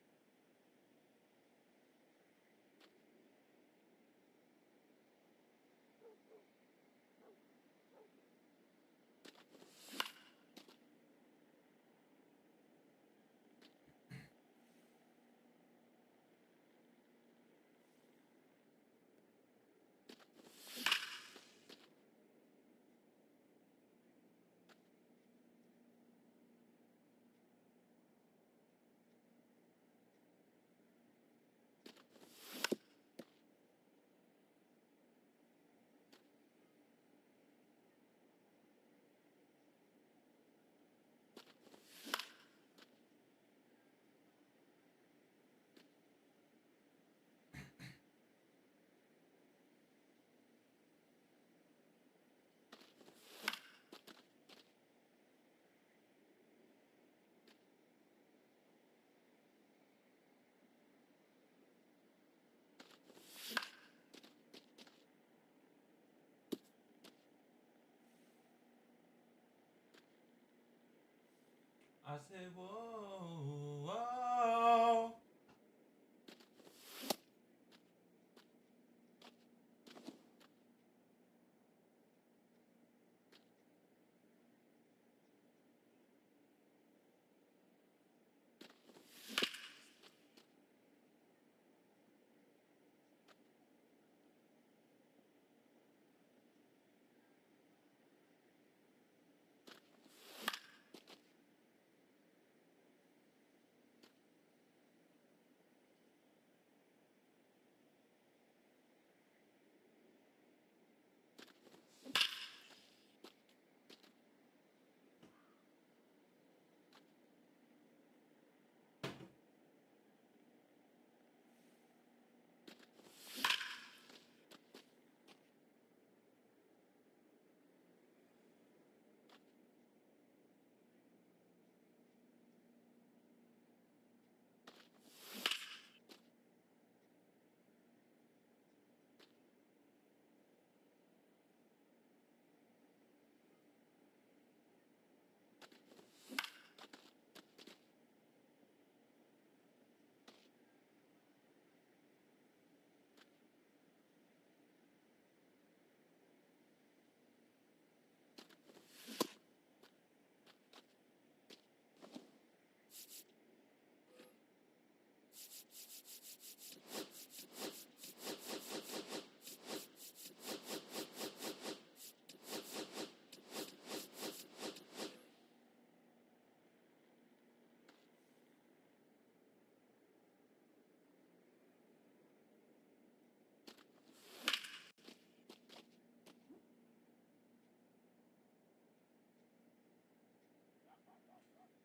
I said, whoa, whoa.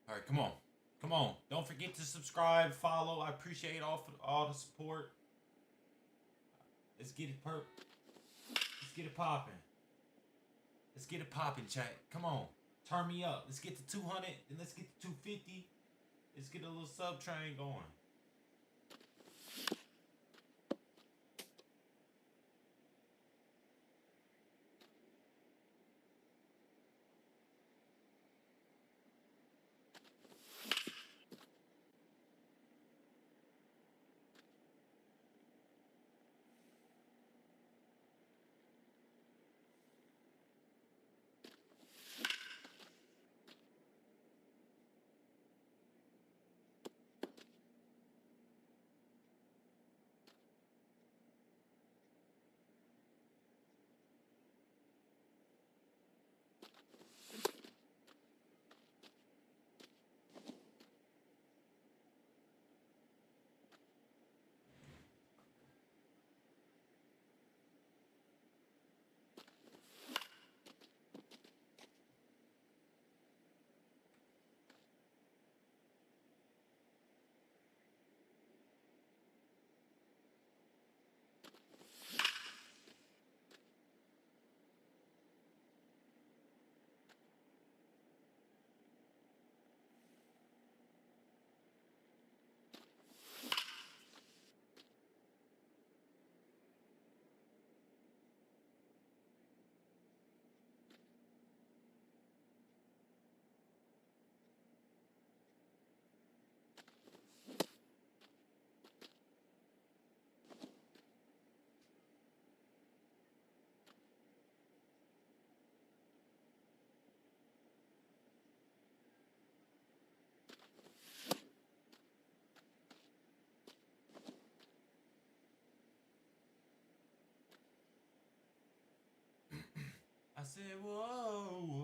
All right, come on. Come on. Don't forget to subscribe, follow. I appreciate all the support. Let's get it Let's get it popping. Let's get it popping, chat. Come on. Turn me up. Let's get to 200, then let's get to 250. Let's get a little sub train going. I said, whoa,